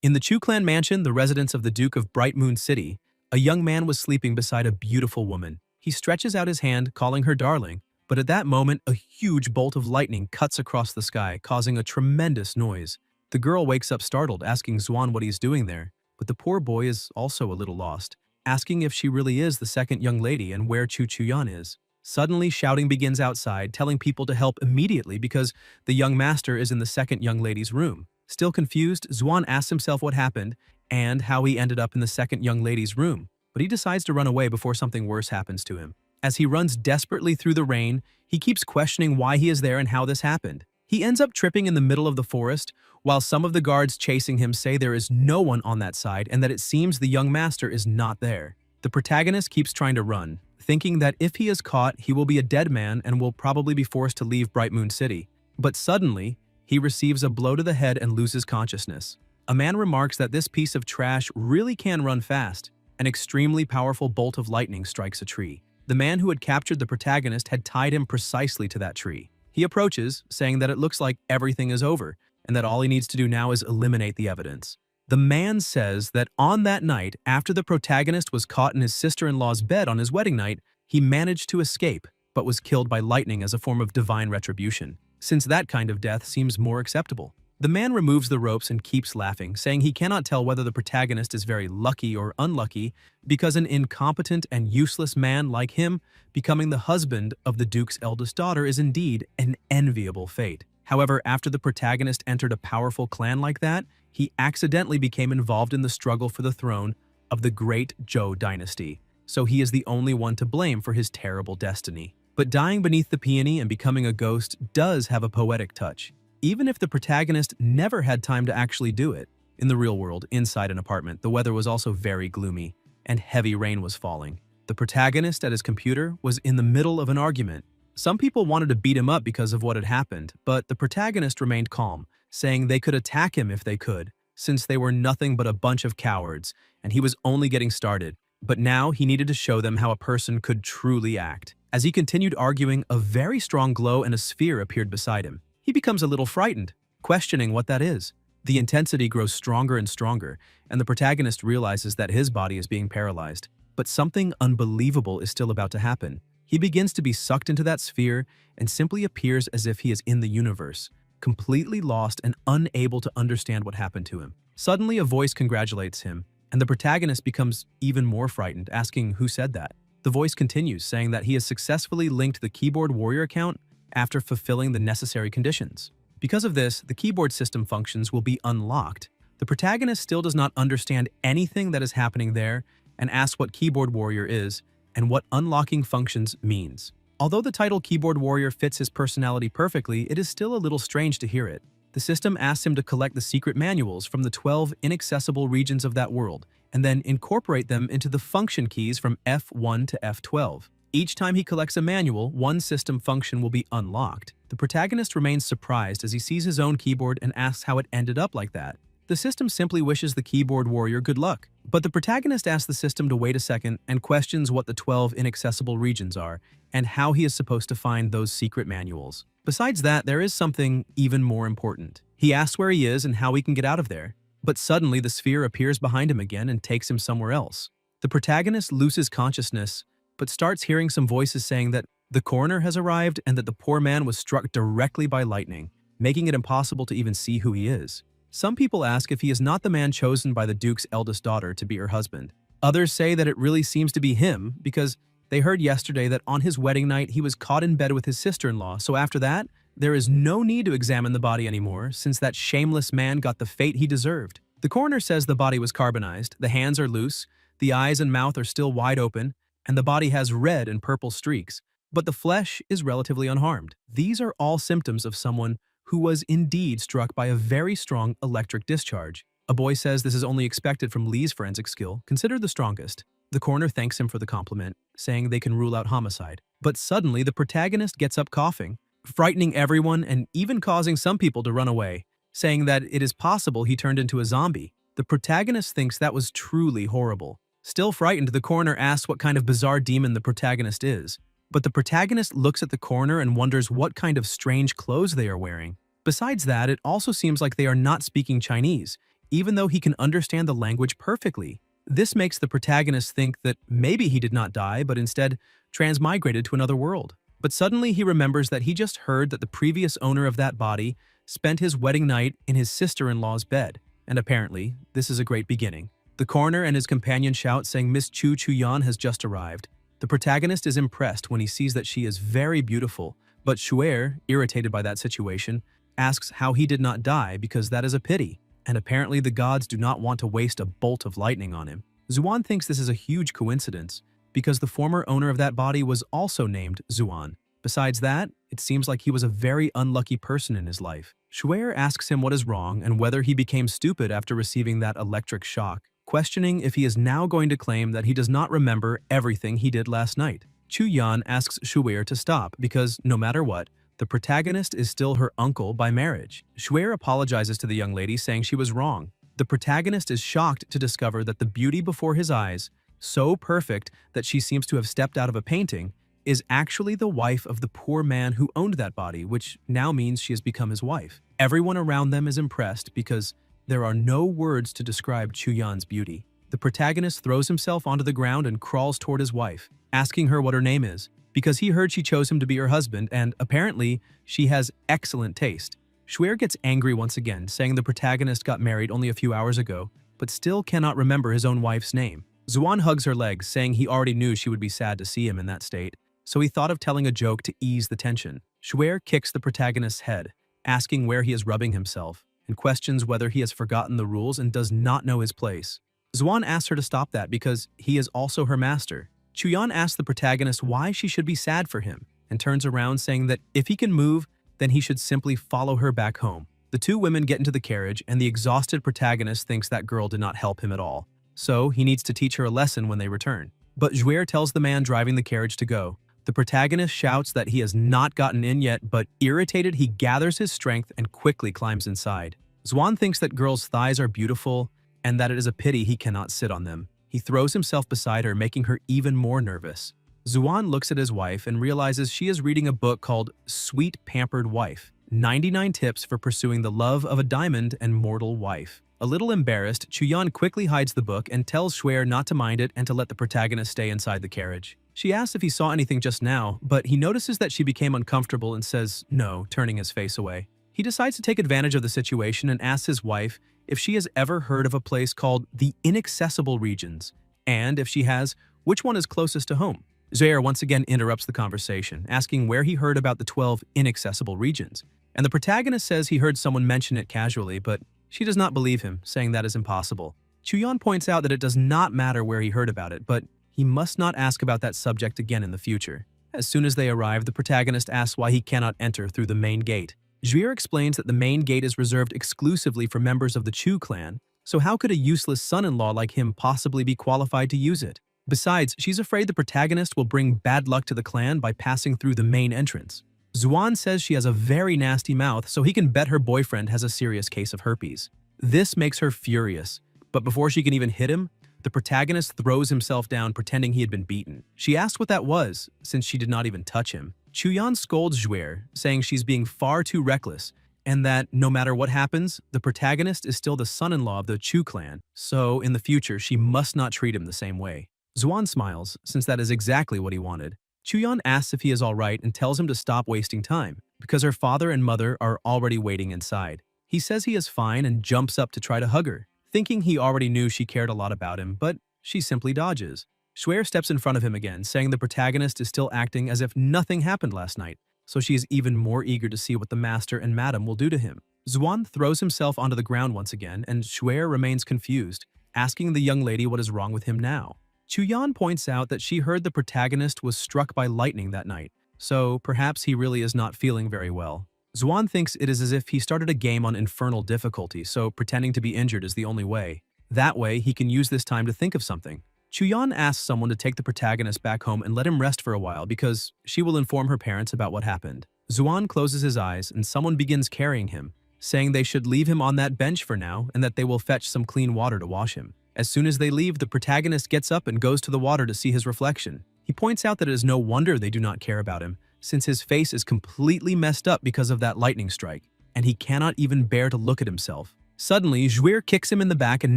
In the Chu clan mansion, the residence of the Duke of Bright Moon City, a young man was sleeping beside a beautiful woman. He stretches out his hand, calling her darling, but at that moment, a huge bolt of lightning cuts across the sky, causing a tremendous noise. The girl wakes up startled, asking Xuan what he's doing there, but the poor boy is also a little lost, asking if she really is the second young lady and where Chu Chuyan is. Suddenly, shouting begins outside, telling people to help immediately because the young master is in the second young lady's room. Still confused, Xuan asks himself what happened and how he ended up in the second young lady's room, but he decides to run away before something worse happens to him. As he runs desperately through the rain, he keeps questioning why he is there and how this happened. He ends up tripping in the middle of the forest, while some of the guards chasing him say there is no one on that side and that it seems the young master is not there. The protagonist keeps trying to run, thinking that if he is caught, he will be a dead man and will probably be forced to leave Bright Moon City. But suddenly, he receives a blow to the head and loses consciousness. A man remarks that this piece of trash really can run fast. An extremely powerful bolt of lightning strikes a tree. The man who had captured the protagonist had tied him precisely to that tree. He approaches, saying that it looks like everything is over, and that all he needs to do now is eliminate the evidence. The man says that on that night, after the protagonist was caught in his sister-in-law's bed on his wedding night, he managed to escape, but was killed by lightning as a form of divine retribution, since that kind of death seems more acceptable. The man removes the ropes and keeps laughing, saying he cannot tell whether the protagonist is very lucky or unlucky because an incompetent and useless man like him becoming the husband of the Duke's eldest daughter is indeed an enviable fate. However, after the protagonist entered a powerful clan like that, he accidentally became involved in the struggle for the throne of the great Zhou dynasty, so he is the only one to blame for his terrible destiny. But dying beneath the peony and becoming a ghost does have a poetic touch, even if the protagonist never had time to actually do it. In the real world, inside an apartment, the weather was also very gloomy, and heavy rain was falling. The protagonist at his computer was in the middle of an argument. Some people wanted to beat him up because of what had happened, but the protagonist remained calm, saying they could attack him if they could, since they were nothing but a bunch of cowards, and he was only getting started. But now he needed to show them how a person could truly act. As he continued arguing, a very strong glow and a sphere appeared beside him. He becomes a little frightened, questioning what that is. The intensity grows stronger and stronger, and the protagonist realizes that his body is being paralyzed. But something unbelievable is still about to happen. He begins to be sucked into that sphere and simply appears as if he is in the universe, completely lost and unable to understand what happened to him. Suddenly, a voice congratulates him, and the protagonist becomes even more frightened, asking who said that. The voice continues, saying that he has successfully linked the keyboard warrior account after fulfilling the necessary conditions. Because of this, the keyboard system functions will be unlocked. The protagonist still does not understand anything that is happening there and asks what keyboard warrior is and what unlocking functions means. Although the title keyboard warrior fits his personality perfectly, it is still a little strange to hear it. The system asks him to collect the secret manuals from the 12 inaccessible regions of that world and then incorporate them into the function keys from F1 to F12. Each time he collects a manual, one system function will be unlocked. The protagonist remains surprised as he sees his own keyboard and asks how it ended up like that. The system simply wishes the keyboard warrior good luck. But the protagonist asks the system to wait a second and questions what the 12 inaccessible regions are and how he is supposed to find those secret manuals. Besides that, there is something even more important. He asks where he is and how he can get out of there. But suddenly the sphere appears behind him again and takes him somewhere else. The protagonist loses consciousness, but starts hearing some voices saying that the coroner has arrived and that the poor man was struck directly by lightning, making it impossible to even see who he is. Some people ask if he is not the man chosen by the Duke's eldest daughter to be her husband. Others say that it really seems to be him because they heard yesterday that on his wedding night he was caught in bed with his sister-in-law, so after that, there is no need to examine the body anymore since that shameless man got the fate he deserved. The coroner says the body was carbonized, the hands are loose, the eyes and mouth are still wide open, and the body has red and purple streaks, but the flesh is relatively unharmed. These are all symptoms of someone who was indeed struck by a very strong electric discharge. A boy says this is only expected from Lee's forensic skill, considered the strongest. The coroner thanks him for the compliment, saying they can rule out homicide. But suddenly the protagonist gets up coughing, frightening everyone and even causing some people to run away, saying that it is possible he turned into a zombie. The protagonist thinks that was truly horrible. Still frightened, the coroner asks what kind of bizarre demon the protagonist is. But the protagonist looks at the coroner and wonders what kind of strange clothes they are wearing. Besides that, it also seems like they are not speaking Chinese. even though he can understand the language perfectly. This makes the protagonist think that maybe he did not die, but instead transmigrated to another world. But suddenly he remembers that he just heard that the previous owner of that body spent his wedding night in his sister-in-law's bed, and apparently, this is a great beginning. The coroner and his companion shout, saying Miss Chu Chuyan has just arrived. The protagonist is impressed when he sees that she is very beautiful, but Shuer, irritated by that situation, asks how he did not die because that is a pity, and apparently the gods do not want to waste a bolt of lightning on him. Zuan thinks this is a huge coincidence, because the former owner of that body was also named Zuan. Besides that, it seems like he was a very unlucky person in his life. Shuer asks him what is wrong and whether he became stupid after receiving that electric shock, questioning if he is now going to claim that he does not remember everything he did last night. Chu Yan asks Shuer to stop because, no matter what, the protagonist is still her uncle by marriage. Shuer apologizes to the young lady, saying she was wrong. The protagonist is shocked to discover that the beauty before his eyes, so perfect that she seems to have stepped out of a painting, is actually the wife of the poor man who owned that body, which now means she has become his wife. Everyone around them is impressed because there are no words to describe Chu Yan's beauty. The protagonist throws himself onto the ground and crawls toward his wife, asking her what her name is, because he heard she chose him to be her husband, and apparently she has excellent taste. Shuer gets angry once again, saying the protagonist got married only a few hours ago, but still cannot remember his own wife's name. Zuan hugs her legs, saying he already knew she would be sad to see him in that state, so he thought of telling a joke to ease the tension. Shuer kicks the protagonist's head, asking where he is rubbing himself, and questions whether he has forgotten the rules and does not know his place. Zuan asks her to stop that because he is also her master. Chuyan asks the protagonist why she should be sad for him, and turns around saying that if he can move, then he should simply follow her back home. The two women get into the carriage, and the exhausted protagonist thinks that girl did not help him at all, so he needs to teach her a lesson when they return. But Zhuer tells the man driving the carriage to go. The protagonist shouts that he has not gotten in yet, but irritated, he gathers his strength and quickly climbs inside. Zuan thinks that girls' thighs are beautiful and that it is a pity he cannot sit on them. He throws himself beside her, making her even more nervous. Zuan looks at his wife and realizes she is reading a book called Sweet Pampered Wife, 99 Tips for Pursuing the Love of a Diamond and Mortal Wife. A little embarrassed, Chuyan quickly hides the book and tells Shuer not to mind it and to let the protagonist stay inside the carriage. She asks if he saw anything just now, but he notices that she became uncomfortable and says no, turning his face away. He decides to take advantage of the situation and asks his wife if she has ever heard of a place called the Inaccessible Regions, and if she has, which one is closest to home. Zaire once again interrupts the conversation, asking where he heard about the 12 inaccessible regions, and the protagonist says he heard someone mention it casually, but she does not believe him, saying that is impossible. Chuyan points out that it does not matter where he heard about it, but he must not ask about that subject again in the future. As soon as they arrive, the protagonist asks why he cannot enter through the main gate. Zhuer explains that the main gate is reserved exclusively for members of the Chu clan, so how could a useless son-in-law like him possibly be qualified to use it? Besides, she's afraid the protagonist will bring bad luck to the clan by passing through the main entrance. Zuan says she has a very nasty mouth, so he can bet her boyfriend has a serious case of herpes. This makes her furious, but before she can even hit him, the protagonist throws himself down pretending he had been beaten. She asks what that was, since she did not even touch him. Chuyan scolds Zhuer, saying she's being far too reckless, and that no matter what happens, the protagonist is still the son-in-law of the Chu clan, so in the future she must not treat him the same way. Zuan smiles, since that is exactly what he wanted. Chuyan asks if he is alright and tells him to stop wasting time, because her father and mother are already waiting inside. He says he is fine and jumps up to try to hug her, thinking he already knew she cared a lot about him, but she simply dodges. Shuer steps in front of him again, saying the protagonist is still acting as if nothing happened last night, so she is even more eager to see what the master and madam will do to him. Zuan throws himself onto the ground once again, and Shuer remains confused, asking the young lady what is wrong with him now. Chuyan points out that she heard the protagonist was struck by lightning that night, so perhaps he really is not feeling very well. Zuan thinks it is as if he started a game on infernal difficulty, so pretending to be injured is the only way. That way, he can use this time to think of something. Chuyan asks someone to take the protagonist back home and let him rest for a while because she will inform her parents about what happened. Zuan closes his eyes and someone begins carrying him, saying they should leave him on that bench for now and that they will fetch some clean water to wash him. As soon as they leave, the protagonist gets up and goes to the water to see his reflection. He points out that it is no wonder they do not care about him, since his face is completely messed up because of that lightning strike, and he cannot even bear to look at himself. Suddenly, Zhuir kicks him in the back and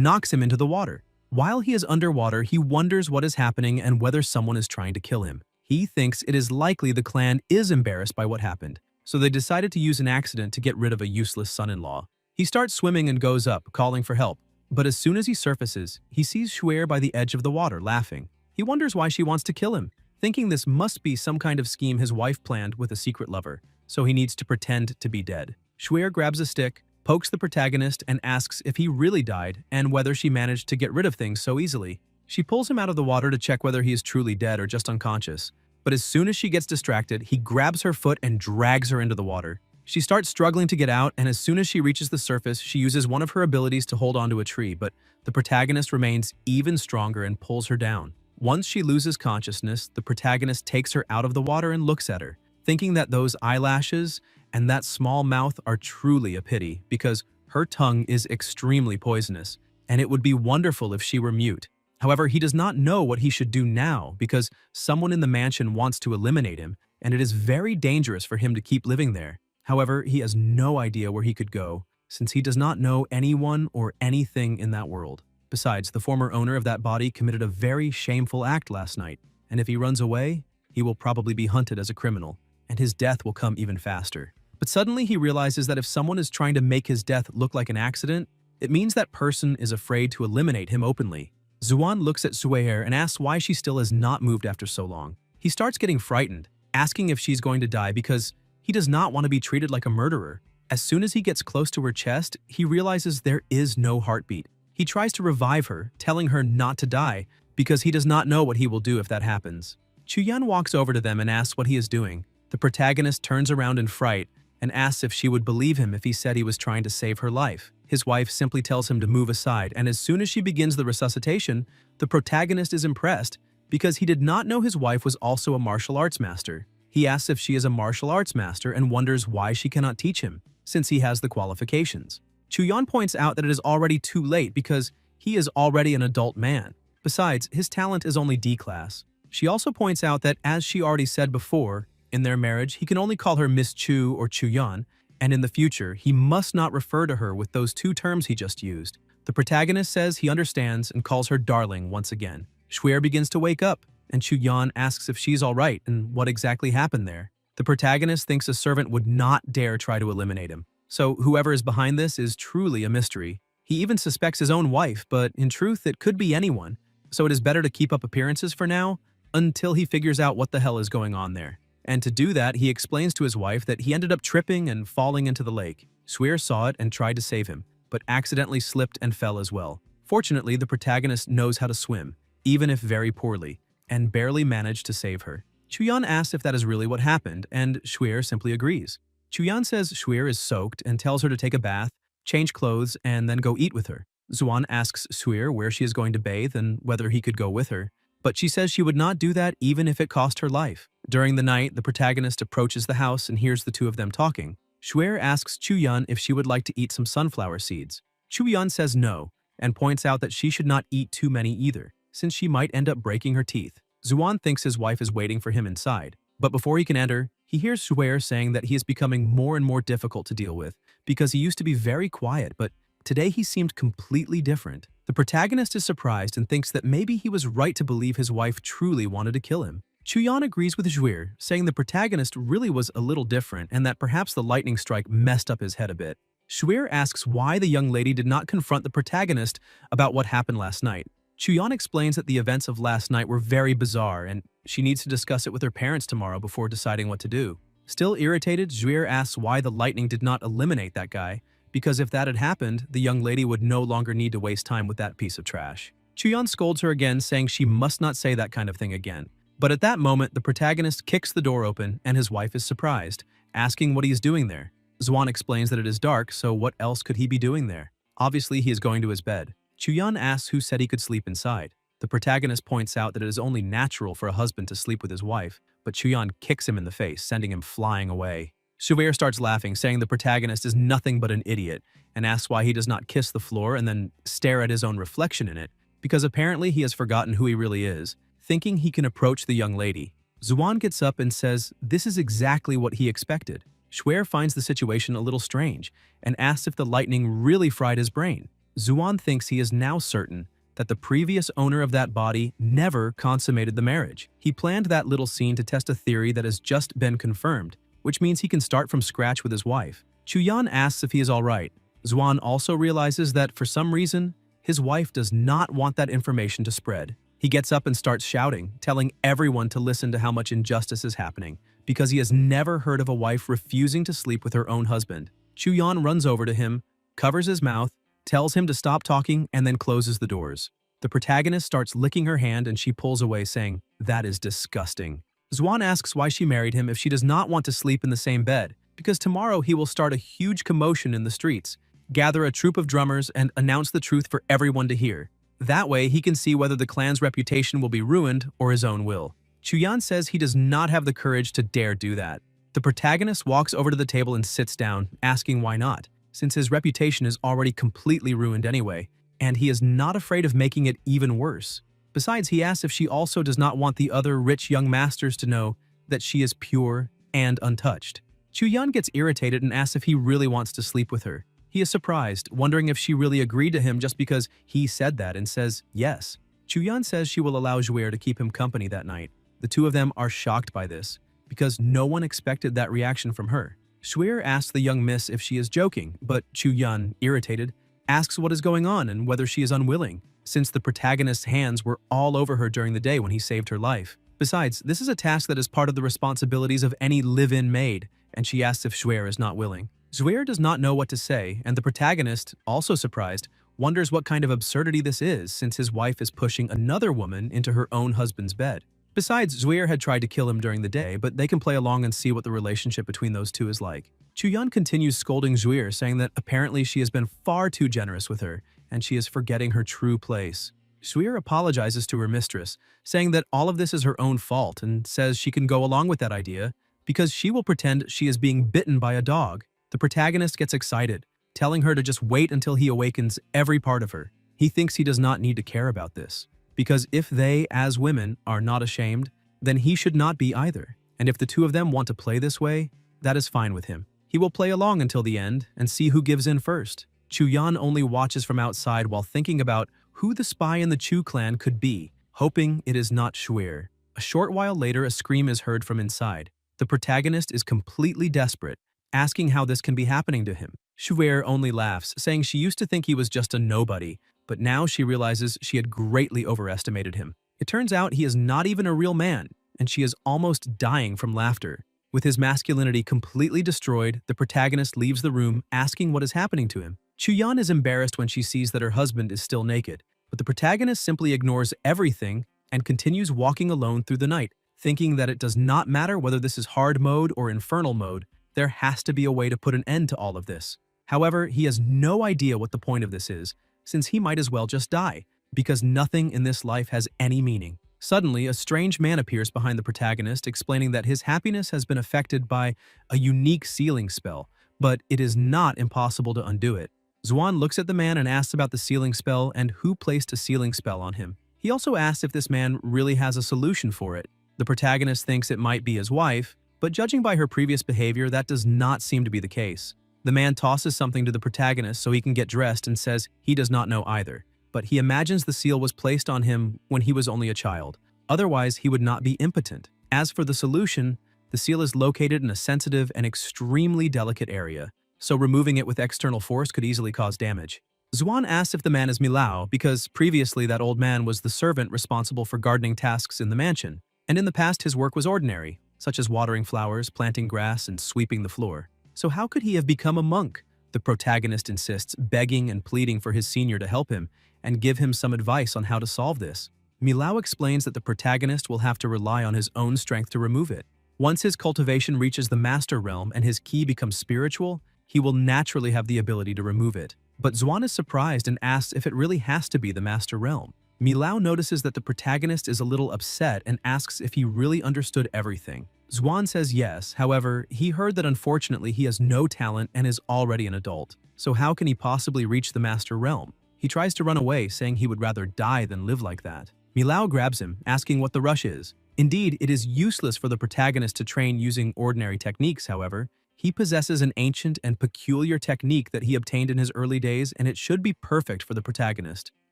knocks him into the water. While he is underwater, he wonders what is happening and whether someone is trying to kill him. He thinks it is likely the clan is embarrassed by what happened, so they decided to use an accident to get rid of a useless son-in-law. He starts swimming and goes up, calling for help. But as soon as he surfaces, he sees Zhuir by the edge of the water, laughing. He wonders why she wants to kill him, thinking this must be some kind of scheme his wife planned with a secret lover, so he needs to pretend to be dead. Zhuir grabs a stick, pokes the protagonist, and asks if he really died and whether she managed to get rid of things so easily. She pulls him out of the water to check whether he is truly dead or just unconscious. But as soon as she gets distracted, he grabs her foot and drags her into the water. She starts struggling to get out, and as soon as she reaches the surface, she uses one of her abilities to hold onto a tree, but the protagonist remains even stronger and pulls her down. Once she loses consciousness, the protagonist takes her out of the water and looks at her, thinking that those eyelashes and that small mouth are truly a pity because her tongue is extremely poisonous, and it would be wonderful if she were mute. However, he does not know what he should do now because someone in the mansion wants to eliminate him, and it is very dangerous for him to keep living there. However, he has no idea where he could go, since he does not know anyone or anything in that world. Besides, the former owner of that body committed a very shameful act last night, and if he runs away, he will probably be hunted as a criminal, and his death will come even faster. But suddenly he realizes that if someone is trying to make his death look like an accident, it means that person is afraid to eliminate him openly. Zuan looks at Zhuir and asks why she still has not moved after so long. He starts getting frightened, asking if she's going to die because he does not want to be treated like a murderer. As soon as he gets close to her chest, he realizes there is no heartbeat. He tries to revive her, telling her not to die, because he does not know what he will do if that happens. Chuyan walks over to them and asks what he is doing. The protagonist turns around in fright and asks if she would believe him if he said he was trying to save her life. His wife simply tells him to move aside, and as soon as she begins the resuscitation, the protagonist is impressed because he did not know his wife was also a martial arts master. He asks if she is a martial arts master and wonders why she cannot teach him, since he has the qualifications. Chuyan points out that it is already too late because he is already an adult man. Besides, his talent is only D-class. She also points out that, as she already said before, in their marriage, he can only call her Miss Chu or Chuyan, and in the future, he must not refer to her with those two terms he just used. The protagonist says he understands and calls her darling once again. Zhuir begins to wake up, and Chuyan asks if she's all right and what exactly happened there. The protagonist thinks a servant would not dare try to eliminate him. So whoever is behind this is truly a mystery. He even suspects his own wife, but in truth, it could be anyone. So it is better to keep up appearances for now until he figures out what the hell is going on there. And to do that, he explains to his wife that he ended up tripping and falling into the lake. Zhuir saw it and tried to save him, but accidentally slipped and fell as well. Fortunately, the protagonist knows how to swim, even if very poorly, and barely managed to save her. Chuyan asks if that is really what happened, and Zhuir simply agrees. Chuyan says Zhuir is soaked and tells her to take a bath, change clothes, and then go eat with her. Zuan asks Zhuir where she is going to bathe and whether he could go with her, but she says she would not do that even if it cost her life. During the night, the protagonist approaches the house and hears the two of them talking. Zhuir asks Chuyan if she would like to eat some sunflower seeds. Chuyan says no, and points out that she should not eat too many either, since she might end up breaking her teeth. Zuan thinks his wife is waiting for him inside, but before he can enter, he hears Zhuir saying that he is becoming more and more difficult to deal with because he used to be very quiet, but today he seemed completely different. The protagonist is surprised and thinks that maybe he was right to believe his wife truly wanted to kill him. Chuyan agrees with Zhuir, saying the protagonist really was a little different and that perhaps the lightning strike messed up his head a bit. Zhuir asks why the young lady did not confront the protagonist about what happened last night. Chuyan explains that the events of last night were very bizarre and she needs to discuss it with her parents tomorrow before deciding what to do. Still irritated, Zhuir asks why the lightning did not eliminate that guy, because if that had happened, the young lady would no longer need to waste time with that piece of trash. Chuyan scolds her again, saying she must not say that kind of thing again. But at that moment, the protagonist kicks the door open and his wife is surprised, asking what he is doing there. Zuan explains that it is dark, so what else could he be doing there? Obviously, he is going to his bed. Chuyan asks who said he could sleep inside. The protagonist points out that it is only natural for a husband to sleep with his wife, but Chuyan kicks him in the face, sending him flying away. Zhuir starts laughing, saying the protagonist is nothing but an idiot, and asks why he does not kiss the floor and then stare at his own reflection in it, because apparently he has forgotten who he really is, thinking he can approach the young lady. Zuan gets up and says this is exactly what he expected. Shuer finds the situation a little strange and asks if the lightning really fried his brain. Zuan thinks he is now certain that the previous owner of that body never consummated the marriage. He planned that little scene to test a theory that has just been confirmed, which means he can start from scratch with his wife. Chuyan asks if he is alright. Zuan also realizes that for some reason, his wife does not want that information to spread. He gets up and starts shouting, telling everyone to listen to how much injustice is happening, because he has never heard of a wife refusing to sleep with her own husband. Chuyan runs over to him, covers his mouth, tells him to stop talking, and then closes the doors. The protagonist starts licking her hand and she pulls away, saying, "That is disgusting." Zuan asks why she married him if she does not want to sleep in the same bed, because tomorrow he will start a huge commotion in the streets, gather a troop of drummers, and announce the truth for everyone to hear. That way, he can see whether the clan's reputation will be ruined or his own will. Chuyan says he does not have the courage to dare do that. The protagonist walks over to the table and sits down, asking why not, since his reputation is already completely ruined anyway, and he is not afraid of making it even worse. Besides, he asks if she also does not want the other rich young masters to know that she is pure and untouched. Chuyan gets irritated and asks if he really wants to sleep with her. He is surprised, wondering if she really agreed to him just because he said that, and says yes. Chuyan says she will allow Zhuer to keep him company that night. The two of them are shocked by this, because no one expected that reaction from her. Zhuer asks the young miss if she is joking, but Chuyan, irritated, asks what is going on and whether she is unwilling, since the protagonist's hands were all over her during the day when he saved her life. Besides, this is a task that is part of the responsibilities of any live-in maid, and she asks if Zhuer is not willing. Zhuer does not know what to say, and the protagonist, also surprised, wonders what kind of absurdity this is since his wife is pushing another woman into her own husband's bed. Besides, Zhuer had tried to kill him during the day, but they can play along and see what the relationship between those two is like. Chuyan continues scolding Zhuer, saying that apparently she has been far too generous with her, and she is forgetting her true place. Zhuer apologizes to her mistress, saying that all of this is her own fault and says she can go along with that idea because she will pretend she is being bitten by a dog. The protagonist gets excited, telling her to just wait until he awakens every part of her. He thinks he does not need to care about this, because if they, as women, are not ashamed, then he should not be either. And if the two of them want to play this way, that is fine with him. He will play along until the end and see who gives in first. Chuyan only watches from outside while thinking about who the spy in the Chu clan could be, hoping it is not Zhuer. A short while later, a scream is heard from inside. The protagonist is completely desperate, asking how this can be happening to him. Zhuer only laughs, saying she used to think he was just a nobody, but now she realizes she had greatly overestimated him. It turns out he is not even a real man, and she is almost dying from laughter. With his masculinity completely destroyed, the protagonist leaves the room asking what is happening to him. Chuyan is embarrassed when she sees that her husband is still naked, but the protagonist simply ignores everything and continues walking alone through the night, thinking that it does not matter whether this is hard mode or infernal mode, there has to be a way to put an end to all of this. However, he has no idea what the point of this is, since he might as well just die, because nothing in this life has any meaning. Suddenly, a strange man appears behind the protagonist, explaining that his happiness has been affected by a unique sealing spell, but it is not impossible to undo it. Zuan looks at the man and asks about the sealing spell and who placed a sealing spell on him. He also asks if this man really has a solution for it. The protagonist thinks it might be his wife, but judging by her previous behavior, that does not seem to be the case. The man tosses something to the protagonist so he can get dressed and says he does not know either, but he imagines the seal was placed on him when he was only a child. Otherwise, he would not be impotent. As for the solution, the seal is located in a sensitive and extremely delicate area, so removing it with external force could easily cause damage. Zuan asks if the man is Milao because previously that old man was the servant responsible for gardening tasks in the mansion, and in the past his work was ordinary, such as watering flowers, planting grass, and sweeping the floor. So how could he have become a monk? The protagonist insists, begging and pleading for his senior to help him and give him some advice on how to solve this. Milao explains that the protagonist will have to rely on his own strength to remove it. Once his cultivation reaches the master realm and his ki becomes spiritual, he will naturally have the ability to remove it. But Zuan is surprised and asks if it really has to be the master realm. Milao notices that the protagonist is a little upset and asks if he really understood everything. Zuan says yes, however, he heard that unfortunately he has no talent and is already an adult. So how can he possibly reach the master realm? He tries to run away, saying he would rather die than live like that. Milao grabs him, asking what the rush is. Indeed, it is useless for the protagonist to train using ordinary techniques, however. He possesses an ancient and peculiar technique that he obtained in his early days, and it should be perfect for the protagonist.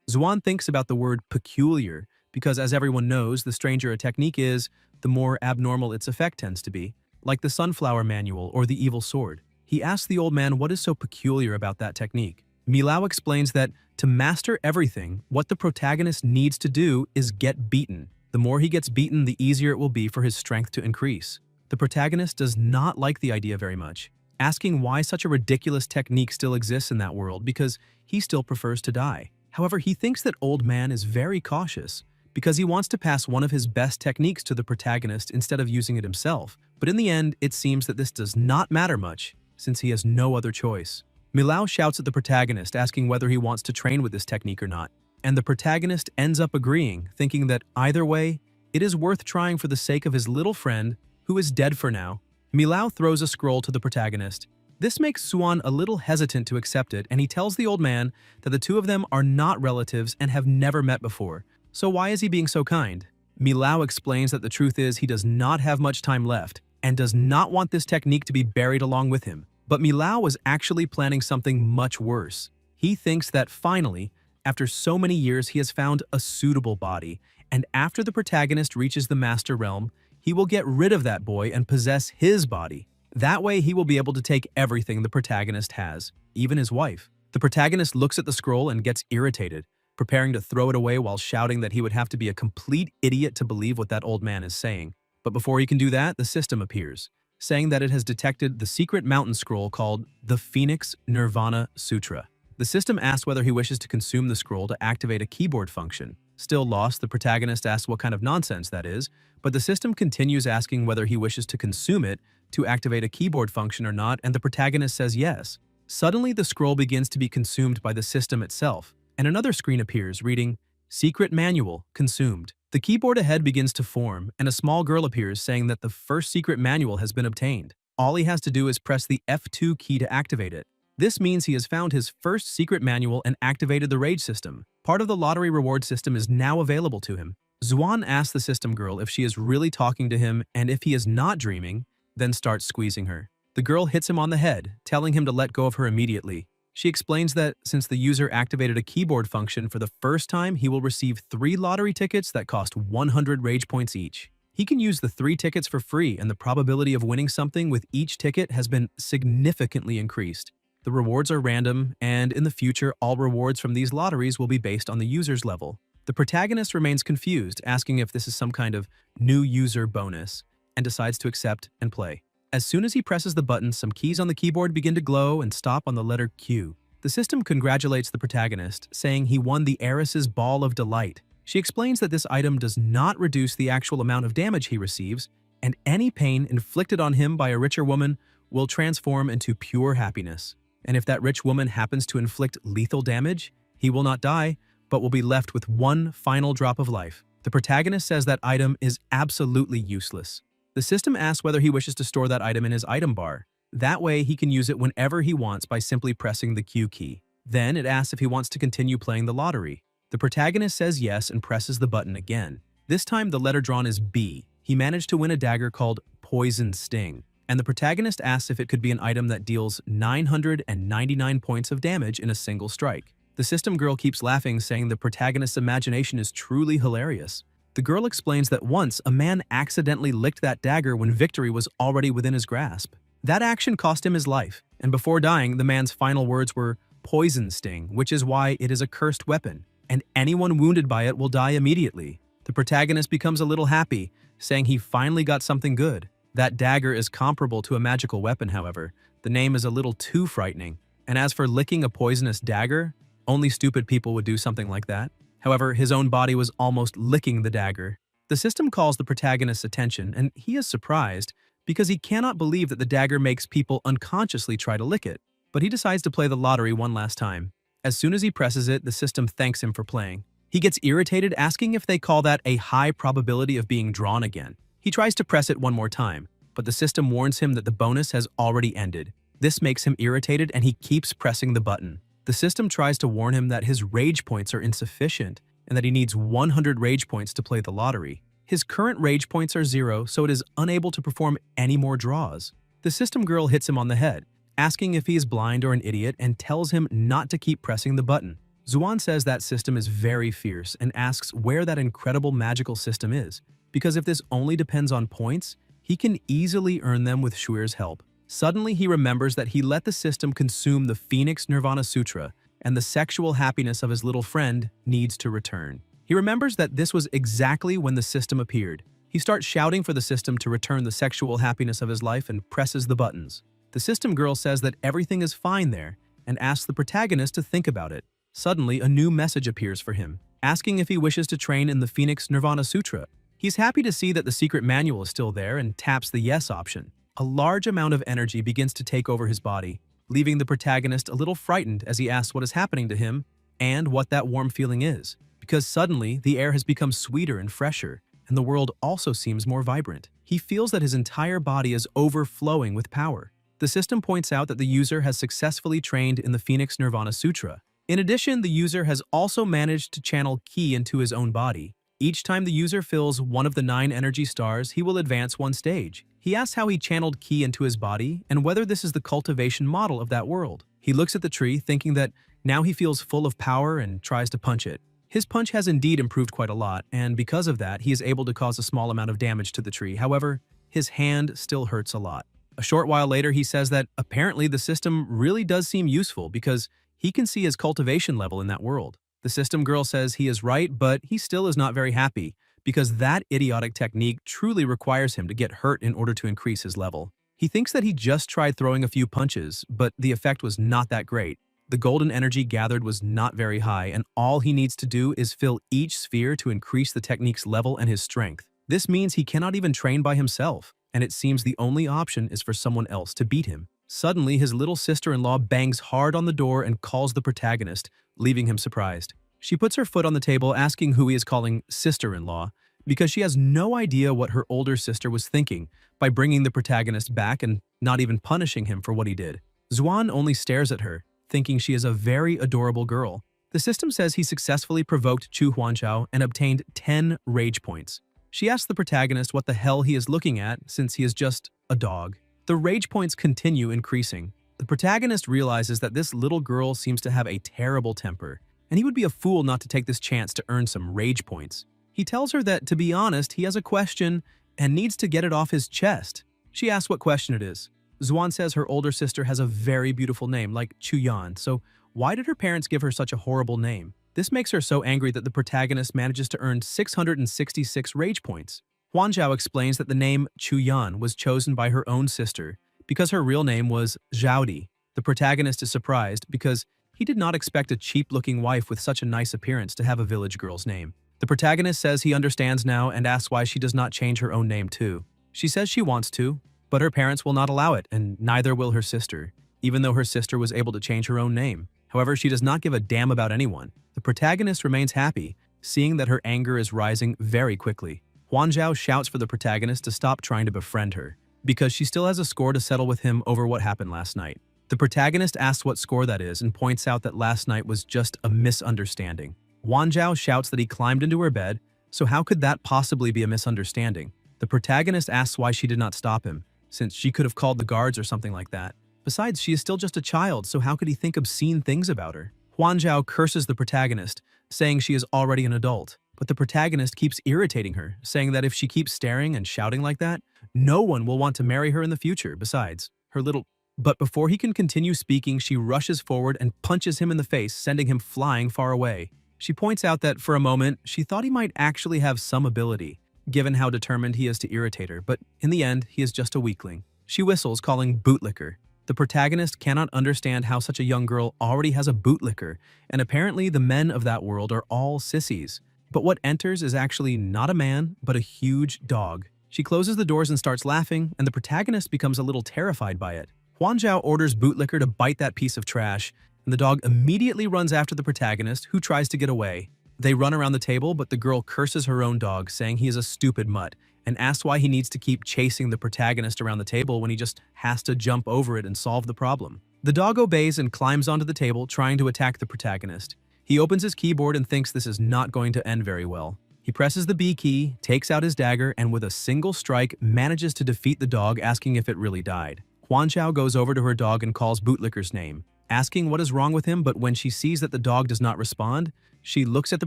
Zuan thinks about the word peculiar because, as everyone knows, the stranger a technique is, the more abnormal its effect tends to be, like the Sunflower Manual or the Evil Sword. He asks the old man what is so peculiar about that technique. Milao explains that to master everything, what the protagonist needs to do is get beaten. The more he gets beaten, the easier it will be for his strength to increase. The protagonist does not like the idea very much, asking why such a ridiculous technique still exists in that world because he still prefers to die. However, he thinks that old man is very cautious because he wants to pass one of his best techniques to the protagonist instead of using it himself. But in the end, it seems that this does not matter much since he has no other choice. Milao shouts at the protagonist, asking whether he wants to train with this technique or not, and the protagonist ends up agreeing, thinking that either way, it is worth trying for the sake of his little friend, who is dead for now. Milao throws a scroll to the protagonist. This makes Suan a little hesitant to accept it, and he tells the old man that the two of them are not relatives and have never met before. So why is he being so kind? Milao explains that the truth is he does not have much time left and does not want this technique to be buried along with him. But Milao was actually planning something much worse. He thinks that finally, after so many years, he has found a suitable body, and after the protagonist reaches the Master Realm, he will get rid of that boy and possess his body. That way, he will be able to take everything the protagonist has, even his wife. The protagonist looks at the scroll and gets irritated, preparing to throw it away while shouting that he would have to be a complete idiot to believe what that old man is saying. But before he can do that, the system appears, saying that it has detected the secret mountain scroll called the Phoenix Nirvana Sutra. The system asks whether he wishes to consume the scroll to activate a keyboard function. Still lost, the protagonist asks what kind of nonsense that is, but the system continues asking whether he wishes to consume it to activate a keyboard function or not, and the protagonist says yes. Suddenly, the scroll begins to be consumed by the system itself, and another screen appears reading, "Secret Manual Consumed." The keyboard ahead begins to form, and a small girl appears saying that the first secret manual has been obtained. All he has to do is press the F2 key to activate it. This means he has found his first secret manual and activated the rage system. Part of the lottery reward system is now available to him. Zuan asks the system girl if she is really talking to him, and if he is not dreaming, then starts squeezing her. The girl hits him on the head, telling him to let go of her immediately. She explains that since the user activated a keyboard function for the first time, he will receive 3 lottery tickets that cost 100 rage points each. He can use the 3 tickets for free, and the probability of winning something with each ticket has been significantly increased. The rewards are random, and in the future, all rewards from these lotteries will be based on the user's level. The protagonist remains confused, asking if this is some kind of new user bonus, and decides to accept and play. As soon as he presses the button, some keys on the keyboard begin to glow and stop on the letter Q. The system congratulates the protagonist, saying he won the Heiress's Ball of Delight. She explains that this item does not reduce the actual amount of damage he receives, and any pain inflicted on him by a richer woman will transform into pure happiness. And if that rich woman happens to inflict lethal damage, he will not die, but will be left with one final drop of life. The protagonist says that item is absolutely useless. The system asks whether he wishes to store that item in his item bar. That way, he can use it whenever he wants by simply pressing the Q key. Then, it asks if he wants to continue playing the lottery. The protagonist says yes and presses the button again. This time, the letter drawn is B. He managed to win a dagger called Poison Sting, and the protagonist asks if it could be an item that deals 999 points of damage in a single strike. The system girl keeps laughing, saying the protagonist's imagination is truly hilarious. The girl explains that once a man accidentally licked that dagger when victory was already within his grasp. That action cost him his life, and before dying, the man's final words were poison sting, which is why it is a cursed weapon, and anyone wounded by it will die immediately. The protagonist becomes a little happy, saying he finally got something good. That dagger is comparable to a magical weapon, however. The name is a little too frightening. And as for licking a poisonous dagger, only stupid people would do something like that. However, his own body was almost licking the dagger. The system calls the protagonist's attention, and he is surprised because he cannot believe that the dagger makes people unconsciously try to lick it. But he decides to play the lottery one last time. As soon as he presses it, the system thanks him for playing. He gets irritated, asking if they call that a high probability of being drawn again. He tries to press it one more time, but the system warns him that the bonus has already ended. This makes him irritated, and he keeps pressing the button. The system tries to warn him that his rage points are insufficient and that he needs 100 rage points to play the lottery. His current rage points are 0, so it is unable to perform any more draws. The system girl hits him on the head, asking if he is blind or an idiot and tells him not to keep pressing the button. Zuan says that system is very fierce and asks where that incredible magical system is, because if this only depends on points, he can easily earn them with Shuir's help. Suddenly he remembers that he let the system consume the Phoenix Nirvana Sutra, and the sexual happiness of his little friend needs to return. He remembers that this was exactly when the system appeared. He starts shouting for the system to return the sexual happiness of his life and presses the buttons. The system girl says that everything is fine there and asks the protagonist to think about it. Suddenly, a new message appears for him, asking if he wishes to train in the Phoenix Nirvana Sutra. He's happy to see that the secret manual is still there and taps the yes option. A large amount of energy begins to take over his body, leaving the protagonist a little frightened as he asks what is happening to him and what that warm feeling is, because suddenly the air has become sweeter and fresher, and the world also seems more vibrant. He feels that his entire body is overflowing with power. The system points out that the user has successfully trained in the Phoenix Nirvana Sutra. In addition, the user has also managed to channel ki into his own body. Each time the user fills one of the 9 energy stars, he will advance one stage. He asks how he channeled ki into his body and whether this is the cultivation model of that world. He looks at the tree, thinking that now he feels full of power and tries to punch it. His punch has indeed improved quite a lot, and because of that, he is able to cause a small amount of damage to the tree. However, his hand still hurts a lot. A short while later, he says that apparently the system really does seem useful because he can see his cultivation level in that world. The system girl says he is right, but he still is not very happy because that idiotic technique truly requires him to get hurt in order to increase his level. He thinks that he just tried throwing a few punches, but the effect was not that great. The golden energy gathered was not very high, and all he needs to do is fill each sphere to increase the technique's level and his strength. This means he cannot even train by himself, and it seems the only option is for someone else to beat him. Suddenly, his little sister-in-law bangs hard on the door and calls the protagonist, leaving him surprised. She puts her foot on the table, asking who he is calling sister-in-law, because she has no idea what her older sister was thinking by bringing the protagonist back and not even punishing him for what he did. Zuan only stares at her, thinking she is a very adorable girl. The system says he successfully provoked Chu Huanchao and obtained 10 rage points. She asks the protagonist what the hell he is looking at since he is just a dog. The rage points continue increasing. The protagonist realizes that this little girl seems to have a terrible temper, and he would be a fool not to take this chance to earn some rage points. He tells her that, to be honest, he has a question and needs to get it off his chest. She asks what question it is. Zuan says her older sister has a very beautiful name, like Chu Yan, so why did her parents give her such a horrible name? This makes her so angry that the protagonist manages to earn 666 rage points. Huanzhao explains that the name Chu Yan was chosen by her own sister because her real name was Zhaodi. The protagonist is surprised because he did not expect a cheap-looking wife with such a nice appearance to have a village girl's name. The protagonist says he understands now and asks why she does not change her own name too. She says she wants to, but her parents will not allow it, and neither will her sister, even though her sister was able to change her own name. However, she does not give a damn about anyone. The protagonist remains happy, seeing that her anger is rising very quickly. Huanzhao shouts for the protagonist to stop trying to befriend her, because she still has a score to settle with him over what happened last night. The protagonist asks what score that is and points out that last night was just a misunderstanding. Huanzhao shouts that he climbed into her bed, so how could that possibly be a misunderstanding? The protagonist asks why she did not stop him, since she could have called the guards or something like that. Besides, she is still just a child, so how could he think obscene things about her? Huanzhao curses the protagonist, saying she is already an adult. But the protagonist keeps irritating her, saying that if she keeps staring and shouting like that, no one will want to marry her in the future. Besides, her little... But before he can continue speaking, she rushes forward and punches him in the face, sending him flying far away. She points out that for a moment, she thought he might actually have some ability, given how determined he is to irritate her, but in the end, he is just a weakling. She whistles, calling bootlicker. The protagonist cannot understand how such a young girl already has a bootlicker, and apparently the men of that world are all sissies. But what enters is actually not a man, but a huge dog. She closes the doors and starts laughing, and the protagonist becomes a little terrified by it. Huanzhao orders Bootlicker to bite that piece of trash, and the dog immediately runs after the protagonist, who tries to get away. They run around the table, but the girl curses her own dog, saying he is a stupid mutt, and asks why he needs to keep chasing the protagonist around the table when he just has to jump over it and solve the problem. The dog obeys and climbs onto the table, trying to attack the protagonist. He opens his keyboard and thinks this is not going to end very well. He presses the B key, takes out his dagger, and with a single strike manages to defeat the dog, asking if it really died. Huanqiao goes over to her dog and calls Bootlicker's name, asking what is wrong with him, but when she sees that the dog does not respond, she looks at the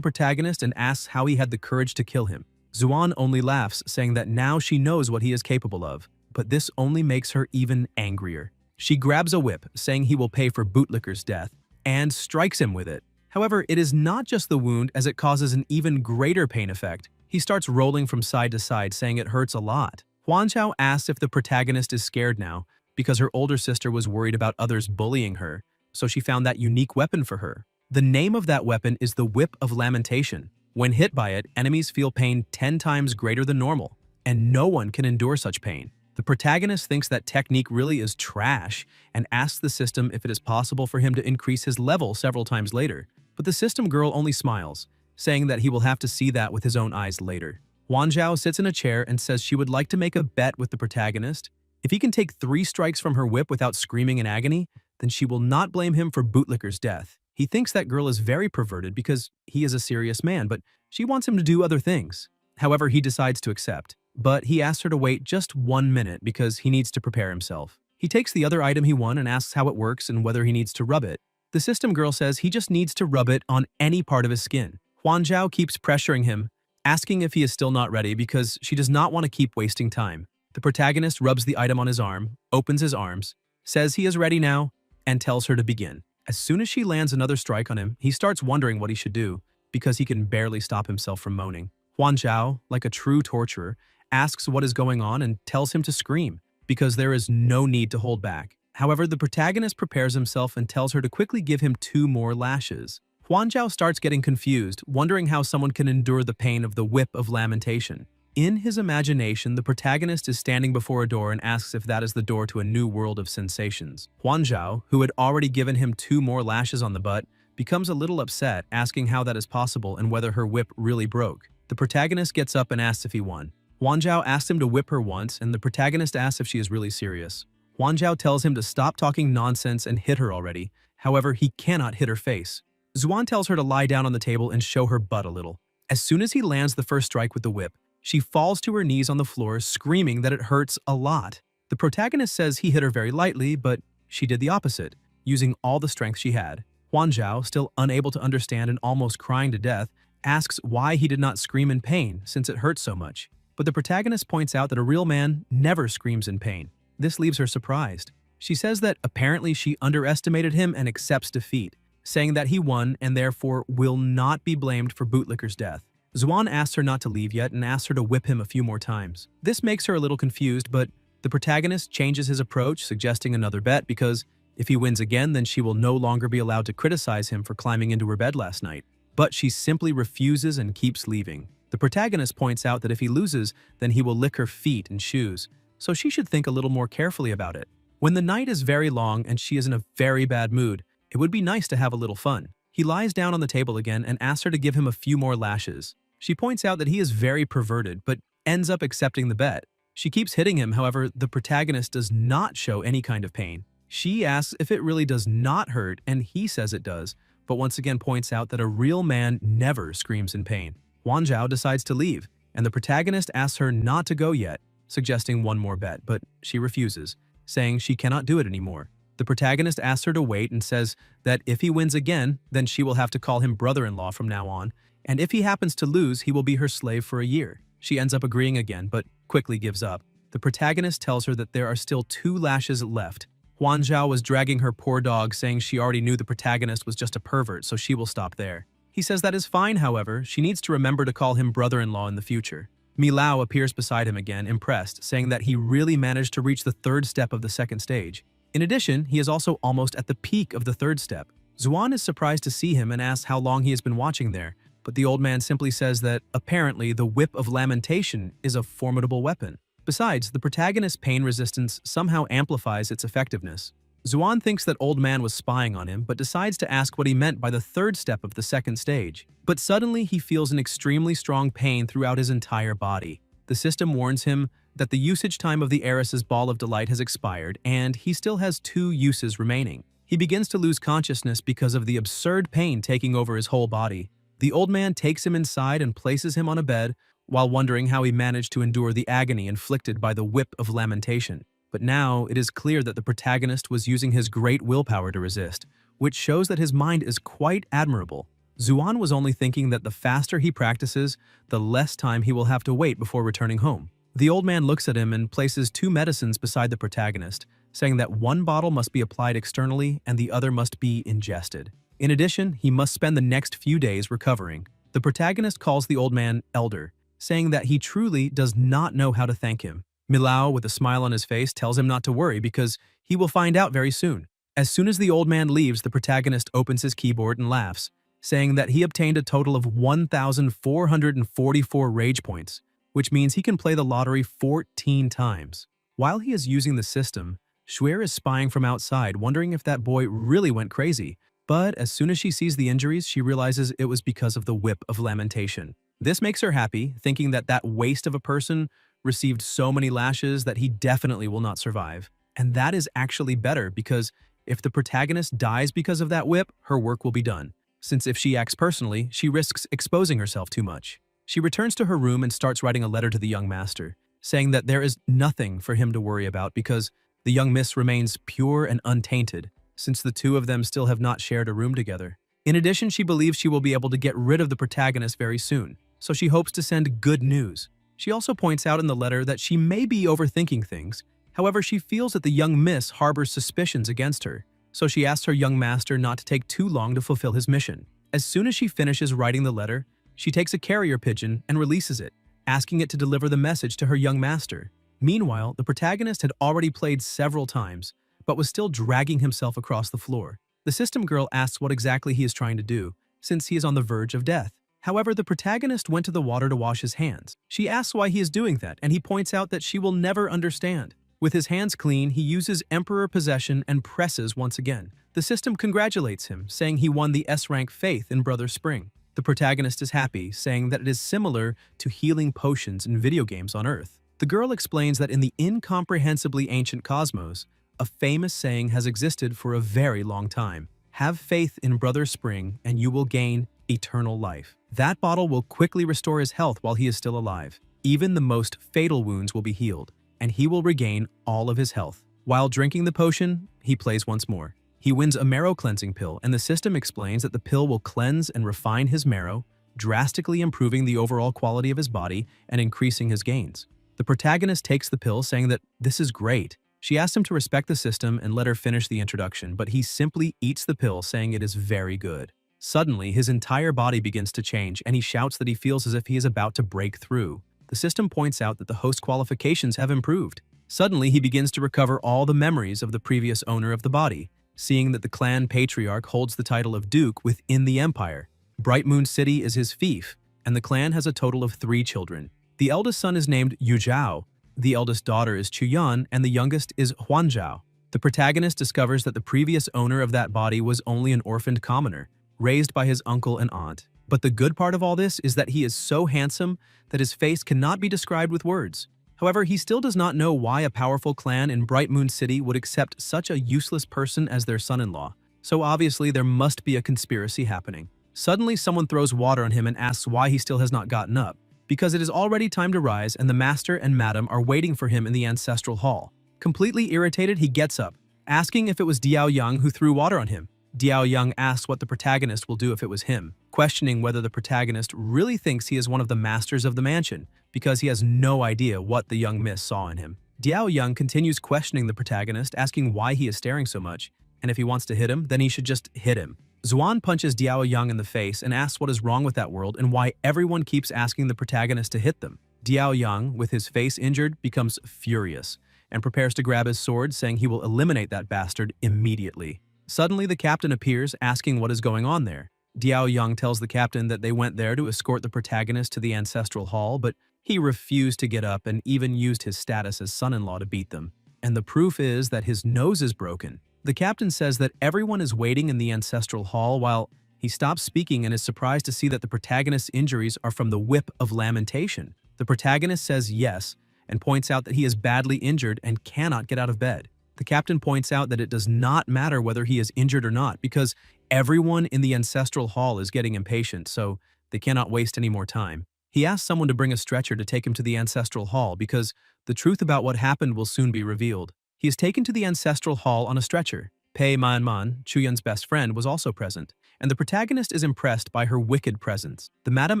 protagonist and asks how he had the courage to kill him. Xuan only laughs, saying that now she knows what he is capable of, but this only makes her even angrier. She grabs a whip, saying he will pay for Bootlicker's death, and strikes him with it. However, it is not just the wound, as it causes an even greater pain effect. He starts rolling from side to side, saying it hurts a lot. Huanqiao asks if the protagonist is scared now, because her older sister was worried about others bullying her, so she found that unique weapon for her. The name of that weapon is the Whip of Lamentation. When hit by it, enemies feel pain 10 times greater than normal, and no one can endure such pain. The protagonist thinks that technique really is trash and asks the system if it is possible for him to increase his level several times later, but the system girl only smiles, saying that he will have to see that with his own eyes later. Huanqiao sits in a chair and says she would like to make a bet with the protagonist. If he can take 3 strikes from her whip without screaming in agony, then she will not blame him for Bootlicker's death. He thinks that girl is very perverted because he is a serious man, but she wants him to do other things. However, he decides to accept, but he asks her to wait just 1 minute because he needs to prepare himself. He takes the other item he won and asks how it works and whether he needs to rub it. The system girl says he just needs to rub it on any part of his skin. Huanqiao keeps pressuring him, asking if he is still not ready because she does not want to keep wasting time. The protagonist rubs the item on his arm, opens his arms, says he is ready now, and tells her to begin. As soon as she lands another strike on him, he starts wondering what he should do, because he can barely stop himself from moaning. Huanqiao, like a true torturer, asks what is going on and tells him to scream, because there is no need to hold back. However, the protagonist prepares himself and tells her to quickly give him 2 more lashes. Huanqiao starts getting confused, wondering how someone can endure the pain of the Whip of Lamentation. In his imagination, the protagonist is standing before a door and asks if that is the door to a new world of sensations. Huanqiao, who had already given him 2 more lashes on the butt, becomes a little upset, asking how that is possible and whether her whip really broke. The protagonist gets up and asks if he won. Huanqiao asks him to whip her once, and the protagonist asks if she is really serious. Huanqiao tells him to stop talking nonsense and hit her already. However, he cannot hit her face. Xuan tells her to lie down on the table and show her butt a little. As soon as he lands the first strike with the whip, she falls to her knees on the floor, screaming that it hurts a lot. The protagonist says he hit her very lightly, but she did the opposite, using all the strength she had. Huanqiao, still unable to understand and almost crying to death, asks why he did not scream in pain since it hurt so much. But the protagonist points out that a real man never screams in pain. This leaves her surprised. She says that apparently she underestimated him and accepts defeat, saying that he won and therefore will not be blamed for Bootlicker's death. Xuan asks her not to leave yet and asks her to whip him a few more times. This makes her a little confused, but the protagonist changes his approach, suggesting another bet because if he wins again, then she will no longer be allowed to criticize him for climbing into her bed last night. But she simply refuses and keeps leaving. The protagonist points out that if he loses, then he will lick her feet and shoes, so she should think a little more carefully about it. When the night is very long and she is in a very bad mood, it would be nice to have a little fun. He lies down on the table again and asks her to give him a few more lashes. She points out that he is very perverted, but ends up accepting the bet. She keeps hitting him, however, the protagonist does not show any kind of pain. She asks if it really does not hurt, and he says it does, but once again points out that a real man never screams in pain. Huanqiao decides to leave, and the protagonist asks her not to go yet, suggesting one more bet, but she refuses, saying she cannot do it anymore. The protagonist asks her to wait and says that if he wins again, then she will have to call him brother-in-law from now on, and if he happens to lose, he will be her slave for a year. She ends up agreeing again, but quickly gives up. The protagonist tells her that there are still 2 lashes left. Huanqiao was dragging her poor dog, saying she already knew the protagonist was just a pervert, so she will stop there. He says that is fine, however, she needs to remember to call him brother-in-law in the future. Milao appears beside him again, impressed, saying that he really managed to reach the 3rd step of the 2nd stage. In addition, he is also almost at the peak of the 3rd step. Xuan is surprised to see him and asks how long he has been watching there, but the old man simply says that, apparently, the Whip of Lamentation is a formidable weapon. Besides, the protagonist's pain resistance somehow amplifies its effectiveness. Xuan thinks that old man was spying on him, but decides to ask what he meant by the 3rd step of the 2nd stage. But suddenly, he feels an extremely strong pain throughout his entire body. The system warns him that the usage time of the heiress's ball of delight has expired, and he still has 2 uses remaining. He begins to lose consciousness because of the absurd pain taking over his whole body. The old man takes him inside and places him on a bed, while wondering how he managed to endure the agony inflicted by the Whip of Lamentation. But now it is clear that the protagonist was using his great willpower to resist, which shows that his mind is quite admirable. Zuan was only thinking that the faster he practices, the less time he will have to wait before returning home. The old man looks at him and places two medicines beside the protagonist, saying that one bottle must be applied externally and the other must be ingested. In addition, he must spend the next few days recovering. The protagonist calls the old man Elder, saying that he truly does not know how to thank him. Milao, with a smile on his face, tells him not to worry because he will find out very soon. As soon as the old man leaves, the protagonist opens his keyboard and laughs, saying that he obtained a total of 1,444 rage points, which means he can play the lottery 14 times. While he is using the system, Shuer is spying from outside, wondering if that boy really went crazy. But as soon as she sees the injuries, she realizes it was because of the whip of lamentation. This makes her happy, thinking that that waste of a person received so many lashes that he definitely will not survive. And that is actually better because if the protagonist dies because of that whip, her work will be done. Since if she acts personally, she risks exposing herself too much. She returns to her room and starts writing a letter to the young master, saying that there is nothing for him to worry about because the young miss remains pure and untainted, since the two of them still have not shared a room together. In addition, she believes she will be able to get rid of the protagonist very soon, so she hopes to send good news. She also points out in the letter that she may be overthinking things. However, she feels that the young miss harbors suspicions against her, so she asks her young master not to take too long to fulfill his mission. As soon as she finishes writing the letter, she takes a carrier pigeon and releases it, asking it to deliver the message to her young master. Meanwhile, the protagonist had already played several times, but was still dragging himself across the floor. The system girl asks what exactly he is trying to do, since he is on the verge of death. However, the protagonist went to the water to wash his hands. She asks why he is doing that, and he points out that she will never understand. With his hands clean, he uses Emperor Possession and presses once again. The system congratulates him, saying he won the S-rank Faith in Brother Spring. The protagonist is happy, saying that it is similar to healing potions in video games on Earth. The girl explains that in the incomprehensibly ancient cosmos, a famous saying has existed for a very long time. Have faith in Brother Spring and you will gain eternal life. That bottle will quickly restore his health while he is still alive. Even the most fatal wounds will be healed, and he will regain all of his health. While drinking the potion, he plays once more. He wins a marrow cleansing pill, and the system explains that the pill will cleanse and refine his marrow, drastically improving the overall quality of his body and increasing his gains. The protagonist takes the pill, saying that this is great. She asks him to respect the system and let her finish the introduction, but he simply eats the pill, saying it is very good. Suddenly, his entire body begins to change, and he shouts that he feels as if he is about to break through. The system points out that the host qualifications have improved. Suddenly, he begins to recover all the memories of the previous owner of the body, seeing that the clan patriarch holds the title of Duke within the empire. Bright Moon City is his fief, and the clan has a total of 3 children. The eldest son is named Yu Zhao, the eldest daughter is Chuyan, and the youngest is Huan Zhao. The protagonist discovers that the previous owner of that body was only an orphaned commoner, raised by his uncle and aunt. But the good part of all this is that he is so handsome that his face cannot be described with words. However, he still does not know why a powerful clan in Bright Moon City would accept such a useless person as their son-in-law. So obviously there must be a conspiracy happening. Suddenly someone throws water on him and asks why he still has not gotten up, because it is already time to rise and the master and madam are waiting for him in the ancestral hall. Completely irritated, he gets up, asking if it was Diao Yang who threw water on him. Diao Yang asks what the protagonist will do if it was him, questioning whether the protagonist really thinks he is one of the masters of the mansion, because he has no idea what the young miss saw in him. Diao Yang continues questioning the protagonist, asking why he is staring so much, and if he wants to hit him, then he should just hit him. Zuan punches Diao Yang in the face and asks what is wrong with that world and why everyone keeps asking the protagonist to hit them. Diao Yang, with his face injured, becomes furious and prepares to grab his sword, saying he will eliminate that bastard immediately. Suddenly, the captain appears, asking what is going on there. Diao Yang tells the captain that they went there to escort the protagonist to the ancestral hall, but he refused to get up and even used his status as son-in-law to beat them. And the proof is that his nose is broken. The captain says that everyone is waiting in the ancestral hall while he stops speaking and is surprised to see that the protagonist's injuries are from the whip of lamentation. The protagonist says yes and points out that he is badly injured and cannot get out of bed. The captain points out that it does not matter whether he is injured or not because everyone in the ancestral hall is getting impatient, so they cannot waste any more time. He asks someone to bring a stretcher to take him to the ancestral hall because the truth about what happened will soon be revealed. He is taken to the ancestral hall on a stretcher. Pei Man, Chuyun's best friend, was also present, and the protagonist is impressed by her wicked presence. The madam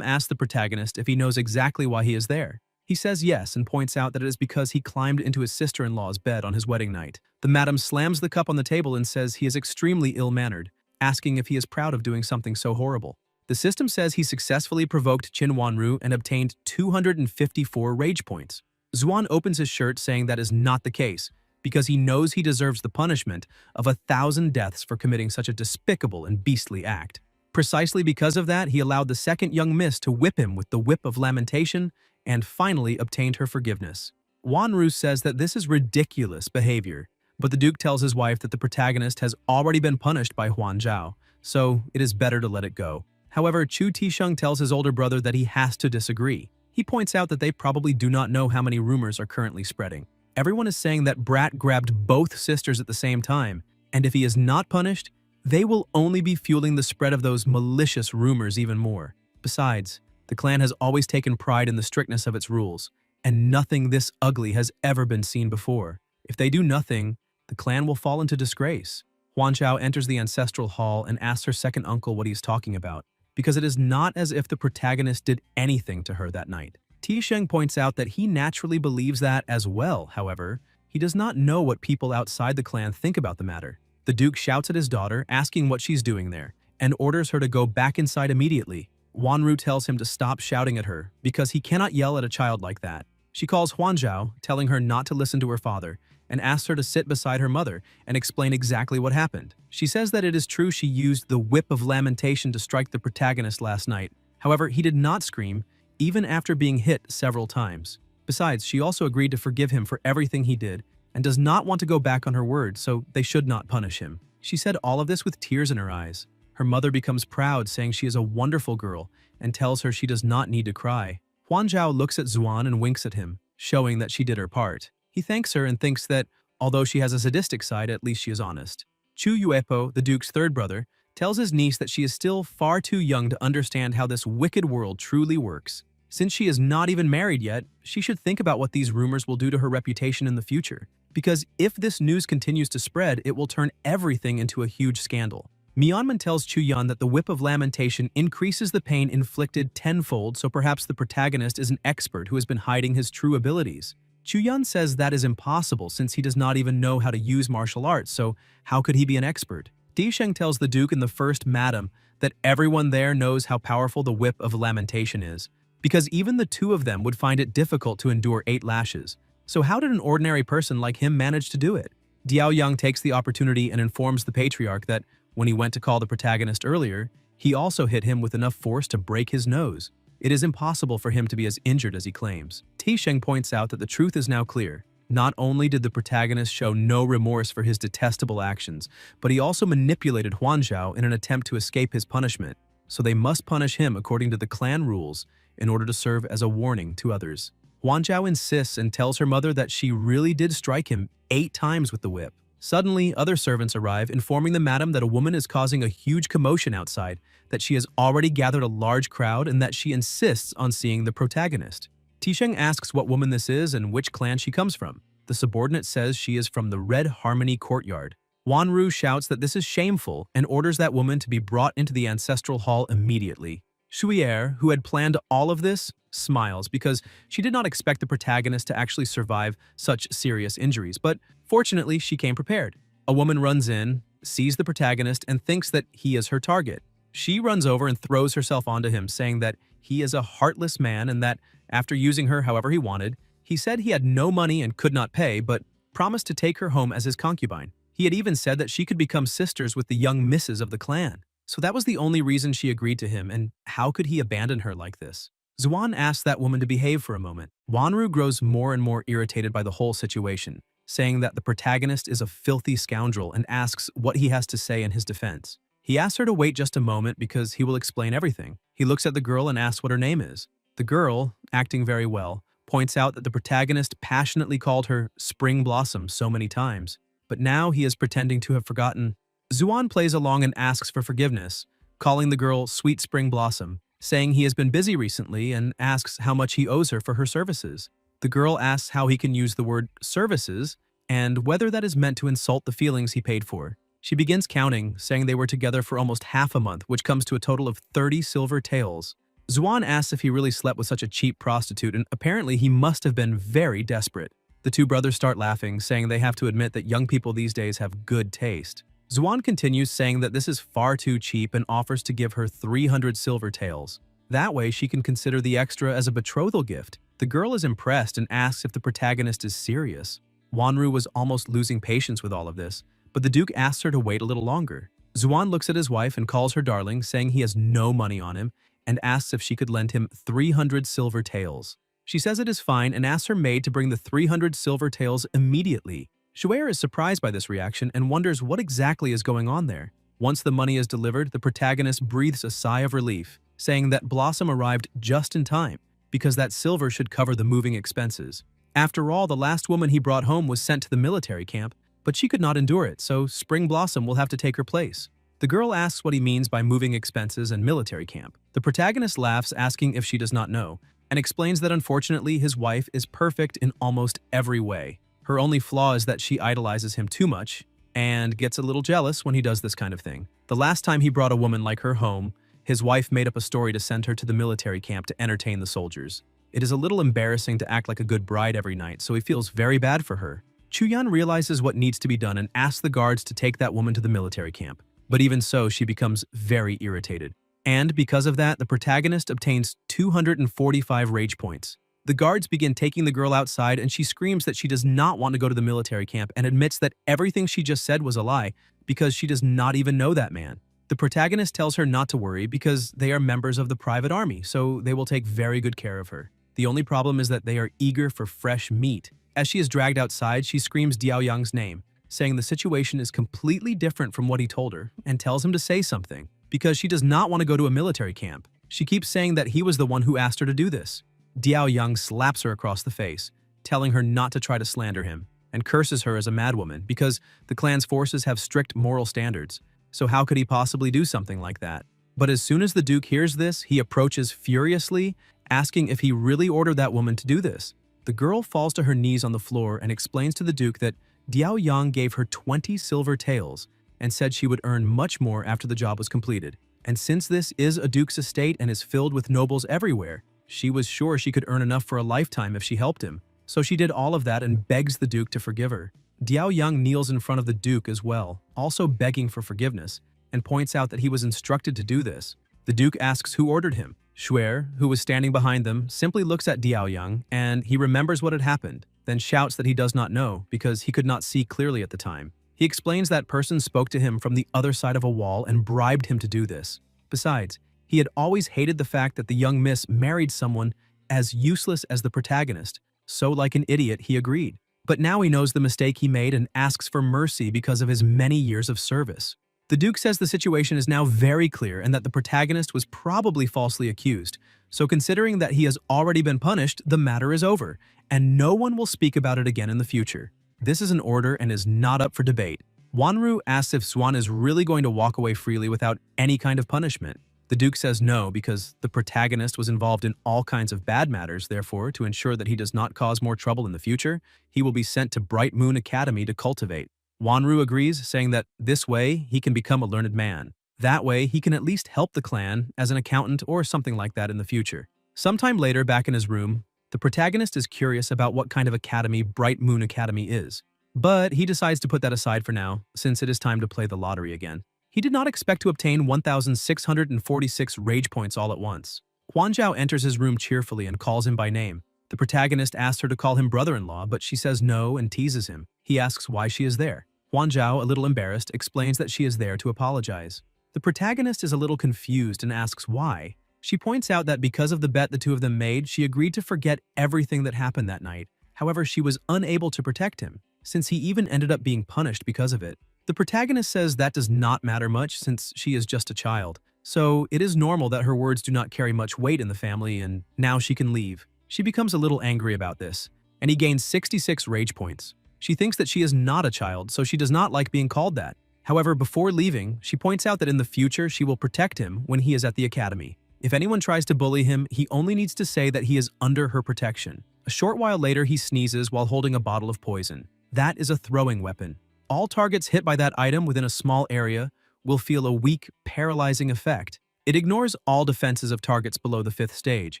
asks the protagonist if he knows exactly why he is there. He says yes and points out that it is because he climbed into his sister-in-law's bed on his wedding night. The madam slams the cup on the table and says he is extremely ill-mannered, asking if he is proud of doing something so horrible. The system says he successfully provoked Qin Wanru and obtained 254 rage points. Zuan opens his shirt saying that is not the case, because he knows he deserves the punishment of 1,000 deaths for committing such a despicable and beastly act. Precisely because of that, he allowed the second young miss to whip him with the whip of lamentation and finally obtained her forgiveness. Wanru says that this is ridiculous behavior, but the Duke tells his wife that the protagonist has already been punished by Huan Zhao, so it is better to let it go. However, Chu Tisheng tells his older brother that he has to disagree. He points out that they probably do not know how many rumors are currently spreading. Everyone is saying that Brat grabbed both sisters at the same time, and if he is not punished, they will only be fueling the spread of those malicious rumors even more. Besides, the clan has always taken pride in the strictness of its rules, and nothing this ugly has ever been seen before. If they do nothing, the clan will fall into disgrace. Huan Chao enters the ancestral hall and asks her second uncle what he is talking about, because it is not as if the protagonist did anything to her that night. Tisheng points out that he naturally believes that as well. However, he does not know what people outside the clan think about the matter. The Duke shouts at his daughter, asking what she's doing there, and orders her to go back inside immediately. Wanru tells him to stop shouting at her, because he cannot yell at a child like that. She calls Huan Zhao, telling her not to listen to her father, and asks her to sit beside her mother and explain exactly what happened. She says that it is true she used the whip of lamentation to strike the protagonist last night. However, he did not scream, even after being hit several times. Besides, she also agreed to forgive him for everything he did and does not want to go back on her word, so they should not punish him. She said all of this with tears in her eyes. Her mother becomes proud, saying she is a wonderful girl and tells her she does not need to cry. Huan Zhao looks at Zuan and winks at him, showing that she did her part. He thanks her and thinks that, although she has a sadistic side, at least she is honest. Chu Yuepo, the Duke's third brother, tells his niece that she is still far too young to understand how this wicked world truly works. Since she is not even married yet, she should think about what these rumors will do to her reputation in the future. Because if this news continues to spread, it will turn everything into a huge scandal. Myeonman tells Chuyan that the whip of lamentation increases the pain inflicted tenfold, so perhaps the protagonist is an expert who has been hiding his true abilities. Chuyan says that is impossible since he does not even know how to use martial arts, so how could he be an expert? Disheng tells the Duke and the first madam that everyone there knows how powerful the whip of lamentation is, because even the two of them would find it difficult to endure 8 lashes. So how did an ordinary person like him manage to do it? Diao Yang takes the opportunity and informs the patriarch that when he went to call the protagonist earlier, he also hit him with enough force to break his nose. It is impossible for him to be as injured as he claims. Tisheng points out that the truth is now clear. Not only did the protagonist show no remorse for his detestable actions, but he also manipulated Huan Zhao in an attempt to escape his punishment, so they must punish him according to the clan rules in order to serve as a warning to others. Huan Zhao insists and tells her mother that she really did strike him 8 times with the whip. Suddenly, other servants arrive, informing the madam that a woman is causing a huge commotion outside, that she has already gathered a large crowd, and that she insists on seeing the protagonist. Tisheng asks what woman this is and which clan she comes from. The subordinate says she is from the Red Harmony Courtyard. Wanru shouts that this is shameful and orders that woman to be brought into the ancestral hall immediately. Shuier, who had planned all of this, smiles because she did not expect the protagonist to actually survive such serious injuries, but fortunately she came prepared. A woman runs in, sees the protagonist, and thinks that he is her target. She runs over and throws herself onto him, saying that he is a heartless man and that, after using her however he wanted, he said he had no money and could not pay, but promised to take her home as his concubine. He had even said that she could become sisters with the young misses of the clan. So that was the only reason she agreed to him, and how could he abandon her like this? Zuan asks that woman to behave for a moment. Wanru grows more and more irritated by the whole situation, saying that the protagonist is a filthy scoundrel and asks what he has to say in his defense. He asks her to wait just a moment because he will explain everything. He looks at the girl and asks what her name is. The girl, acting very well, points out that the protagonist passionately called her Spring Blossom so many times, but now he is pretending to have forgotten. Zuan plays along and asks for forgiveness, calling the girl Sweet Spring Blossom, saying he has been busy recently and asks how much he owes her for her services. The girl asks how he can use the word services and whether that is meant to insult the feelings he paid for. She begins counting, saying they were together for almost half a month, which comes to a total of 30 silver taels. Xuan asks if he really slept with such a cheap prostitute, and apparently he must have been very desperate. The two brothers start laughing, saying they have to admit that young people these days have good taste. Xuan continues saying that this is far too cheap and offers to give her 300 silver taels. That way she can consider the extra as a betrothal gift. The girl is impressed and asks if the protagonist is serious. Wanru was almost losing patience with all of this, but the Duke asks her to wait a little longer. Xuan looks at his wife and calls her darling, saying he has no money on him, and asks if she could lend him 300 silver taels. She says it is fine and asks her maid to bring the 300 silver taels immediately. Shue'er is surprised by this reaction and wonders what exactly is going on there. Once the money is delivered, the protagonist breathes a sigh of relief, saying that Blossom arrived just in time, because that silver should cover the moving expenses. After all, the last woman he brought home was sent to the military camp, but she could not endure it, so Spring Blossom will have to take her place. The girl asks what he means by moving expenses and military camp. The protagonist laughs, asking if she does not know, and explains that unfortunately his wife is perfect in almost every way. Her only flaw is that she idolizes him too much and gets a little jealous when he does this kind of thing. The last time he brought a woman like her home, his wife made up a story to send her to the military camp to entertain the soldiers. It is a little embarrassing to act like a good bride every night, so he feels very bad for her. Chuyan realizes what needs to be done and asks the guards to take that woman to the military camp. But even so, she becomes very irritated. And because of that, the protagonist obtains 245 rage points. The guards begin taking the girl outside, and she screams that she does not want to go to the military camp and admits that everything she just said was a lie because she does not even know that man. The protagonist tells her not to worry because they are members of the private army, so they will take very good care of her. The only problem is that they are eager for fresh meat. As she is dragged outside, she screams Diao Yang's name, saying the situation is completely different from what he told her, and tells him to say something, because she does not want to go to a military camp. She keeps saying that he was the one who asked her to do this. Diao Yang slaps her across the face, telling her not to try to slander him, and curses her as a madwoman because the clan's forces have strict moral standards, so how could he possibly do something like that? But as soon as the Duke hears this, he approaches furiously, asking if he really ordered that woman to do this. The girl falls to her knees on the floor and explains to the Duke that Diao Yang gave her 20 silver taels and said she would earn much more after the job was completed. And since this is a Duke's estate and is filled with nobles everywhere, she was sure she could earn enough for a lifetime if she helped him. So she did all of that and begs the Duke to forgive her. Diao Yang kneels in front of the Duke as well, also begging for forgiveness, and points out that he was instructed to do this. The Duke asks who ordered him. Shue'er, who was standing behind them, simply looks at Diao Yang, and he remembers what had happened, then shouts that he does not know because he could not see clearly at the time. He explains that person spoke to him from the other side of a wall and bribed him to do this. Besides, he had always hated the fact that the young miss married someone as useless as the protagonist, so like an idiot he agreed. But now he knows the mistake he made and asks for mercy because of his many years of service. The Duke says the situation is now very clear and that the protagonist was probably falsely accused, so considering that he has already been punished, the matter is over, and no one will speak about it again in the future. This is an order and is not up for debate. Wanru asks if Swan is really going to walk away freely without any kind of punishment. The Duke says no because the protagonist was involved in all kinds of bad matters, therefore, to ensure that he does not cause more trouble in the future, he will be sent to Bright Moon Academy to cultivate. Wanru agrees, saying that this way he can become a learned man. That way he can at least help the clan as an accountant or something like that in the future. Sometime later, back in his room, the protagonist is curious about what kind of academy Bright Moon Academy is. But he decides to put that aside for now, since it is time to play the lottery again. He did not expect to obtain 1,646 rage points all at once. Huanzhao enters his room cheerfully and calls him by name. The protagonist asks her to call him brother-in-law, but she says no and teases him. He asks why she is there. Huanzhao, a little embarrassed, explains that she is there to apologize. The protagonist is a little confused and asks why. She points out that because of the bet the two of them made, she agreed to forget everything that happened that night. However, she was unable to protect him, since he even ended up being punished because of it. The protagonist says that does not matter much since she is just a child, so it is normal that her words do not carry much weight in the family and now she can leave. She becomes a little angry about this, and he gains 66 rage points. She thinks that she is not a child, so she does not like being called that. However, before leaving, she points out that in the future she will protect him when he is at the academy. If anyone tries to bully him, he only needs to say that he is under her protection. A short while later, he sneezes while holding a bottle of poison. That is a throwing weapon. All targets hit by that item within a small area will feel a weak, paralyzing effect. It ignores all defenses of targets below the 5th stage.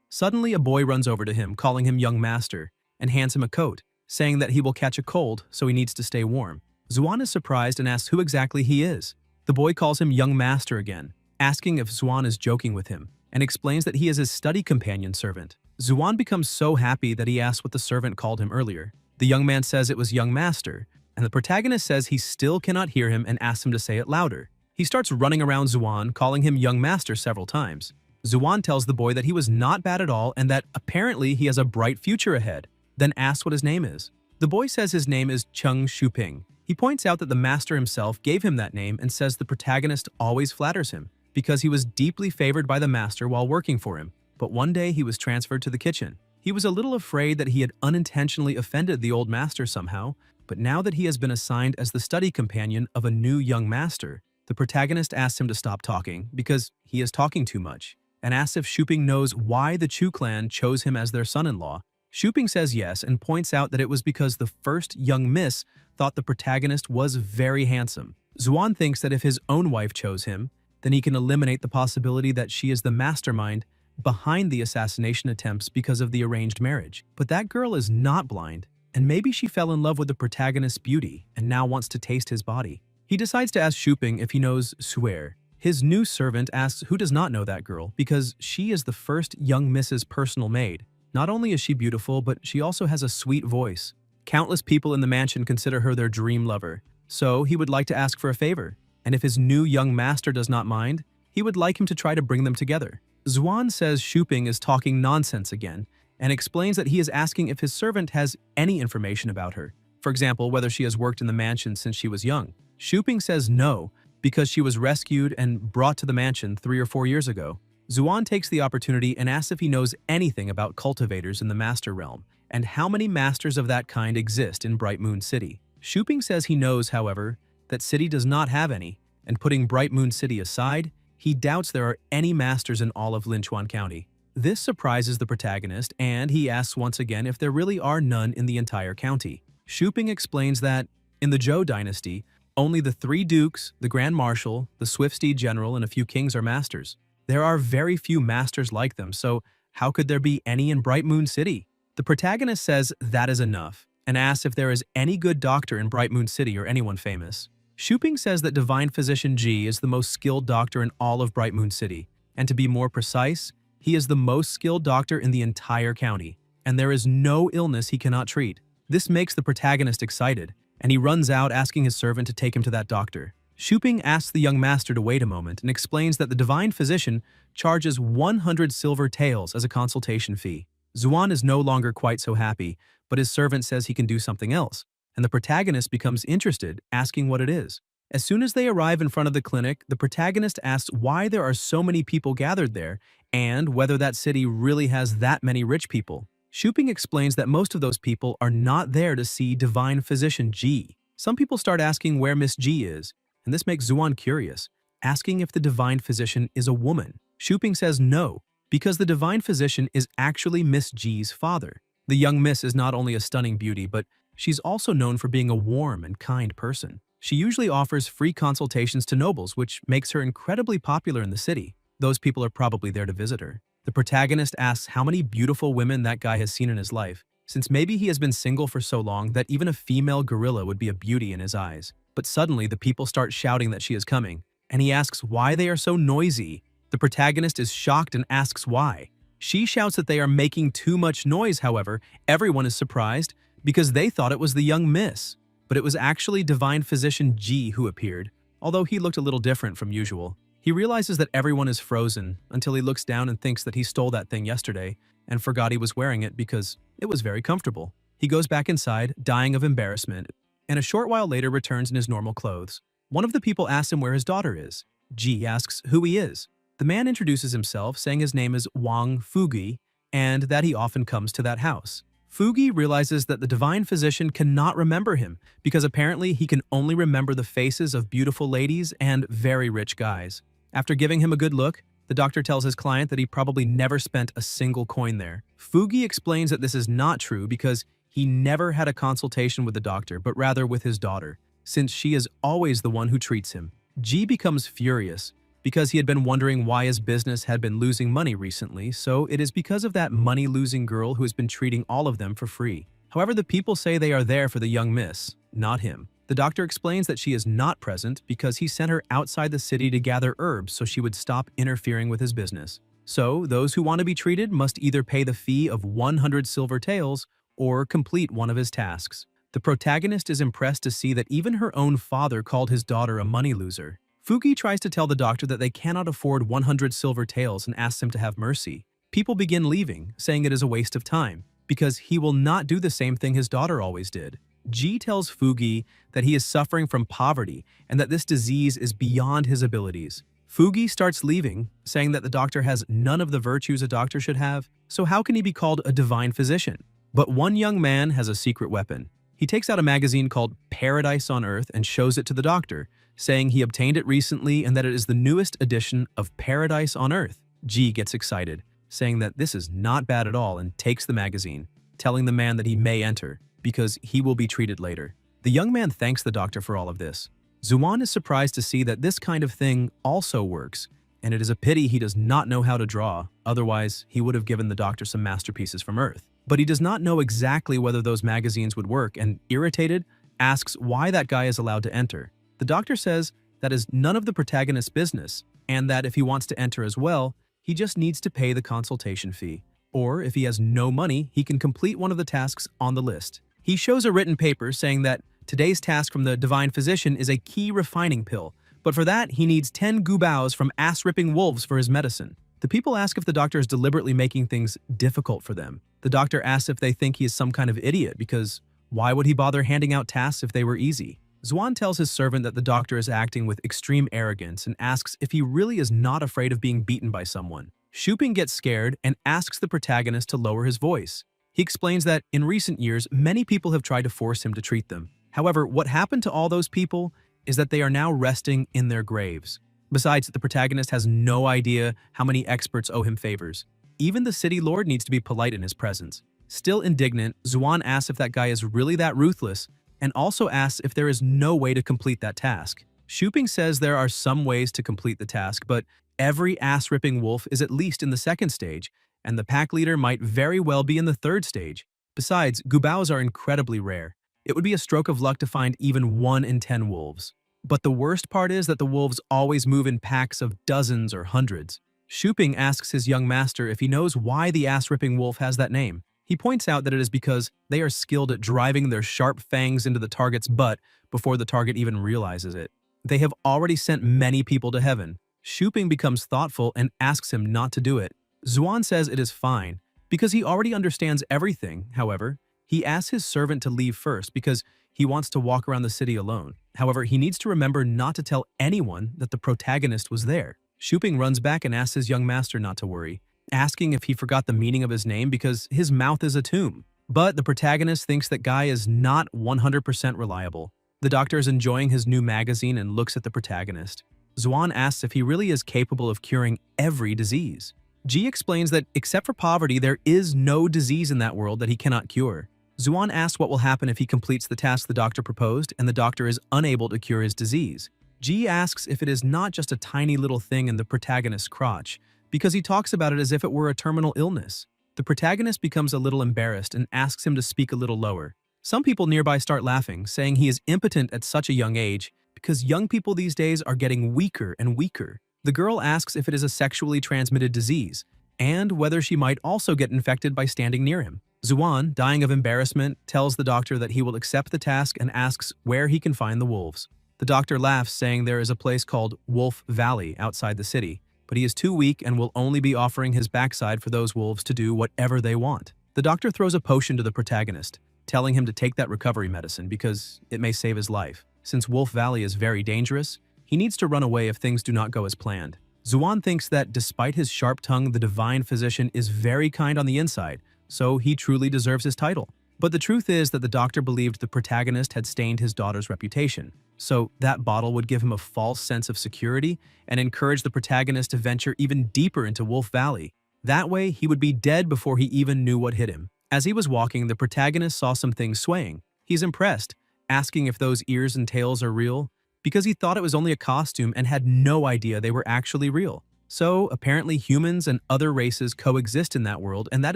Suddenly, a boy runs over to him, calling him young master, and hands him a coat, saying that he will catch a cold, so he needs to stay warm. Zuan is surprised and asks who exactly he is. The boy calls him young master again, asking if Zuan is joking with him, and explains that he is his study companion servant. Zuan becomes so happy that he asks what the servant called him earlier. The young man says it was young master, and the protagonist says he still cannot hear him and asks him to say it louder. He starts running around Zuan, calling him young master several times. Zuan tells the boy that he was not bad at all and that apparently he has a bright future ahead, then asks what his name is. The boy says his name is Cheng Shuping. He points out that the master himself gave him that name and says the protagonist always flatters him because he was deeply favored by the master while working for him, but one day he was transferred to the kitchen. He was a little afraid that he had unintentionally offended the old master somehow, but now that he has been assigned as the study companion of a new young master, the protagonist asks him to stop talking because he is talking too much, and asks if Shuping knows why the Chu clan chose him as their son-in-law. Shuping says yes and points out that it was because the first young miss thought the protagonist was very handsome. Zuan thinks that if his own wife chose him, then he can eliminate the possibility that she is the mastermind behind the assassination attempts because of the arranged marriage. But that girl is not blind, and maybe she fell in love with the protagonist's beauty and now wants to taste his body. He decides to ask Shuping if he knows Suer. His new servant asks who does not know that girl because she is the first young Mrs. personal maid. Not only is she beautiful, but she also has a sweet voice. Countless people in the mansion consider her their dream lover, so he would like to ask for a favor, and if his new young master does not mind, he would like him to try to bring them together. Zuan says Shuping is talking nonsense again, and explains that he is asking if his servant has any information about her. For example, whether she has worked in the mansion since she was young. Shuping says no, because she was rescued and brought to the mansion 3 or 4 years ago. Zuan takes the opportunity and asks if he knows anything about cultivators in the master realm, and how many masters of that kind exist in Bright Moon City. Shuping says he knows, however, that city does not have any, and putting Bright Moon City aside, he doubts there are any masters in all of Linchuan County. This surprises the protagonist, and he asks once again if there really are none in the entire county. Shuping explains that, in the Zhou dynasty, only the 3 dukes, the Grand Marshal, the Swiftsteed General, and a few kings are masters. There are very few masters like them, so how could there be any in Bright Moon City? The protagonist says that is enough, and asks if there is any good doctor in Bright Moon City or anyone famous. Shuping says that Divine Physician Ji is the most skilled doctor in all of Bright Moon City, and to be more precise, he is the most skilled doctor in the entire county, and there is no illness he cannot treat. This makes the protagonist excited, and he runs out asking his servant to take him to that doctor. Shuping asks the young master to wait a moment and explains that the divine physician charges 100 silver taels as a consultation fee. Zuan is no longer quite so happy, but his servant says he can do something else, and the protagonist becomes interested, asking what it is. As soon as they arrive in front of the clinic, the protagonist asks why there are so many people gathered there and whether that city really has that many rich people. Shuping explains that most of those people are not there to see Divine Physician Ji. Some people start asking where Miss Ji is, and this makes Zuan curious, asking if the Divine Physician is a woman. Shuping says no, because the Divine Physician is actually Miss Ji's father. The young miss is not only a stunning beauty, but she's also known for being a warm and kind person. She usually offers free consultations to nobles, which makes her incredibly popular in the city. Those people are probably there to visit her. The protagonist asks how many beautiful women that guy has seen in his life, since maybe he has been single for so long that even a female gorilla would be a beauty in his eyes. But suddenly, the people start shouting that she is coming, and he asks why they are so noisy. The protagonist is shocked and asks why. She shouts that they are making too much noise, however, everyone is surprised because they thought it was the young miss. But it was actually Divine Physician Ji who appeared, although he looked a little different from usual. He realizes that everyone is frozen until he looks down and thinks that he stole that thing yesterday and forgot he was wearing it because it was very comfortable. He goes back inside, dying of embarrassment, and a short while later returns in his normal clothes. One of the people asks him where his daughter is. Ji asks who he is. The man introduces himself, saying his name is Wang Fugi and that he often comes to that house. Fugi realizes that the Divine Physician cannot remember him because apparently he can only remember the faces of beautiful ladies and very rich guys. After giving him a good look, the doctor tells his client that he probably never spent a single coin there. Fugi explains that this is not true because he never had a consultation with the doctor, but rather with his daughter, since she is always the one who treats him. G becomes furious because he had been wondering why his business had been losing money recently, so it is because of that money-losing girl who has been treating all of them for free. However, the people say they are there for the young miss, not him. The doctor explains that she is not present because he sent her outside the city to gather herbs so she would stop interfering with his business. So, those who want to be treated must either pay the fee of 100 silver taels or complete one of his tasks. The protagonist is impressed to see that even her own father called his daughter a money loser. Fugi tries to tell the doctor that they cannot afford 100 silver taels and asks him to have mercy. People begin leaving, saying it is a waste of time, because he will not do the same thing his daughter always did. G tells Fugi that he is suffering from poverty and that this disease is beyond his abilities. Fugi starts leaving, saying that the doctor has none of the virtues a doctor should have, so how can he be called a divine physician? But one young man has a secret weapon. He takes out a magazine called Paradise on Earth and shows it to the doctor, saying he obtained it recently and that it is the newest edition of Paradise on Earth. G gets excited, saying that this is not bad at all and takes the magazine, telling the man that he may enter, because he will be treated later. The young man thanks the doctor for all of this. Zuan is surprised to see that this kind of thing also works, and it is a pity he does not know how to draw, otherwise he would have given the doctor some masterpieces from Earth. But he does not know exactly whether those magazines would work and, irritated, asks why that guy is allowed to enter. The doctor says that is none of the protagonist's business, and that if he wants to enter as well, he just needs to pay the consultation fee. Or if he has no money, he can complete one of the tasks on the list. He shows a written paper saying that today's task from the divine physician is a key refining pill, but for that he needs 10 gubaos from ass-ripping wolves for his medicine. The people ask if the doctor is deliberately making things difficult for them. The doctor asks if they think he is some kind of idiot because why would he bother handing out tasks if they were easy? Zuan tells his servant that the doctor is acting with extreme arrogance and asks if he really is not afraid of being beaten by someone. Shuping gets scared and asks the protagonist to lower his voice. He explains that in recent years, many people have tried to force him to treat them. However, what happened to all those people is that they are now resting in their graves. Besides, the protagonist has no idea how many experts owe him favors. Even the city lord needs to be polite in his presence. Still indignant, Zuan asks if that guy is really that ruthless, and also asks if there is no way to complete that task. Shuping says there are some ways to complete the task, but every ass-ripping wolf is at least in the second stage, and the pack leader might very well be in the third stage. Besides, gubaos are incredibly rare. It would be a stroke of luck to find even 1 in 10 wolves. But the worst part is that the wolves always move in packs of dozens or hundreds. Shuping asks his young master if he knows why the ass-ripping wolf has that name. He points out that it is because they are skilled at driving their sharp fangs into the target's butt before the target even realizes it. They have already sent many people to heaven. Shuping becomes thoughtful and asks him not to do it. Zuan says it is fine, because he already understands everything. However, he asks his servant to leave first because he wants to walk around the city alone. However, he needs to remember not to tell anyone that the protagonist was there. Shuping runs back and asks his young master not to worry, asking if he forgot the meaning of his name because his mouth is a tomb. But the protagonist thinks that Guy is not 100% reliable. The doctor is enjoying his new magazine and looks at the protagonist. Zuan asks if he really is capable of curing every disease. G explains that except for poverty, there is no disease in that world that he cannot cure. Zuan asks what will happen if he completes the task the doctor proposed and the doctor is unable to cure his disease. G asks if it is not just a tiny little thing in the protagonist's crotch, because he talks about it as if it were a terminal illness. The protagonist becomes a little embarrassed and asks him to speak a little lower. Some people nearby start laughing, saying he is impotent at such a young age because young people these days are getting weaker and weaker. The girl asks if it is a sexually transmitted disease, and whether she might also get infected by standing near him. Zuan, dying of embarrassment, tells the doctor that he will accept the task and asks where he can find the wolves. The doctor laughs, saying there is a place called Wolf Valley outside the city, but he is too weak and will only be offering his backside for those wolves to do whatever they want. The doctor throws a potion to the protagonist, telling him to take that recovery medicine because it may save his life. Since Wolf Valley is very dangerous, he needs to run away if things do not go as planned. Zuan thinks that despite his sharp tongue, the divine physician is very kind on the inside, so he truly deserves his title. But the truth is that the doctor believed the protagonist had stained his daughter's reputation, so that bottle would give him a false sense of security and encourage the protagonist to venture even deeper into Wolf Valley. That way, he would be dead before he even knew what hit him. As he was walking, the protagonist saw some things swaying. He's impressed, asking if those ears and tails are real, because he thought it was only a costume and had no idea they were actually real. So, apparently humans and other races coexist in that world, and that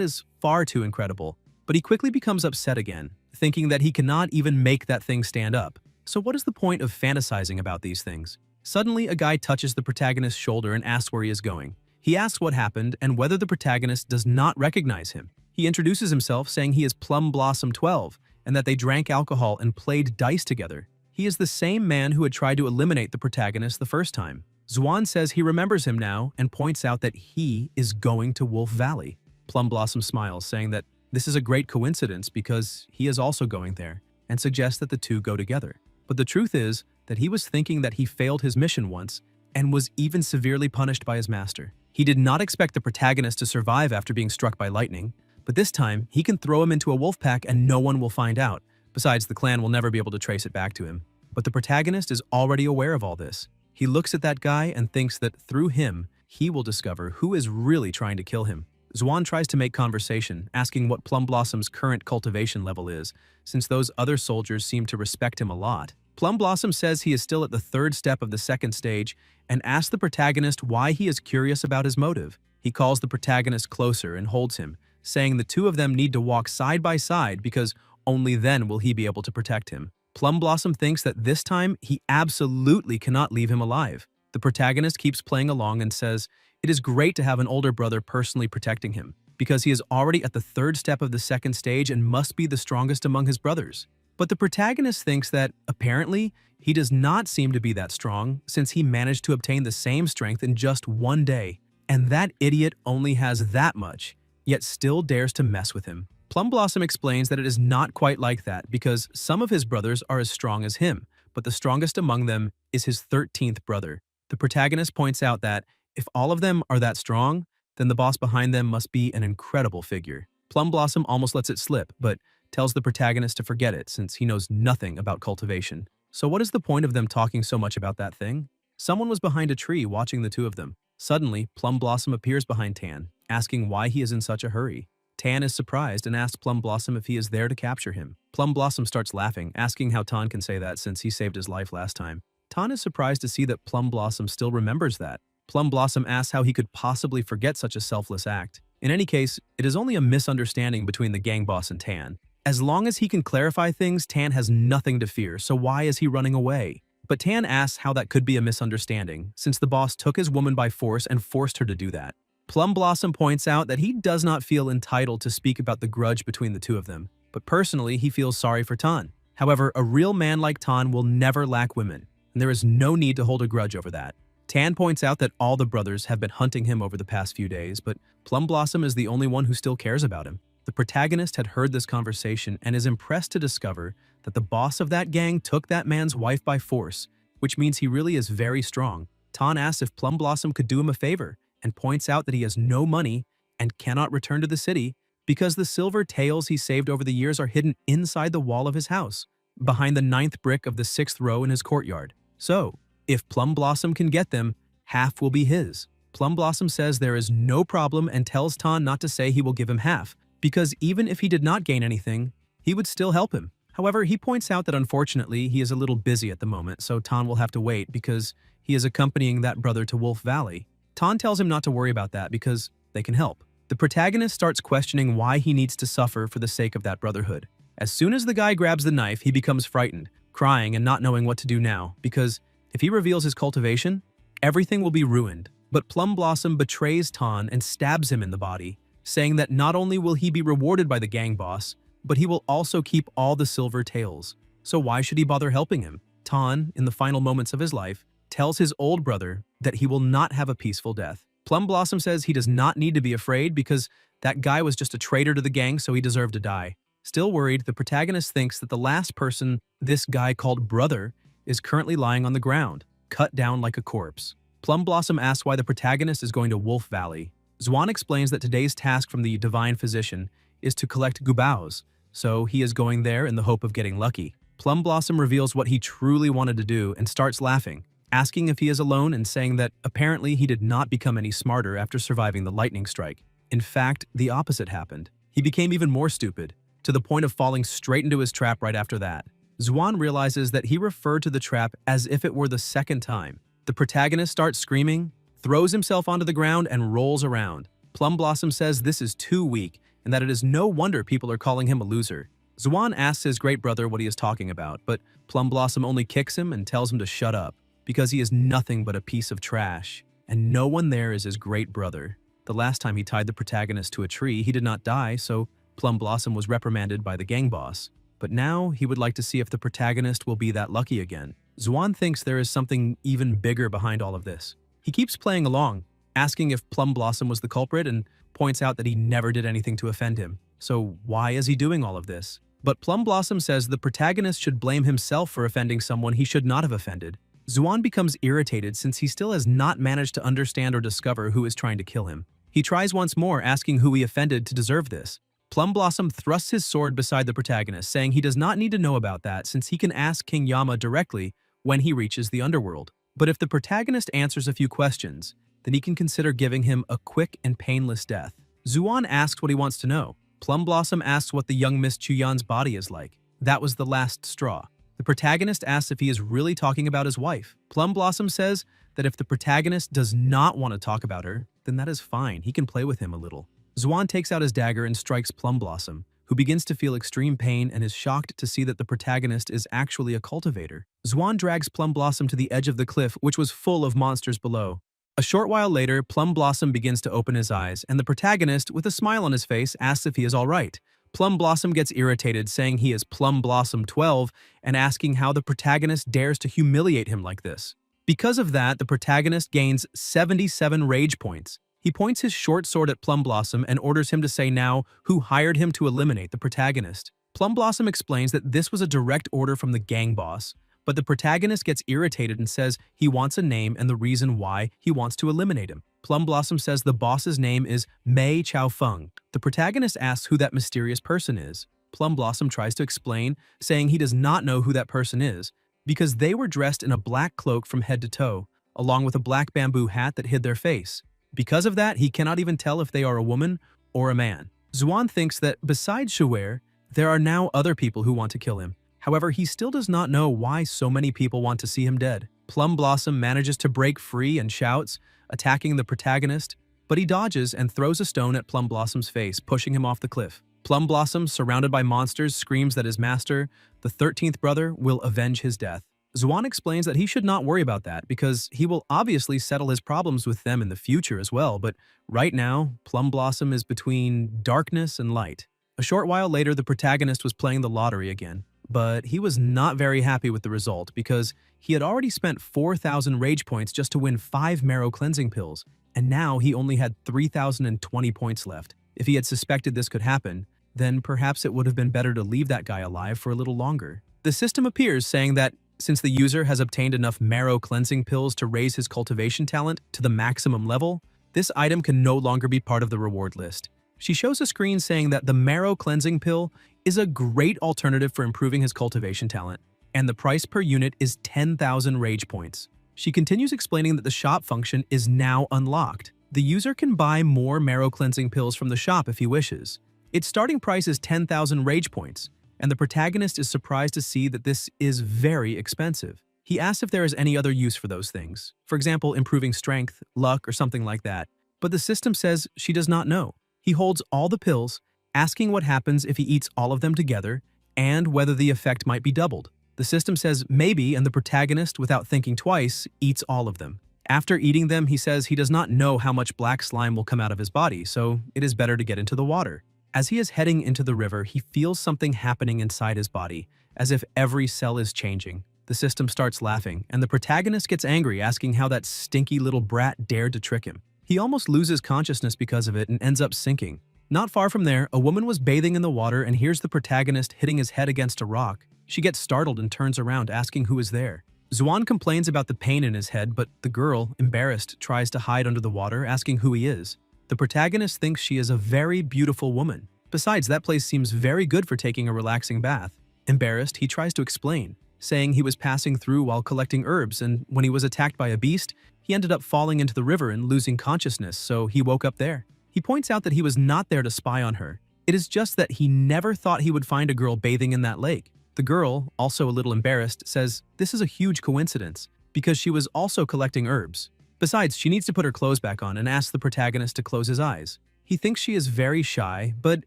is far too incredible. But he quickly becomes upset again, thinking that he cannot even make that thing stand up. So what is the point of fantasizing about these things? Suddenly, a guy touches the protagonist's shoulder and asks where he is going. He asks what happened and whether the protagonist does not recognize him. He introduces himself, saying he is Plum Blossom 12 and that they drank alcohol and played dice together. He is the same man who had tried to eliminate the protagonist the first time. Zwan says he remembers him now and points out that he is going to Wolf Valley. Plum Blossom smiles, saying that this is a great coincidence because he is also going there, and suggests that the two go together. But the truth is that he was thinking that he failed his mission once and was even severely punished by his master. He did not expect the protagonist to survive after being struck by lightning, but this time he can throw him into a wolf pack and no one will find out. Besides, the clan will never be able to trace it back to him. But the protagonist is already aware of all this. He looks at that guy and thinks that through him, he will discover who is really trying to kill him. Zwan tries to make conversation, asking what Plum Blossom's current cultivation level is, since those other soldiers seem to respect him a lot. Plum Blossom says he is still at the third step of the second stage and asks the protagonist why he is curious about his motive. He calls the protagonist closer and holds him, saying the two of them need to walk side by side because only then will he be able to protect him. Plum Blossom thinks that this time he absolutely cannot leave him alive. The protagonist keeps playing along and says it is great to have an older brother personally protecting him, because he is already at the third step of the second stage and must be the strongest among his brothers. But the protagonist thinks that, apparently, he does not seem to be that strong since he managed to obtain the same strength in just one day. And that idiot only has that much, yet still dares to mess with him. Plum Blossom explains that it is not quite like that because some of his brothers are as strong as him, but the strongest among them is his 13th brother. The protagonist points out that if all of them are that strong, then the boss behind them must be an incredible figure. Plum Blossom almost lets it slip, but tells the protagonist to forget it since he knows nothing about cultivation. So what is the point of them talking so much about that thing? Someone was behind a tree watching the two of them. Suddenly, Plum Blossom appears behind Tan, asking why he is in such a hurry. Tan is surprised and asks Plum Blossom if he is there to capture him. Plum Blossom starts laughing, asking how Tan can say that since he saved his life last time. Tan is surprised to see that Plum Blossom still remembers that. Plum Blossom asks how he could possibly forget such a selfless act. In any case, it is only a misunderstanding between the gang boss and Tan. As long as he can clarify things, Tan has nothing to fear, so why is he running away? But Tan asks how that could be a misunderstanding, since the boss took his woman by force and forced her to do that. Plum Blossom points out that he does not feel entitled to speak about the grudge between the two of them, but personally he feels sorry for Tan. However, a real man like Tan will never lack women, and there is no need to hold a grudge over that. Tan points out that all the brothers have been hunting him over the past few days, but Plum Blossom is the only one who still cares about him. The protagonist had heard this conversation and is impressed to discover that the boss of that gang took that man's wife by force, which means he really is very strong. Tan asks if Plum Blossom could do him a favor and points out that he has no money and cannot return to the city because the silver tails he saved over the years are hidden inside the wall of his house, behind the 9th brick of the 6th row in his courtyard. So, if Plum Blossom can get them, half will be his. Plum Blossom says there is no problem and tells Tan not to say he will give him half, because even if he did not gain anything, he would still help him. However, he points out that unfortunately he is a little busy at the moment, so Tan will have to wait because he is accompanying that brother to Wolf Valley. Tan tells him not to worry about that because they can help. The protagonist starts questioning why he needs to suffer for the sake of that brotherhood. As soon as the guy grabs the knife, he becomes frightened, crying and not knowing what to do now, because if he reveals his cultivation, everything will be ruined. But Plum Blossom betrays Tan and stabs him in the body, saying that not only will he be rewarded by the gang boss, but he will also keep all the silver tails. So why should he bother helping him? Tan, in the final moments of his life, tells his old brother that he will not have a peaceful death. Plum Blossom says he does not need to be afraid because that guy was just a traitor to the gang, so he deserved to die. Still worried, the protagonist thinks that the last person this guy called brother is currently lying on the ground, cut down like a corpse. Plum Blossom asks why the protagonist is going to Wolf Valley. Zwan explains that today's task from the divine physician is to collect gubaos, so he is going there in the hope of getting lucky. Plum Blossom reveals what he truly wanted to do and starts laughing, asking if he is alone and saying that apparently he did not become any smarter after surviving the lightning strike. In fact, the opposite happened. He became even more stupid, to the point of falling straight into his trap right after that. Zuan realizes that he referred to the trap as if it were the second time. The protagonist starts screaming, throws himself onto the ground, and rolls around. Plum Blossom says this is too weak, and that it is no wonder people are calling him a loser. Zuan asks his great brother what he is talking about, but Plum Blossom only kicks him and tells him to shut up, because he is nothing but a piece of trash, and no one there is his great brother. The last time he tied the protagonist to a tree, he did not die, so Plum Blossom was reprimanded by the gang boss. But now he would like to see if the protagonist will be that lucky again. Zuan thinks there is something even bigger behind all of this. He keeps playing along, asking if Plum Blossom was the culprit, and points out that he never did anything to offend him. So why is he doing all of this? But Plum Blossom says the protagonist should blame himself for offending someone he should not have offended. Zuan becomes irritated since he still has not managed to understand or discover who is trying to kill him. He tries once more, asking who he offended to deserve this. Plum Blossom thrusts his sword beside the protagonist, saying he does not need to know about that since he can ask King Yama directly when he reaches the underworld. But if the protagonist answers a few questions, then he can consider giving him a quick and painless death. Zuan asks what he wants to know. Plum Blossom asks what the young Miss Chuyan's body is like. That was the last straw. The protagonist asks if he is really talking about his wife. Plum Blossom says that if the protagonist does not want to talk about her, then that is fine, he can play with him a little. Zuan takes out his dagger and strikes Plum Blossom, who begins to feel extreme pain and is shocked to see that the protagonist is actually a cultivator. Zuan drags Plum Blossom to the edge of the cliff, which was full of monsters below. A short while later, Plum Blossom begins to open his eyes, and the protagonist, with a smile on his face, asks if he is all right. Plum Blossom gets irritated, saying he is Plum Blossom 12 and asking how the protagonist dares to humiliate him like this. Because of that, the protagonist gains 77 rage points. He points his short sword at Plum Blossom and orders him to say now who hired him to eliminate the protagonist. Plum Blossom explains that this was a direct order from the gang boss, but the protagonist gets irritated and says he wants a name and the reason why he wants to eliminate him. Plum Blossom says the boss's name is Mei Chao Feng. The protagonist asks who that mysterious person is. Plum Blossom tries to explain, saying he does not know who that person is, because they were dressed in a black cloak from head to toe, along with a black bamboo hat that hid their face. Because of that, he cannot even tell if they are a woman or a man. Zuan thinks that besides Shuer, there are now other people who want to kill him. However, he still does not know why so many people want to see him dead. Plum Blossom manages to break free and shouts, attacking the protagonist, but he dodges and throws a stone at Plum Blossom's face, pushing him off the cliff. Plum Blossom, surrounded by monsters, screams that his master, the 13th brother, will avenge his death. Zuan explains that he should not worry about that because he will obviously settle his problems with them in the future as well, but right now, Plum Blossom is between darkness and light. A short while later, the protagonist was playing the lottery again, but he was not very happy with the result because he had already spent 4,000 rage points just to win 5 marrow cleansing pills, and now he only had 3,020 points left. If he had suspected this could happen, then perhaps it would have been better to leave that guy alive for a little longer. The system appears saying that since the user has obtained enough marrow cleansing pills to raise his cultivation talent to the maximum level, this item can no longer be part of the reward list. She shows a screen saying that the marrow cleansing pill is a great alternative for improving his cultivation talent, and the price per unit is 10,000 rage points. She continues explaining that the shop function is now unlocked. The user can buy more marrow cleansing pills from the shop if he wishes. Its starting price is 10,000 rage points, and the protagonist is surprised to see that this is very expensive. He asks if there is any other use for those things, for example, improving strength, luck, or something like that, but the system says she does not know. He holds all the pills, asking what happens if he eats all of them together, and whether the effect might be doubled. The system says maybe, and the protagonist, without thinking twice, eats all of them. After eating them, he says he does not know how much black slime will come out of his body, so it is better to get into the water. As he is heading into the river, he feels something happening inside his body, as if every cell is changing. The system starts laughing, and the protagonist gets angry, asking how that stinky little brat dared to trick him. He almost loses consciousness because of it and ends up sinking. Not far from there, a woman was bathing in the water and hears the protagonist hitting his head against a rock. She gets startled and turns around, asking who is there. Zuan complains about the pain in his head, but the girl, embarrassed, tries to hide under the water, asking who he is. The protagonist thinks she is a very beautiful woman. Besides, that place seems very good for taking a relaxing bath. Embarrassed, he tries to explain, saying he was passing through while collecting herbs, and when he was attacked by a beast, he ended up falling into the river and losing consciousness, so he woke up there. He points out that he was not there to spy on her. It is just that he never thought he would find a girl bathing in that lake. The girl, also a little embarrassed, says this is a huge coincidence because she was also collecting herbs. Besides, she needs to put her clothes back on and asks the protagonist to close his eyes. He thinks she is very shy, but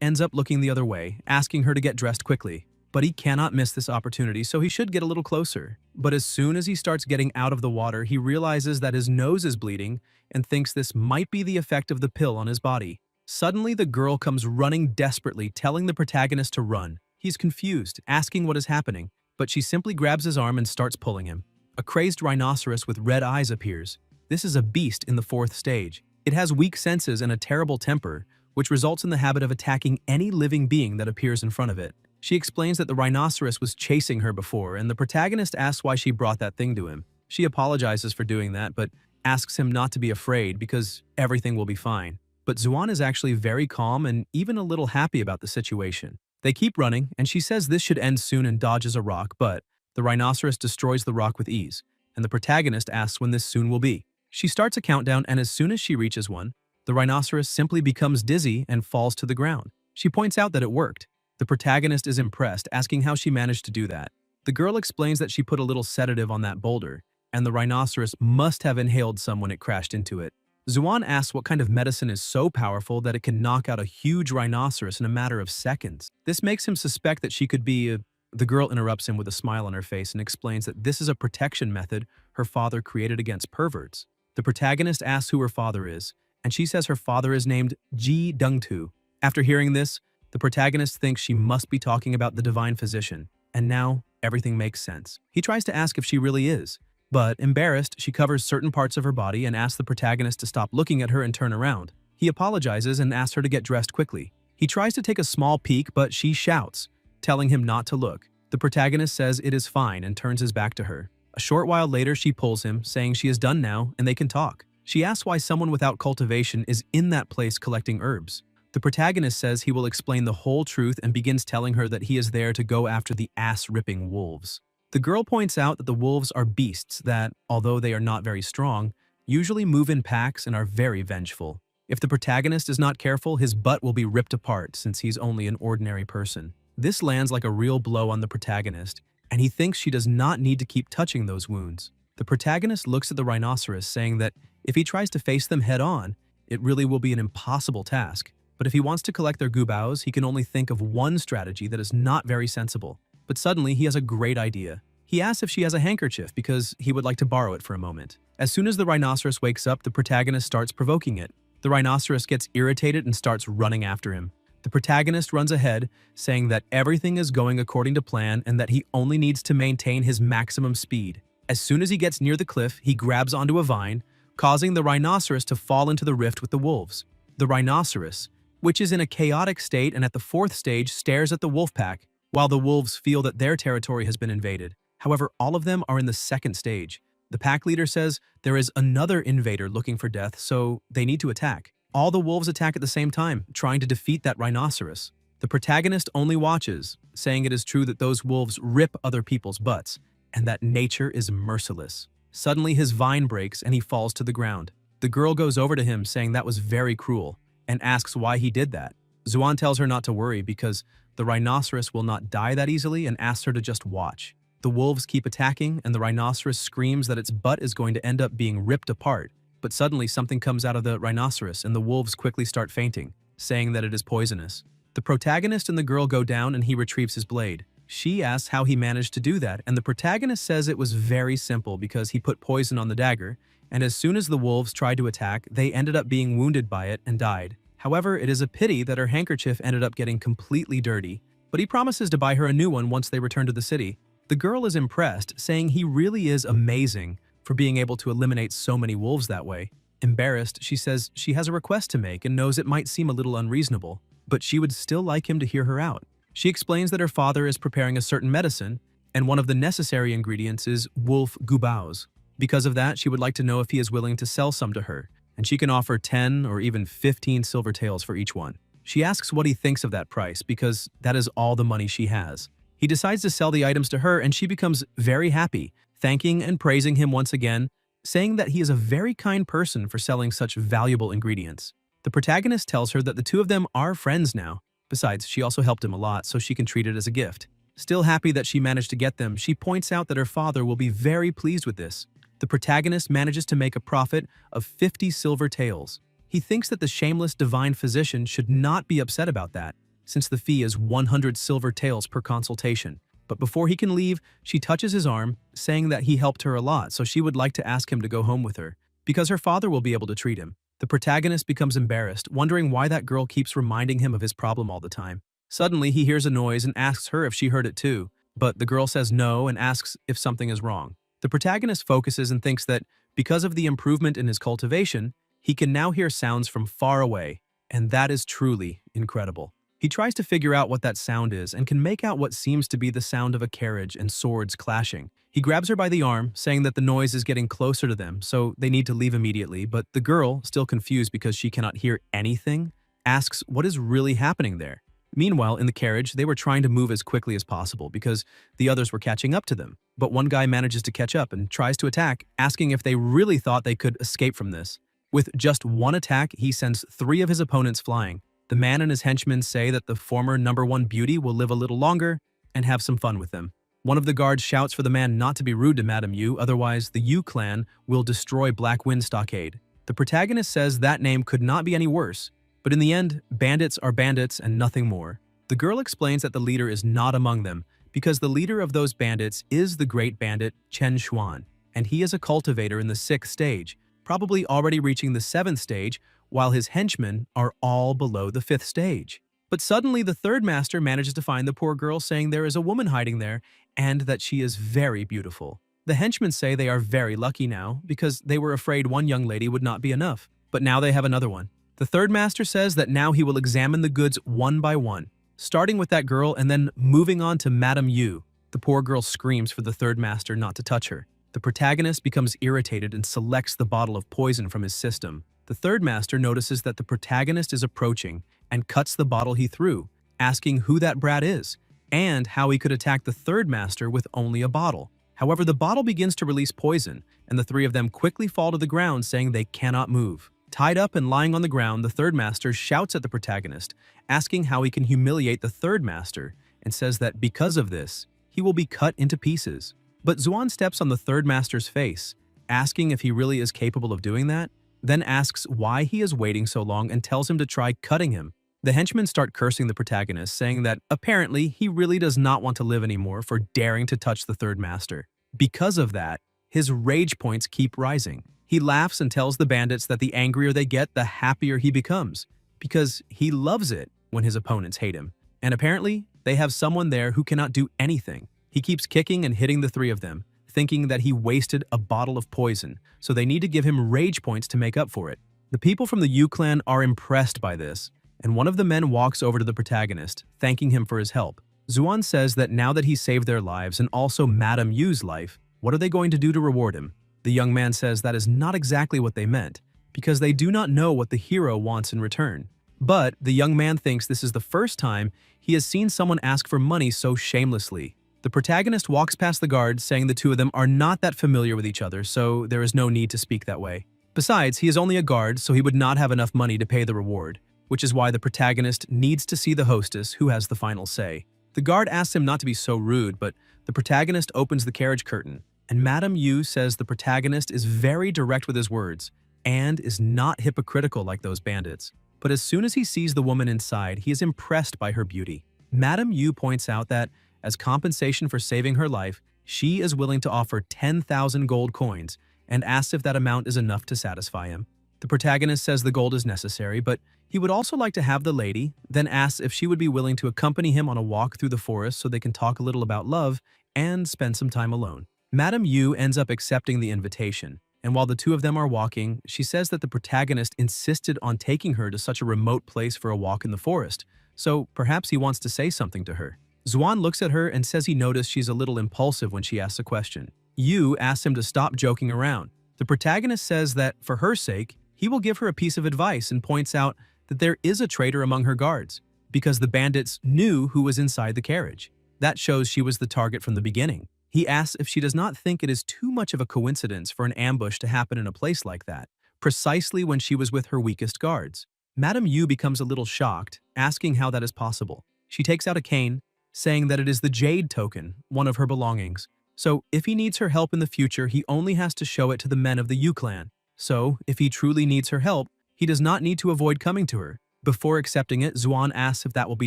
ends up looking the other way, asking her to get dressed quickly. But he cannot miss this opportunity, so he should get a little closer. But as soon as he starts getting out of the water, he realizes that his nose is bleeding and thinks this might be the effect of the pill on his body. Suddenly, the girl comes running desperately, telling the protagonist to run. He's confused, asking what is happening, but she simply grabs his arm and starts pulling him. A crazed rhinoceros with red eyes appears. This is a beast in the 4th stage. It has weak senses and a terrible temper, which results in the habit of attacking any living being that appears in front of it. She explains that the rhinoceros was chasing her before, and the protagonist asks why she brought that thing to him. She apologizes for doing that, but asks him not to be afraid because everything will be fine. But Zuan is actually very calm and even a little happy about the situation. They keep running, and she says this should end soon and dodges a rock, but the rhinoceros destroys the rock with ease, and the protagonist asks when this soon will be. She starts a countdown, and as soon as she reaches one, the rhinoceros simply becomes dizzy and falls to the ground. She points out that it worked. The protagonist is impressed, asking how she managed to do that. The girl explains that she put a little sedative on that boulder, and the rhinoceros must have inhaled some when it crashed into it. Zuan asks what kind of medicine is so powerful that it can knock out a huge rhinoceros in a matter of seconds. This makes him suspect that she could be The girl interrupts him with a smile on her face and explains that this is a protection method her father created against perverts. The protagonist asks who her father is, and she says her father is named Ji Dungtu. After hearing this, the protagonist thinks she must be talking about the divine physician, and now everything makes sense. He tries to ask if she really is, but embarrassed, she covers certain parts of her body and asks the protagonist to stop looking at her and turn around. He apologizes and asks her to get dressed quickly. He tries to take a small peek, but she shouts, telling him not to look. The protagonist says it is fine and turns his back to her. A short while later, she pulls him, saying she is done now and they can talk. She asks why someone without cultivation is in that place collecting herbs. The protagonist says he will explain the whole truth and begins telling her that he is there to go after the ass-ripping wolves. The girl points out that the wolves are beasts that, although they are not very strong, usually move in packs and are very vengeful. If the protagonist is not careful, his butt will be ripped apart since he's only an ordinary person. This lands like a real blow on the protagonist, and he thinks she does not need to keep touching those wounds. The protagonist looks at the rhinoceros, saying that if he tries to face them head-on, it really will be an impossible task. But if he wants to collect their gubaos, he can only think of one strategy that is not very sensible. But suddenly, he has a great idea. He asks if she has a handkerchief because he would like to borrow it for a moment. As soon as the rhinoceros wakes up, the protagonist starts provoking it. The rhinoceros gets irritated and starts running after him. The protagonist runs ahead, saying that everything is going according to plan and that he only needs to maintain his maximum speed. As soon as he gets near the cliff, he grabs onto a vine, causing the rhinoceros to fall into the rift with the wolves. The rhinoceros, which is in a chaotic state and at the 4th stage, stares at the wolf pack, while the wolves feel that their territory has been invaded. However, all of them are in the 2nd stage. The pack leader says there is another invader looking for death, so they need to attack. All the wolves attack at the same time, trying to defeat that rhinoceros. The protagonist only watches, saying it is true that those wolves rip other people's butts, and that nature is merciless. Suddenly, his vine breaks and he falls to the ground. The girl goes over to him, saying that was very cruel, and asks why he did that. Zuan tells her not to worry because the rhinoceros will not die that easily and asks her to just watch. The wolves keep attacking, and the rhinoceros screams that its butt is going to end up being ripped apart. But suddenly something comes out of the rhinoceros and the wolves quickly start fainting, saying that it is poisonous. The protagonist and the girl go down and he retrieves his blade. She asks how he managed to do that, and the protagonist says it was very simple because he put poison on the dagger, and as soon as the wolves tried to attack, they ended up being wounded by it and died. However, it is a pity that her handkerchief ended up getting completely dirty, but he promises to buy her a new one once they return to the city. The girl is impressed, saying he really is amazing for being able to eliminate so many wolves that way. Embarrassed, she says she has a request to make and knows it might seem a little unreasonable, but she would still like him to hear her out. She explains that her father is preparing a certain medicine, and one of the necessary ingredients is wolf gubaos. Because of that, she would like to know if he is willing to sell some to her, and she can offer 10 or even 15 silver taels for each one. She asks what he thinks of that price because that is all the money she has. He decides to sell the items to her and she becomes very happy, thanking and praising him once again, saying that he is a very kind person for selling such valuable ingredients. The protagonist tells her that the two of them are friends now, Besides, she also helped him a lot, so she can treat it as a gift. Still happy that she managed to get them, she points out that her father will be very pleased with this. The protagonist manages to make a profit of 50 silver taels. He thinks that the shameless divine physician should not be upset about that, since the fee is 100 silver taels per consultation. But before he can leave, she touches his arm, saying that he helped her a lot, so she would like to ask him to go home with her, because her father will be able to treat him. The protagonist becomes embarrassed, wondering why that girl keeps reminding him of his problem all the time. Suddenly, he hears a noise and asks her if she heard it too, but the girl says no and asks if something is wrong. The protagonist focuses and thinks that because of the improvement in his cultivation, he can now hear sounds from far away, and that is truly incredible. He tries to figure out what that sound is and can make out what seems to be the sound of a carriage and swords clashing. He grabs her by the arm, saying that the noise is getting closer to them, so they need to leave immediately, but the girl, still confused because she cannot hear anything, asks what is really happening there. Meanwhile, in the carriage, they were trying to move as quickly as possible because the others were catching up to them. But one guy manages to catch up and tries to attack, asking if they really thought they could escape from this. With just one attack, he sends 3 of his opponents flying. The man and his henchmen say that the former #1 beauty will live a little longer and have some fun with them. One of the guards shouts for the man not to be rude to Madame Yu, otherwise the Yu clan will destroy Black Wind Stockade. The protagonist says that name could not be any worse, but in the end, bandits are bandits and nothing more. The girl explains that the leader is not among them, because the leader of those bandits is the great bandit Chen Xuan, and he is a cultivator in the 6th stage, probably already reaching the 7th stage, while his henchmen are all below the 5th stage. But suddenly the 3rd master manages to find the poor girl, saying there is a woman hiding there and that she is very beautiful. The henchmen say they are very lucky now because they were afraid one young lady would not be enough, but now they have another one. The 3rd master says that now he will examine the goods one by one, starting with that girl and then moving on to Madame Yu. The poor girl screams for the 3rd master not to touch her. The protagonist becomes irritated and selects the bottle of poison from his system. The 3rd master notices that the protagonist is approaching and cuts the bottle he threw, asking who that brat is, and how he could attack the 3rd master with only a bottle. However, the bottle begins to release poison, and the 3 of them quickly fall to the ground, saying they cannot move. Tied up and lying on the ground, the 3rd master shouts at the protagonist, asking how he can humiliate the 3rd master, and says that because of this, he will be cut into pieces. But Xuan steps on the 3rd master's face, asking if he really is capable of doing that, then asks why he is waiting so long and tells him to try cutting him. The henchmen start cursing the protagonist, saying that apparently he really does not want to live anymore for daring to touch the 3rd master. Because of that, his rage points keep rising. He laughs and tells the bandits that the angrier they get, the happier he becomes, because he loves it when his opponents hate him. And apparently, they have someone there who cannot do anything. He keeps kicking and hitting the 3 of them, thinking that he wasted a bottle of poison, so they need to give him rage points to make up for it. The people from the Yu clan are impressed by this, and one of the men walks over to the protagonist, thanking him for his help. Xuan says that now that he saved their lives and also Madame Yu's life, what are they going to do to reward him? The young man says that is not exactly what they meant, because they do not know what the hero wants in return. But the young man thinks this is the first time he has seen someone ask for money so shamelessly. The protagonist walks past the guards, saying the 2 of them are not that familiar with each other, so there is no need to speak that way. Besides, he is only a guard, so he would not have enough money to pay the reward, which is why the protagonist needs to see the hostess, who has the final say. The guard asks him not to be so rude, but the protagonist opens the carriage curtain, and Madame Yu says the protagonist is very direct with his words and is not hypocritical like those bandits. But as soon as he sees the woman inside, he is impressed by her beauty. Madame Yu points out that as compensation for saving her life, she is willing to offer 10,000 gold coins and asks if that amount is enough to satisfy him. The protagonist says the gold is necessary, but he would also like to have the lady, then asks if she would be willing to accompany him on a walk through the forest so they can talk a little about love and spend some time alone. Madame Yu ends up accepting the invitation, and while the 2 of them are walking, she says that the protagonist insisted on taking her to such a remote place for a walk in the forest, so perhaps he wants to say something to her. Xuan looks at her and says he noticed she's a little impulsive when she asks a question. Yu asks him to stop joking around. The protagonist says that, for her sake, he will give her a piece of advice and points out that there is a traitor among her guards, because the bandits knew who was inside the carriage. That shows she was the target from the beginning. He asks if she does not think it is too much of a coincidence for an ambush to happen in a place like that, precisely when she was with her weakest guards. Madame Yu becomes a little shocked, asking how that is possible. She takes out a cane, saying that it is the Jade token, one of her belongings. So, if he needs her help in the future, he only has to show it to the men of the Yu clan. So, if he truly needs her help, he does not need to avoid coming to her. Before accepting it, Xuan asks if that will be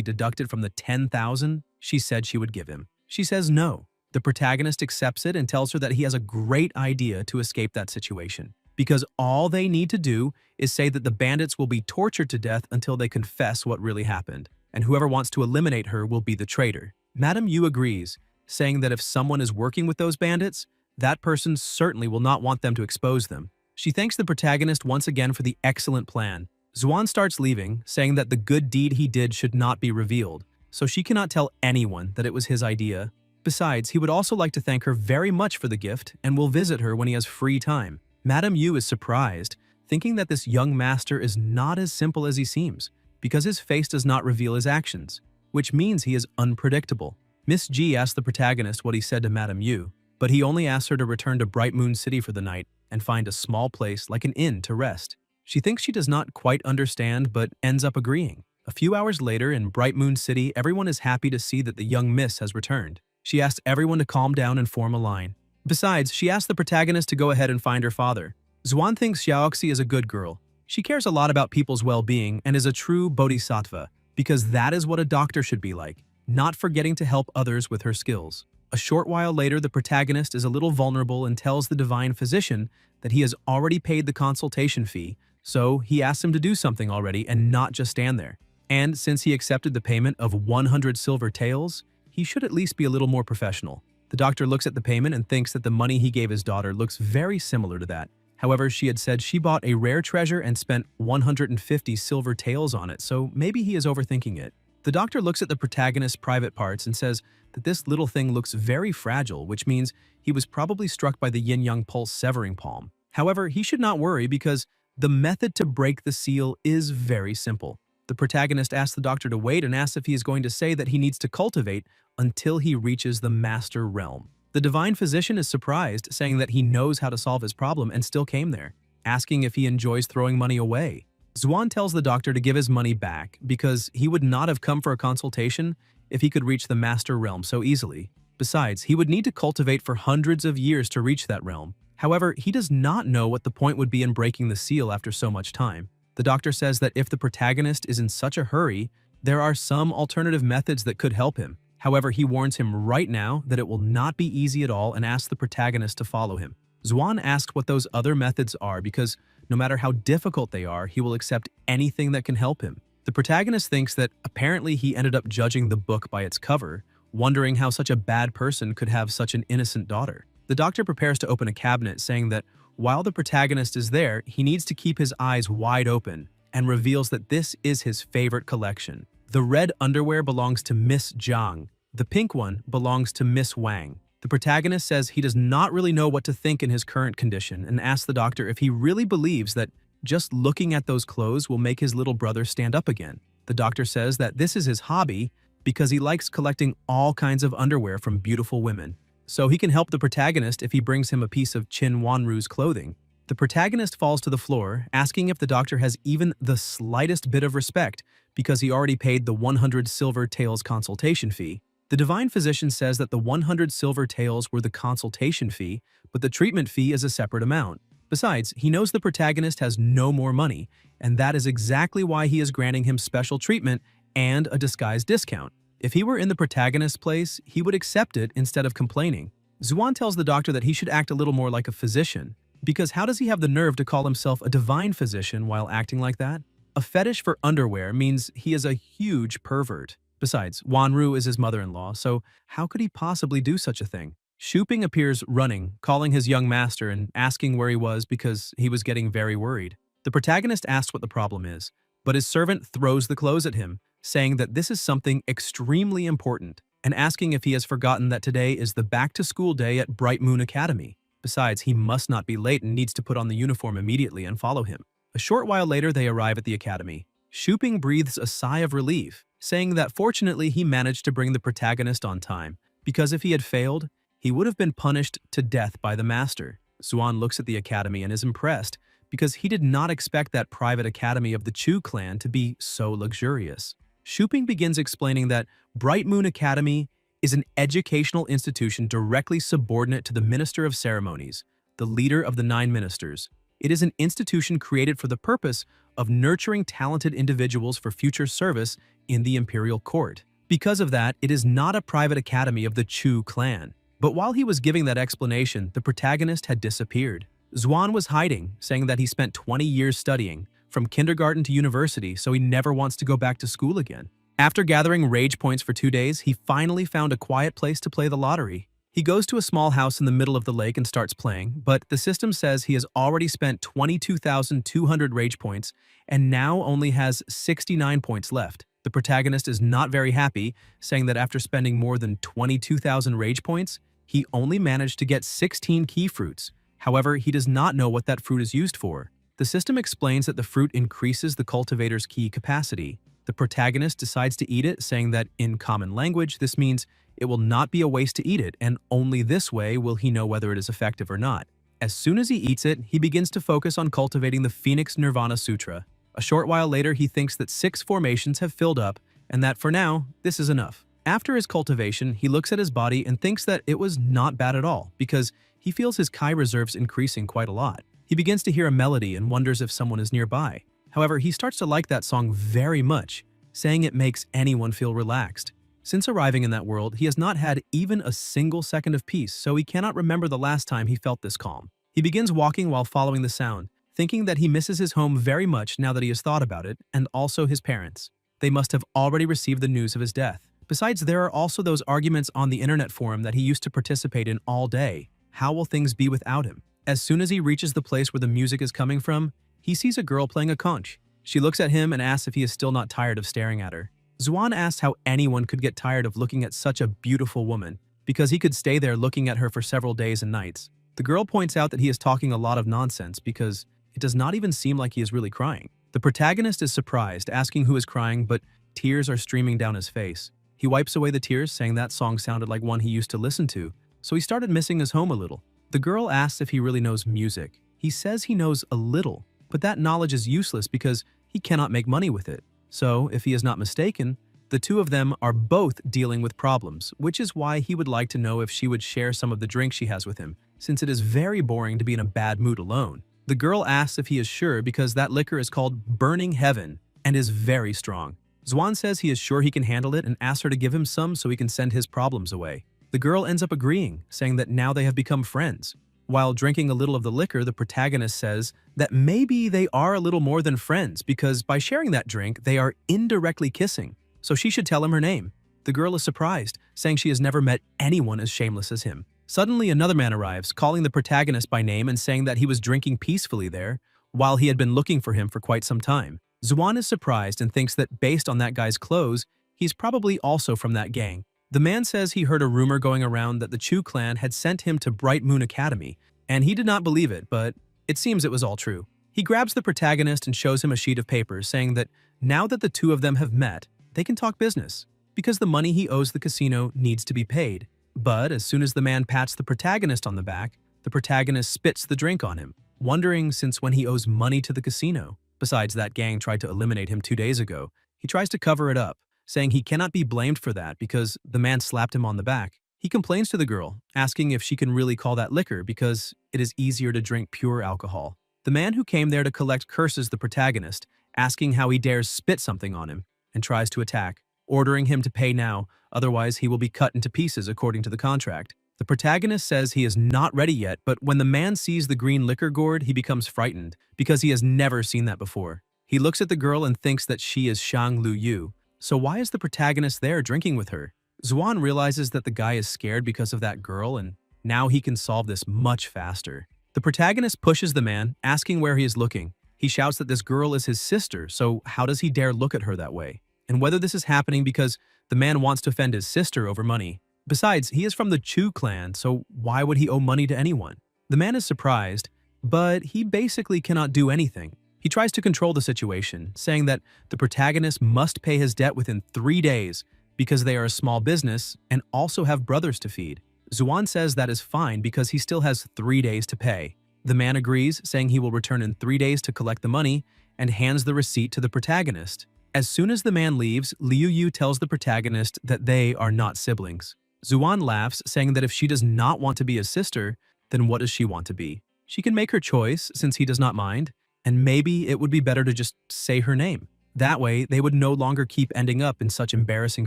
deducted from the 10,000 she said she would give him. She says no. The protagonist accepts it and tells her that he has a great idea to escape that situation, because all they need to do is say that the bandits will be tortured to death until they confess what really happened, and whoever wants to eliminate her will be the traitor. Madame Yu agrees, saying that if someone is working with those bandits, that person certainly will not want them to expose them. She thanks the protagonist once again for the excellent plan. Xuan starts leaving, saying that the good deed he did should not be revealed, so she cannot tell anyone that it was his idea. Besides, he would also like to thank her very much for the gift and will visit her when he has free time. Madame Yu is surprised, thinking that this young master is not as simple as he seems, because his face does not reveal his actions, which means he is unpredictable. Miss G asks the protagonist what he said to Madame Yu, but he only asks her to return to Bright Moon City for the night and find a small place like an inn to rest. She thinks she does not quite understand, but ends up agreeing. A few hours later, in Bright Moon City, everyone is happy to see that the young miss has returned. She asks everyone to calm down and form a line. Besides, she asks the protagonist to go ahead and find her father. Xuan thinks Xiaoxi is a good girl. She cares a lot about people's well-being and is a true bodhisattva, because that is what a doctor should be like, not forgetting to help others with her skills. A short while later, the protagonist is a little vulnerable and tells the divine physician that he has already paid the consultation fee, so he asks him to do something already and not just stand there. And since he accepted the payment of 100 silver taels, he should at least be a little more professional. The doctor looks at the payment and thinks that the money he gave his daughter looks very similar to that. However, she had said she bought a rare treasure and spent 150 silver taels on it, so maybe he is overthinking it. The doctor looks at the protagonist's private parts and says that this little thing looks very fragile, which means he was probably struck by the yin-yang pulse severing palm. However, he should not worry because the method to break the seal is very simple. The protagonist asks the doctor to wait and asks if he is going to say that he needs to cultivate until he reaches the master realm. The divine physician is surprised, saying that he knows how to solve his problem and still came there, asking if he enjoys throwing money away. Xuan tells the doctor to give his money back because he would not have come for a consultation if he could reach the master realm so easily. Besides, he would need to cultivate for hundreds of years to reach that realm. However, he does not know what the point would be in breaking the seal after so much time. The doctor says that if the protagonist is in such a hurry, there are some alternative methods that could help him. However, he warns him right now that it will not be easy at all and asks the protagonist to follow him. Xuan asks what those other methods are because no matter how difficult they are, he will accept anything that can help him. The protagonist thinks that apparently he ended up judging the book by its cover, wondering how such a bad person could have such an innocent daughter. The doctor prepares to open a cabinet, saying that while the protagonist is there, he needs to keep his eyes wide open, and reveals that this is his favorite collection. The red underwear belongs to Miss Zhang. The pink one belongs to Miss Wang. The protagonist says he does not really know what to think in his current condition and asks the doctor if he really believes that just looking at those clothes will make his little brother stand up again. The doctor says that this is his hobby because he likes collecting all kinds of underwear from beautiful women, so he can help the protagonist if he brings him a piece of Qin Wanru's clothing. The protagonist falls to the floor, asking if the doctor has even the slightest bit of respect because he already paid the 100 silver taels consultation fee. The divine physician says that the 100 silver taels were the consultation fee, but the treatment fee is a separate amount. Besides, he knows the protagonist has no more money, and that is exactly why he is granting him special treatment and a disguised discount. If he were in the protagonist's place, he would accept it instead of complaining. Xuan tells the doctor that he should act a little more like a physician, because how does he have the nerve to call himself a divine physician while acting like that? A fetish for underwear means he is a huge pervert. Besides, Wanru is his mother-in-law, so how could he possibly do such a thing? Shuping appears running, calling his young master and asking where he was because he was getting very worried. The protagonist asks what the problem is, but his servant throws the clothes at him, saying that this is something extremely important, and asking if he has forgotten that today is the back-to-school day at Bright Moon Academy. Besides, he must not be late and needs to put on the uniform immediately and follow him. A short while later, they arrive at the academy. Shuping breathes a sigh of relief, saying that fortunately he managed to bring the protagonist on time, because if he had failed, he would have been punished to death by the master. Xuan looks at the academy and is impressed, because he did not expect that private academy of the Chu clan to be so luxurious. Shuping begins explaining that Bright Moon Academy is an educational institution directly subordinate to the Minister of Ceremonies, the leader of the 9 ministers. It is an institution created for the purpose of nurturing talented individuals for future service in the imperial court. Because of that, it is not a private academy of the Chu clan. But while he was giving that explanation, the protagonist had disappeared. Xuan was hiding, saying that he spent 20 years studying, from kindergarten to university, so he never wants to go back to school again. After gathering rage points for 2 days, he finally found a quiet place to play the lottery. He goes to a small house in the middle of the lake and starts playing, but the system says he has already spent 22,200 rage points and now only has 69 points left. The protagonist is not very happy, saying that after spending more than 22,000 rage points, he only managed to get 16 key fruits. However, he does not know what that fruit is used for. The system explains that the fruit increases the cultivator's key capacity. The protagonist decides to eat it, saying that in common language, this means it will not be a waste to eat it, and only this way will he know whether it is effective or not. As soon as he eats it, he begins to focus on cultivating the Phoenix Nirvana Sutra. A short while later, he thinks that 6 formations have filled up, and that for now, this is enough. After his cultivation, he looks at his body and thinks that it was not bad at all, because he feels his Kai reserves increasing quite a lot. He begins to hear a melody and wonders if someone is nearby. However, he starts to like that song very much, saying it makes anyone feel relaxed. Since arriving in that world, he has not had even a single second of peace, so he cannot remember the last time he felt this calm. He begins walking while following the sound, thinking that he misses his home very much now that he has thought about it, and also his parents. They must have already received the news of his death. Besides, there are also those arguments on the internet forum that he used to participate in all day. How will things be without him? As soon as he reaches the place where the music is coming from, he sees a girl playing a conch. She looks at him and asks if he is still not tired of staring at her. Xuan asks how anyone could get tired of looking at such a beautiful woman, because he could stay there looking at her for several days and nights. The girl points out that he is talking a lot of nonsense because it does not even seem like he is really crying. The protagonist is surprised, asking who is crying, but tears are streaming down his face. He wipes away the tears, saying that song sounded like one he used to listen to, so he started missing his home a little. The girl asks if he really knows music. He says he knows a little, but that knowledge is useless because he cannot make money with it. So, if he is not mistaken, the two of them are both dealing with problems, which is why he would like to know if she would share some of the drink she has with him, since it is very boring to be in a bad mood alone. The girl asks if he is sure because that liquor is called Burning Heaven and is very strong. Xuan says he is sure he can handle it and asks her to give him some so he can send his problems away. The girl ends up agreeing, saying that now they have become friends. While drinking a little of the liquor, the protagonist says that maybe they are a little more than friends because by sharing that drink, they are indirectly kissing, so she should tell him her name. The girl is surprised, saying she has never met anyone as shameless as him. Suddenly, another man arrives, calling the protagonist by name and saying that he was drinking peacefully there, while he had been looking for him for quite some time. Xuan is surprised and thinks that based on that guy's clothes, he's probably also from that gang. The man says he heard a rumor going around that the Chu clan had sent him to Bright Moon Academy, and he did not believe it, but it seems it was all true. He grabs the protagonist and shows him a sheet of paper, saying that now that the two of them have met, they can talk business, because the money he owes the casino needs to be paid. But as soon as the man pats the protagonist on the back, the protagonist spits the drink on him, wondering since when he owes money to the casino. Besides, that gang tried to eliminate him 2 days ago. He tries to cover it up, saying he cannot be blamed for that because the man slapped him on the back. He complains to the girl, asking if she can really call that liquor because it is easier to drink pure alcohol. The man who came there to collect curses the protagonist, asking how he dares spit something on him, and tries to attack, ordering him to pay now, otherwise he will be cut into pieces according to the contract. The protagonist says he is not ready yet, but when the man sees the green liquor gourd, he becomes frightened because he has never seen that before. He looks at the girl and thinks that she is Shang Lu Yu. So why is the protagonist there drinking with her? Xuan realizes that the guy is scared because of that girl, and now he can solve this much faster. The protagonist pushes the man, asking where he is looking. He shouts that this girl is his sister, so how does he dare look at her that way? And whether this is happening because the man wants to offend his sister over money. Besides, he is from the Chu clan, so why would he owe money to anyone? The man is surprised, but he basically cannot do anything. He tries to control the situation, saying that the protagonist must pay his debt within 3 days because they are a small business and also have brothers to feed. Xuan says that is fine because he still has 3 days to pay. The man agrees, saying he will return in 3 days to collect the money, and hands the receipt to the protagonist. As soon as the man leaves, Liu Yu tells the protagonist that they are not siblings. Zuan laughs, saying that if she does not want to be his sister, then what does she want to be? She can make her choice, since he does not mind, and maybe it would be better to just say her name. That way, they would no longer keep ending up in such embarrassing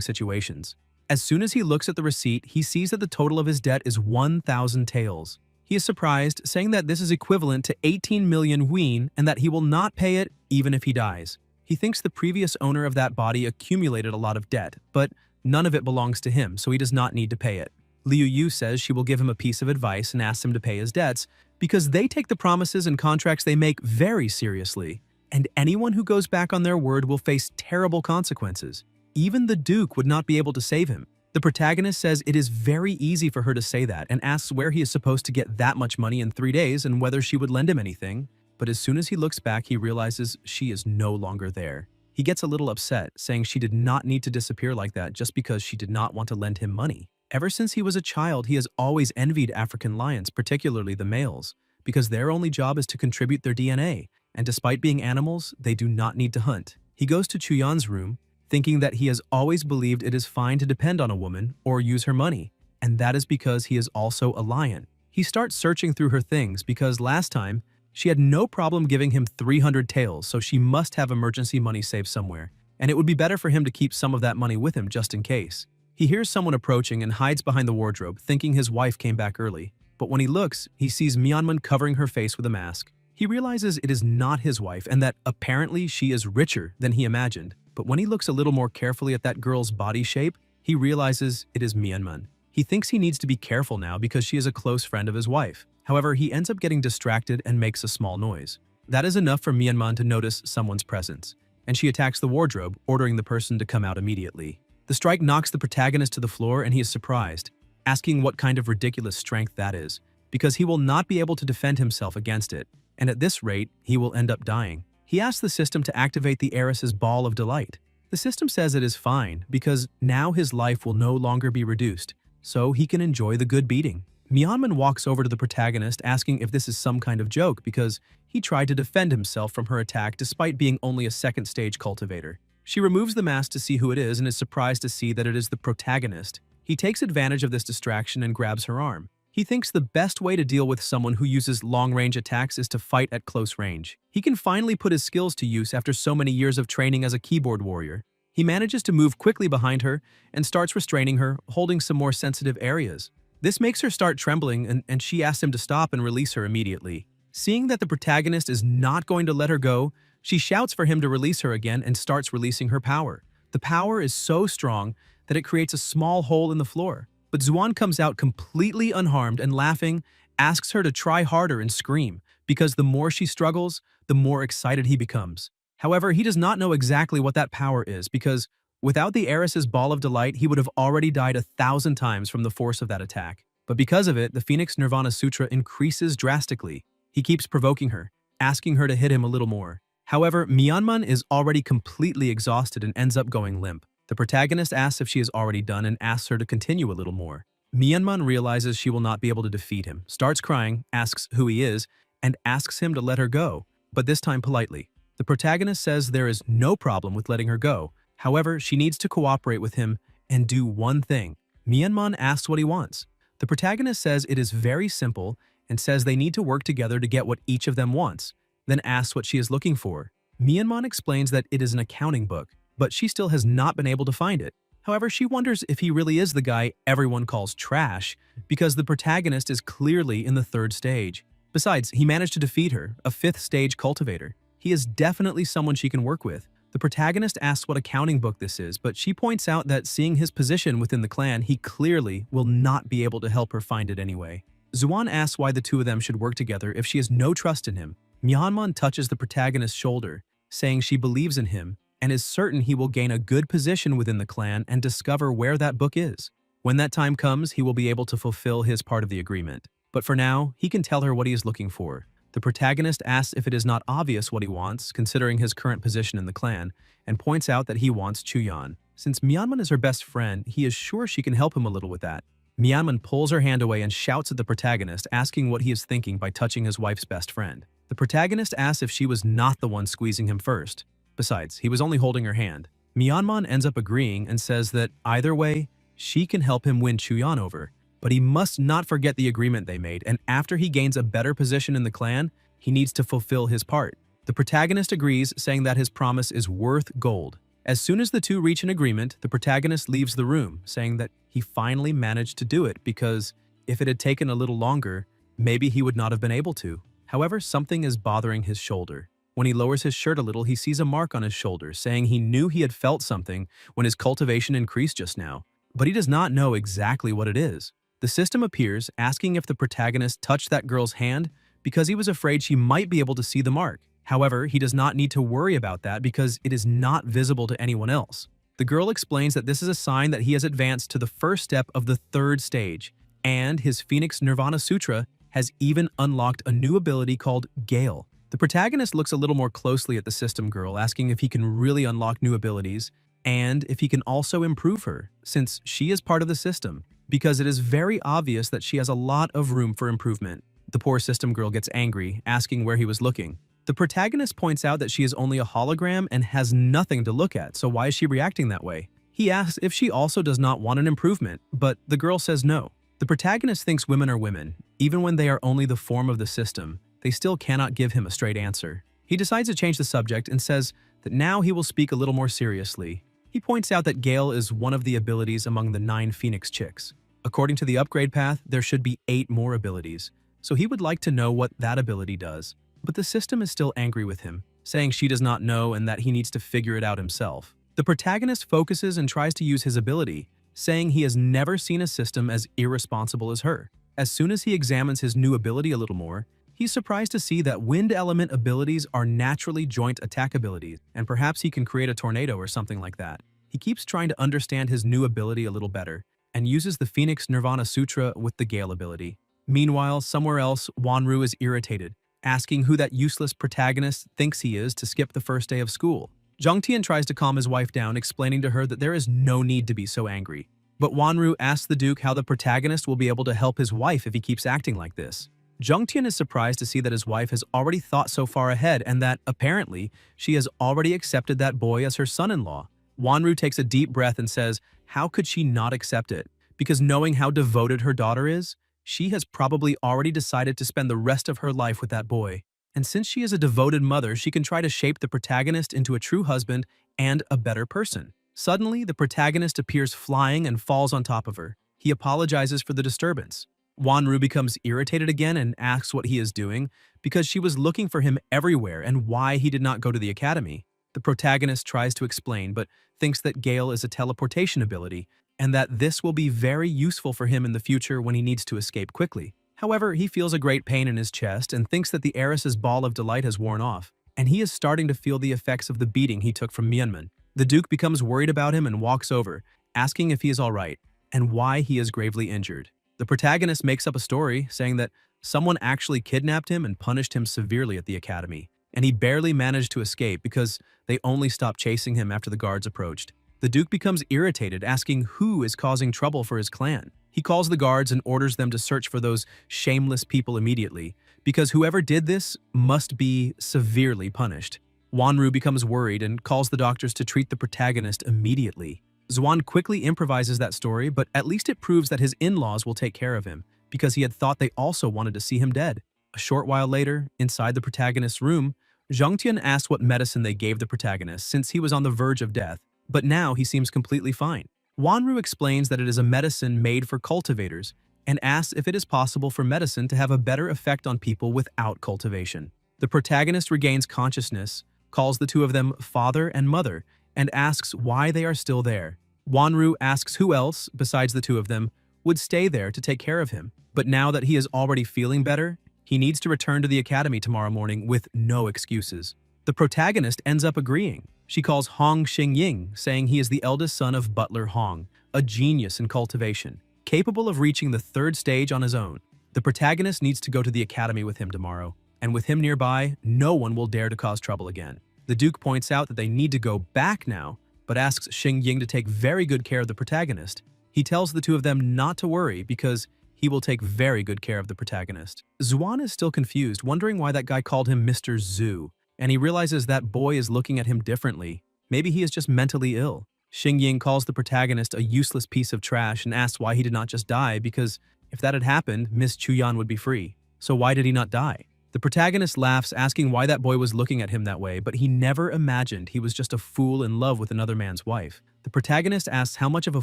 situations. As soon as he looks at the receipt, he sees that the total of his debt is 1,000 taels. He is surprised, saying that this is equivalent to 18 million ween and that he will not pay it even if he dies. He thinks the previous owner of that body accumulated a lot of debt, but none of it belongs to him, so he does not need to pay it. Liu Yu says she will give him a piece of advice and asks him to pay his debts because they take the promises and contracts they make very seriously, and anyone who goes back on their word will face terrible consequences. Even the Duke would not be able to save him. The protagonist says it is very easy for her to say that and asks where he is supposed to get that much money in 3 days and whether she would lend him anything. But as soon as he looks back, he realizes she is no longer there. He gets a little upset, saying she did not need to disappear like that just because she did not want to lend him money. Ever since he was a child, he has always envied African lions, particularly the males, because their only job is to contribute their DNA, and despite being animals, they do not need to hunt. He goes to Chuyan's room, thinking that he has always believed it is fine to depend on a woman or use her money, and that is because he is also a lion. He starts searching through her things because last time, she had no problem giving him 300 taels, so she must have emergency money saved somewhere, and it would be better for him to keep some of that money with him just in case. He hears someone approaching and hides behind the wardrobe, thinking his wife came back early. But when he looks, he sees Myanmar covering her face with a mask. He realizes it is not his wife and that apparently she is richer than he imagined. But when he looks a little more carefully at that girl's body shape, he realizes it is Myanmar. He thinks he needs to be careful now because she is a close friend of his wife. However, he ends up getting distracted and makes a small noise. That is enough for Myanmar to notice someone's presence, and she attacks the wardrobe, ordering the person to come out immediately. The strike knocks the protagonist to the floor and he is surprised, asking what kind of ridiculous strength that is, because he will not be able to defend himself against it, and at this rate, he will end up dying. He asks the system to activate the heiress's ball of delight. The system says it is fine because now his life will no longer be reduced, so he can enjoy the good beating. Myanmar walks over to the protagonist asking if this is some kind of joke because he tried to defend himself from her attack despite being only a second-stage cultivator. She removes the mask to see who it is and is surprised to see that it is the protagonist. He takes advantage of this distraction and grabs her arm. He thinks the best way to deal with someone who uses long-range attacks is to fight at close range. He can finally put his skills to use after so many years of training as a keyboard warrior. He manages to move quickly behind her and starts restraining her, holding some more sensitive areas. This makes her start trembling and she asks him to stop and release her immediately. Seeing that the protagonist is not going to let her go, she shouts for him to release her again and starts releasing her power. The power is so strong that it creates a small hole in the floor. But Zuan comes out completely unharmed and laughing, asks her to try harder and scream, because the more she struggles, the more excited he becomes. However, he does not know exactly what that power is because without the heiress's ball of delight, he would have already died 1,000 times from the force of that attack. But because of it, the Phoenix Nirvana Sutra increases drastically. He keeps provoking her, asking her to hit him a little more. However, Myanmar is already completely exhausted and ends up going limp. The protagonist asks if she is already done and asks her to continue a little more. Myanmar realizes she will not be able to defeat him, starts crying, asks who he is, and asks him to let her go, but this time politely. The protagonist says there is no problem with letting her go. However, she needs to cooperate with him and do one thing. Myanmar asks what he wants. The protagonist says it is very simple and says they need to work together to get what each of them wants, then asks what she is looking for. Myanmar explains that it is an accounting book, but she still has not been able to find it. However, she wonders if he really is the guy everyone calls trash, because the protagonist is clearly in the 3rd stage. Besides, he managed to defeat her, a 5th stage cultivator. He is definitely someone she can work with. The protagonist asks what accounting book this is, but she points out that seeing his position within the clan, he clearly will not be able to help her find it anyway. Zuan asks why the two of them should work together if she has no trust in him. Myanmar touches the protagonist's shoulder, saying she believes in him and is certain he will gain a good position within the clan and discover where that book is. When that time comes, he will be able to fulfill his part of the agreement. But for now, he can tell her what he is looking for. The protagonist asks if it is not obvious what he wants, considering his current position in the clan, and points out that he wants Chuyan. Since Myanmar is her best friend, he is sure she can help him a little with that. Myanmar pulls her hand away and shouts at the protagonist, asking what he is thinking by touching his wife's best friend. The protagonist asks if she was not the one squeezing him first. Besides, he was only holding her hand. Myanmar ends up agreeing and says that either way, she can help him win Chuyan over, but he must not forget the agreement they made, and after he gains a better position in the clan, he needs to fulfill his part. The protagonist agrees, saying that his promise is worth gold. As soon as the two reach an agreement, the protagonist leaves the room, saying that he finally managed to do it because if it had taken a little longer, maybe he would not have been able to. However, something is bothering his shoulder. When he lowers his shirt a little, he sees a mark on his shoulder, saying he knew he had felt something when his cultivation increased just now, but he does not know exactly what it is. The system appears, asking if the protagonist touched that girl's hand because he was afraid she might be able to see the mark. However, he does not need to worry about that because it is not visible to anyone else. The girl explains that this is a sign that he has advanced to the first step of the third stage, and his Phoenix Nirvana Sutra has even unlocked a new ability called Gale. The protagonist looks a little more closely at the system girl, asking if he can really unlock new abilities and if he can also improve her, since she is part of the system, because it is very obvious that she has a lot of room for improvement. The poor system girl gets angry, asking where he was looking. The protagonist points out that she is only a hologram and has nothing to look at, so why is she reacting that way? He asks if she also does not want an improvement, but the girl says no. The protagonist thinks women are women. Even when they are only the form of the system, they still cannot give him a straight answer. He decides to change the subject and says that now he will speak a little more seriously. He points out that Gale is one of the abilities among the 9 Phoenix chicks. According to the upgrade path, there should be 8 more abilities, so he would like to know what that ability does. But the system is still angry with him, saying she does not know and that he needs to figure it out himself. The protagonist focuses and tries to use his ability, saying he has never seen a system as irresponsible as her. As soon as he examines his new ability a little more, he's surprised to see that wind element abilities are naturally joint attack abilities, and perhaps he can create a tornado or something like that. He keeps trying to understand his new ability a little better, and uses the Phoenix Nirvana Sutra with the Gale ability. Meanwhile, somewhere else, Wanru is irritated, asking who that useless protagonist thinks he is to skip the first day of school. Zhongtian tries to calm his wife down, explaining to her that there is no need to be so angry. But Wanru asks the Duke how the protagonist will be able to help his wife if he keeps acting like this. Zhongtian is surprised to see that his wife has already thought so far ahead and that, apparently, she has already accepted that boy as her son-in-law. Wanru takes a deep breath and says, how could she not accept it? Because knowing how devoted her daughter is, she has probably already decided to spend the rest of her life with that boy. And since she is a devoted mother, she can try to shape the protagonist into a true husband and a better person. Suddenly, the protagonist appears flying and falls on top of her. He apologizes for the disturbance. Wanru becomes irritated again and asks what he is doing because she was looking for him everywhere and why he did not go to the academy. The protagonist tries to explain but thinks that Gale is a teleportation ability and that this will be very useful for him in the future when he needs to escape quickly. However, he feels a great pain in his chest and thinks that the heiress's ball of delight has worn off, and he is starting to feel the effects of the beating he took from Myanmar. The Duke becomes worried about him and walks over, asking if he is alright and why he is gravely injured. The protagonist makes up a story, saying that someone actually kidnapped him and punished him severely at the academy, and he barely managed to escape because they only stopped chasing him after the guards approached. The Duke becomes irritated, asking who is causing trouble for his clan. He calls the guards and orders them to search for those shameless people immediately, because whoever did this must be severely punished. Wanru becomes worried and calls the doctors to treat the protagonist immediately. Zwan quickly improvises that story, but at least it proves that his in-laws will take care of him, because he had thought they also wanted to see him dead. A short while later, inside the protagonist's room, Zhongtian asks what medicine they gave the protagonist since he was on the verge of death, but now he seems completely fine. Wanru explains that it is a medicine made for cultivators and asks if it is possible for medicine to have a better effect on people without cultivation. The protagonist regains consciousness, calls the two of them father and mother, and asks why they are still there. Wanru asks who else, besides the two of them, would stay there to take care of him. But now that he is already feeling better, he needs to return to the academy tomorrow morning with no excuses. The protagonist ends up agreeing. She calls Hong Xingying, saying he is the eldest son of Butler Hong, a genius in cultivation, capable of reaching the third stage on his own. The protagonist needs to go to the academy with him tomorrow, and with him nearby, no one will dare to cause trouble again. The Duke points out that they need to go back now, but asks Xingying to take very good care of the protagonist. He tells the two of them not to worry because he will take very good care of the protagonist. Zuan is still confused, wondering why that guy called him Mr. Zhu, and he realizes that boy is looking at him differently. Maybe he is just mentally ill. Xingying calls the protagonist a useless piece of trash and asks why he did not just die because if that had happened, Miss Chuyan would be free. So why did he not die? The protagonist laughs, asking why that boy was looking at him that way, but he never imagined he was just a fool in love with another man's wife. The protagonist asks how much of a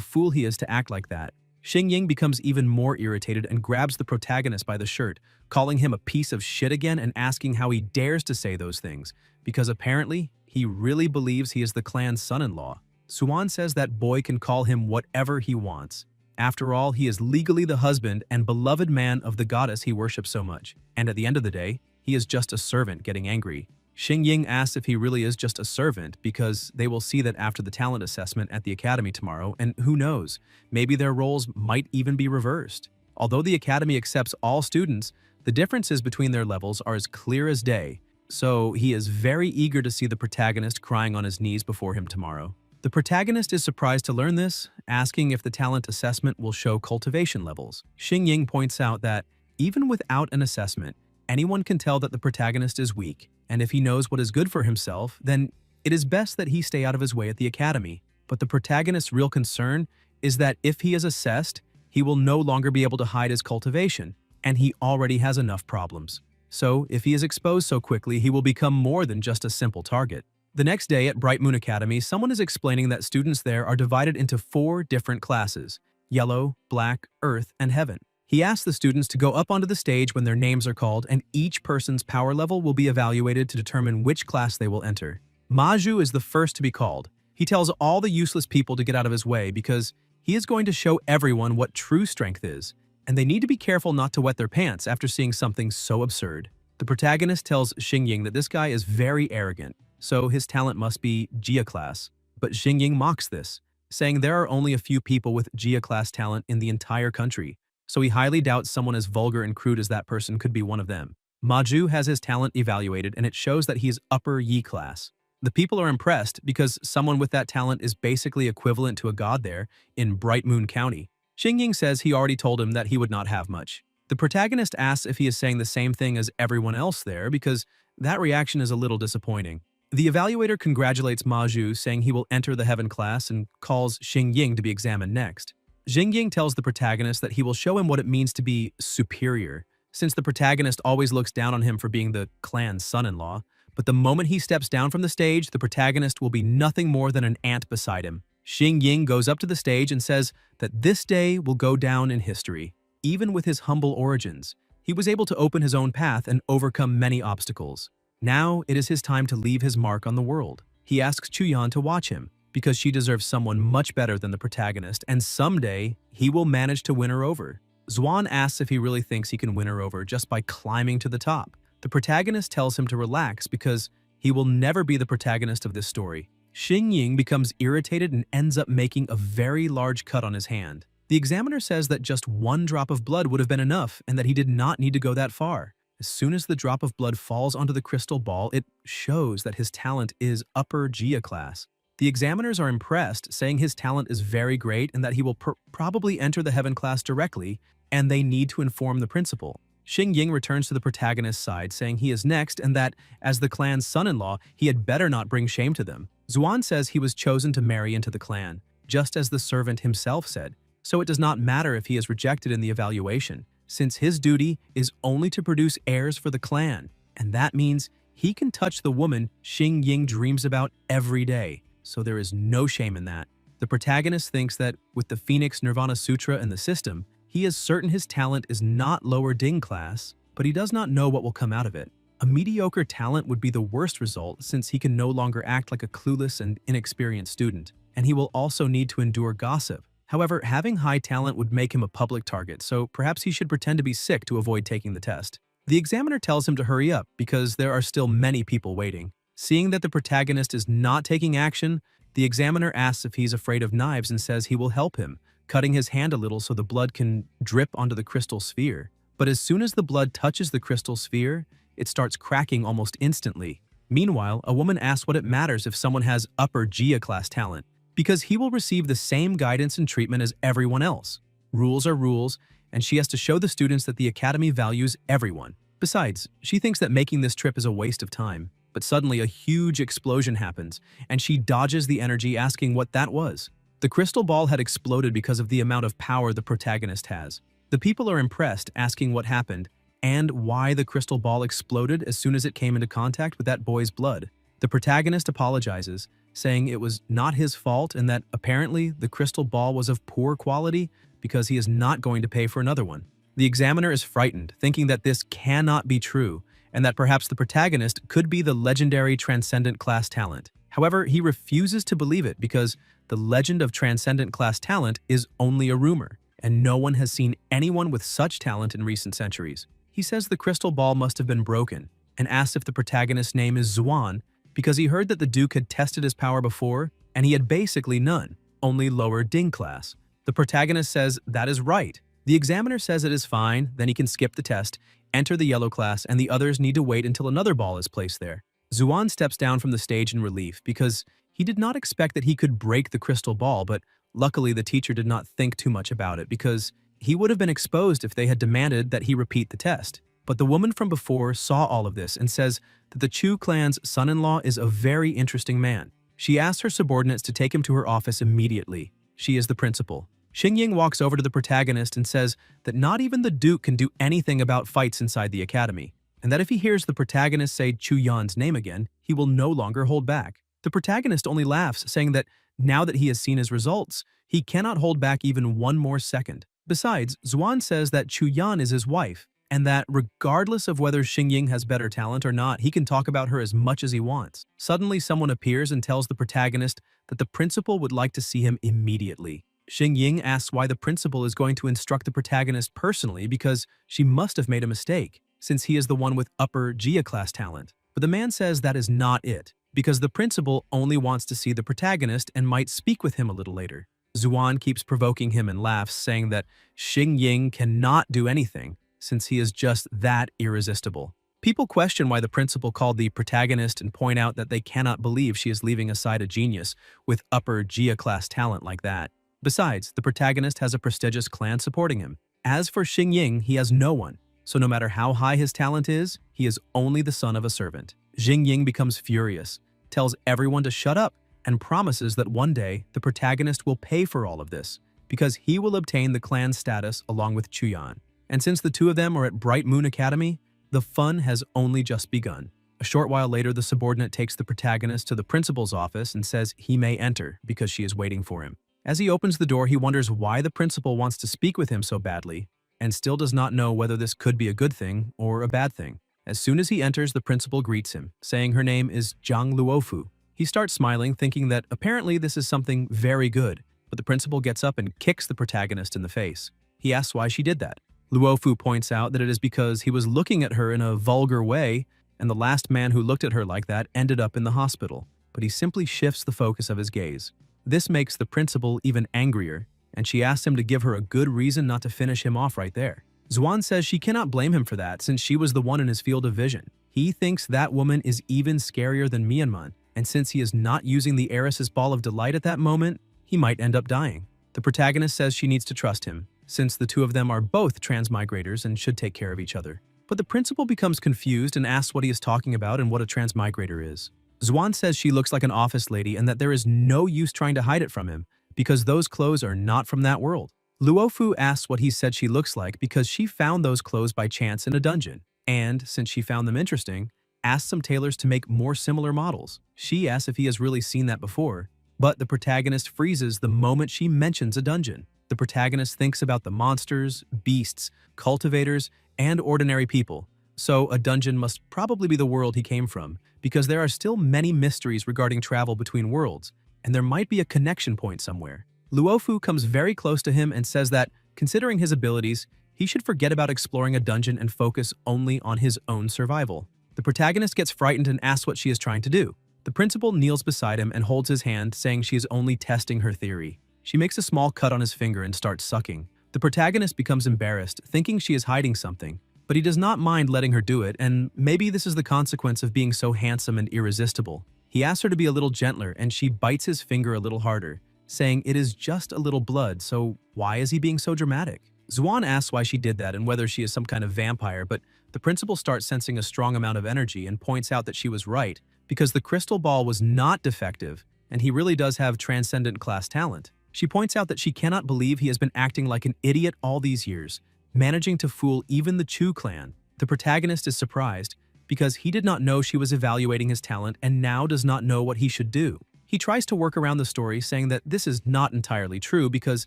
fool he is to act like that. Xingying becomes even more irritated and grabs the protagonist by the shirt, calling him a piece of shit again and asking how he dares to say those things, because apparently he really believes he is the clan's son-in-law. Suan says that boy can call him whatever he wants. After all, he is legally the husband and beloved man of the goddess he worships so much. And at the end of the day, he is just a servant getting angry. Xingying asks if he really is just a servant because they will see that after the talent assessment at the academy tomorrow, and who knows, maybe their roles might even be reversed. Although the academy accepts all students, the differences between their levels are as clear as day, so he is very eager to see the protagonist crying on his knees before him tomorrow. The protagonist is surprised to learn this, asking if the talent assessment will show cultivation levels. Xingying points out that, even without an assessment, anyone can tell that the protagonist is weak, and if he knows what is good for himself, then it is best that he stay out of his way at the academy. But the protagonist's real concern is that if he is assessed, he will no longer be able to hide his cultivation, and he already has enough problems. So, if he is exposed so quickly, he will become more than just a simple target. The next day at Bright Moon Academy, someone is explaining that students there are divided into 4 different classes: Yellow, Black, Earth, and Heaven. He asks the students to go up onto the stage when their names are called, and each person's power level will be evaluated to determine which class they will enter. Maju is the first to be called. He tells all the useless people to get out of his way because he is going to show everyone what true strength is, and they need to be careful not to wet their pants after seeing something so absurd. The protagonist tells Xingying that this guy is very arrogant, so his talent must be Jia class. But Xingying mocks this, saying there are only a few people with Jia class talent in the entire country, so he highly doubts someone as vulgar and crude as that person could be one of them. Maju has his talent evaluated and it shows that he is upper Yi class. The people are impressed because someone with that talent is basically equivalent to a god there in Bright Moon County. Xingying says he already told him that he would not have much. The protagonist asks if he is saying the same thing as everyone else there because that reaction is a little disappointing. The evaluator congratulates Maju, saying he will enter the Heaven class and calls Xingying to be examined next. Xingying tells the protagonist that he will show him what it means to be superior, since the protagonist always looks down on him for being the clan's son-in-law. But the moment he steps down from the stage, the protagonist will be nothing more than an ant beside him. Xingying goes up to the stage and says that this day will go down in history. Even with his humble origins, he was able to open his own path and overcome many obstacles. Now it is his time to leave his mark on the world. He asks Chuyan to watch him, because she deserves someone much better than the protagonist, and someday he will manage to win her over. Zuan asks if he really thinks he can win her over just by climbing to the top. The protagonist tells him to relax because he will never be the protagonist of this story. Xingying becomes irritated and ends up making a very large cut on his hand. The examiner says that just 1 drop of blood would have been enough and that he did not need to go that far. As soon as the drop of blood falls onto the crystal ball, it shows that his talent is upper Jia class. The examiners are impressed, saying his talent is very great and that he will probably enter the Heaven class directly, and they need to inform the principal. Xingying returns to the protagonist's side, saying he is next and that, as the clan's son-in-law, he had better not bring shame to them. Zuan says he was chosen to marry into the clan, just as the servant himself said, so it does not matter if he is rejected in the evaluation, since his duty is only to produce heirs for the clan, and that means he can touch the woman Xingying dreams about every day, so there is no shame in that. The protagonist thinks that with the Phoenix Nirvana Sutra in the system, he is certain his talent is not lower Ding class, but he does not know what will come out of it. A mediocre talent would be the worst result since he can no longer act like a clueless and inexperienced student, and he will also need to endure gossip. However, having high talent would make him a public target, so perhaps he should pretend to be sick to avoid taking the test. The examiner tells him to hurry up because there are still many people waiting. Seeing that the protagonist is not taking action, the examiner asks if he's afraid of knives and says he will help him, cutting his hand a little so the blood can drip onto the crystal sphere. But as soon as the blood touches the crystal sphere, it starts cracking almost instantly. Meanwhile, a woman asks what it matters if someone has upper Jia class talent. because he will receive the same guidance and treatment as everyone else. Rules are rules, and she has to show the students that the academy values everyone. Besides, she thinks that making this trip is a waste of time. But suddenly a huge explosion happens, and she dodges the energy, asking what that was. The crystal ball had exploded because of the amount of power the protagonist has. The people are impressed, asking what happened, and why the crystal ball exploded as soon as it came into contact with that boy's blood. The protagonist apologizes, saying it was not his fault and that apparently the crystal ball was of poor quality because he is not going to pay for another one. The examiner is frightened, thinking that this cannot be true, and that perhaps the protagonist could be the legendary Transcendent class talent. However, he refuses to believe it because the legend of Transcendent class talent is only a rumor, and no one has seen anyone with such talent in recent centuries. He says the crystal ball must have been broken, and asks if the protagonist's name is Zuan because he heard that the Duke had tested his power before, and he had basically none, only lower Ding class. The protagonist says that is right. The examiner says it is fine, then he can skip the test, enter the yellow class, and the others need to wait until another ball is placed there. Zuan steps down from the stage in relief because he did not expect that he could break the crystal ball, but luckily the teacher did not think too much about it because he would have been exposed if they had demanded that he repeat the test. But the woman from before saw all of this and says that the Chu clan's son-in-law is a very interesting man. She asks her subordinates to take him to her office immediately. She is the principal. Xingying walks over to the protagonist and says that not even the Duke can do anything about fights inside the academy, and that if he hears the protagonist say Chu Yan's name again, he will no longer hold back. The protagonist only laughs, saying that now that he has seen his results, he cannot hold back even one more second. Besides, Zuan says that Chu Yan is his wife, and that regardless of whether Xingying has better talent or not, he can talk about her as much as he wants. Suddenly, someone appears and tells the protagonist that the principal would like to see him immediately. Xingying asks why the principal is going to instruct the protagonist personally because she must have made a mistake, since he is the one with upper Jia class talent. But the man says that is not it, because the principal only wants to see the protagonist and might speak with him a little later. Zuan keeps provoking him and laughs, saying that Xingying cannot do anything, since he is just that irresistible. People question why the principal called the protagonist and point out that they cannot believe she is leaving aside a genius with upper Jia class talent like that. Besides, the protagonist has a prestigious clan supporting him. As for Xingying, he has no one, so no matter how high his talent is, he is only the son of a servant. Xingying becomes furious, tells everyone to shut up, and promises that one day the protagonist will pay for all of this, because he will obtain the clan status along with Chuyan. And since the two of them are at Bright Moon Academy, the fun has only just begun. A short while later, the subordinate takes the protagonist to the principal's office and says he may enter because she is waiting for him. As he opens the door, he wonders why the principal wants to speak with him so badly, and still does not know whether this could be a good thing or a bad thing. As soon as he enters, the principal greets him, saying her name is Zhang Luofu. He starts smiling, thinking that apparently this is something very good, but the principal gets up and kicks the protagonist in the face. He asks why she did that. Luofu points out that it is because he was looking at her in a vulgar way, and the last man who looked at her like that ended up in the hospital, but he simply shifts the focus of his gaze. This makes the principal even angrier, and she asks him to give her a good reason not to finish him off right there. Zuan says she cannot blame him for that since she was the one in his field of vision. He thinks that woman is even scarier than Myanmar, and since he is not using the heiress's ball of delight at that moment, he might end up dying. The protagonist says she needs to trust him, since the two of them are both transmigrators and should take care of each other. But the principal becomes confused and asks what he is talking about and what a transmigrator is. Zuan says she looks like an office lady and that there is no use trying to hide it from him because those clothes are not from that world. Luofu asks what he said she looks like because she found those clothes by chance in a dungeon, and, since she found them interesting, asks some tailors to make more similar models. She asks if he has really seen that before, but the protagonist freezes the moment she mentions a dungeon. The protagonist thinks about the monsters, beasts, cultivators, and ordinary people, so a dungeon must probably be the world he came from, because there are still many mysteries regarding travel between worlds, and there might be a connection point somewhere. Luofu comes very close to him and says that, considering his abilities, he should forget about exploring a dungeon and focus only on his own survival. The protagonist gets frightened and asks what she is trying to do. The principal kneels beside him and holds his hand, saying she is only testing her theory. She makes a small cut on his finger and starts sucking. The protagonist becomes embarrassed, thinking she is hiding something, but he does not mind letting her do it, and maybe this is the consequence of being so handsome and irresistible. He asks her to be a little gentler, and she bites his finger a little harder, saying it is just a little blood, so why is he being so dramatic? Zuan asks why she did that and whether she is some kind of vampire, but the principal starts sensing a strong amount of energy and points out that she was right, because the crystal ball was not defective, and he really does have transcendent class talent. She points out that she cannot believe he has been acting like an idiot all these years, managing to fool even the Chu clan. The protagonist is surprised, because he did not know she was evaluating his talent and now does not know what he should do. He tries to work around the story, saying that this is not entirely true because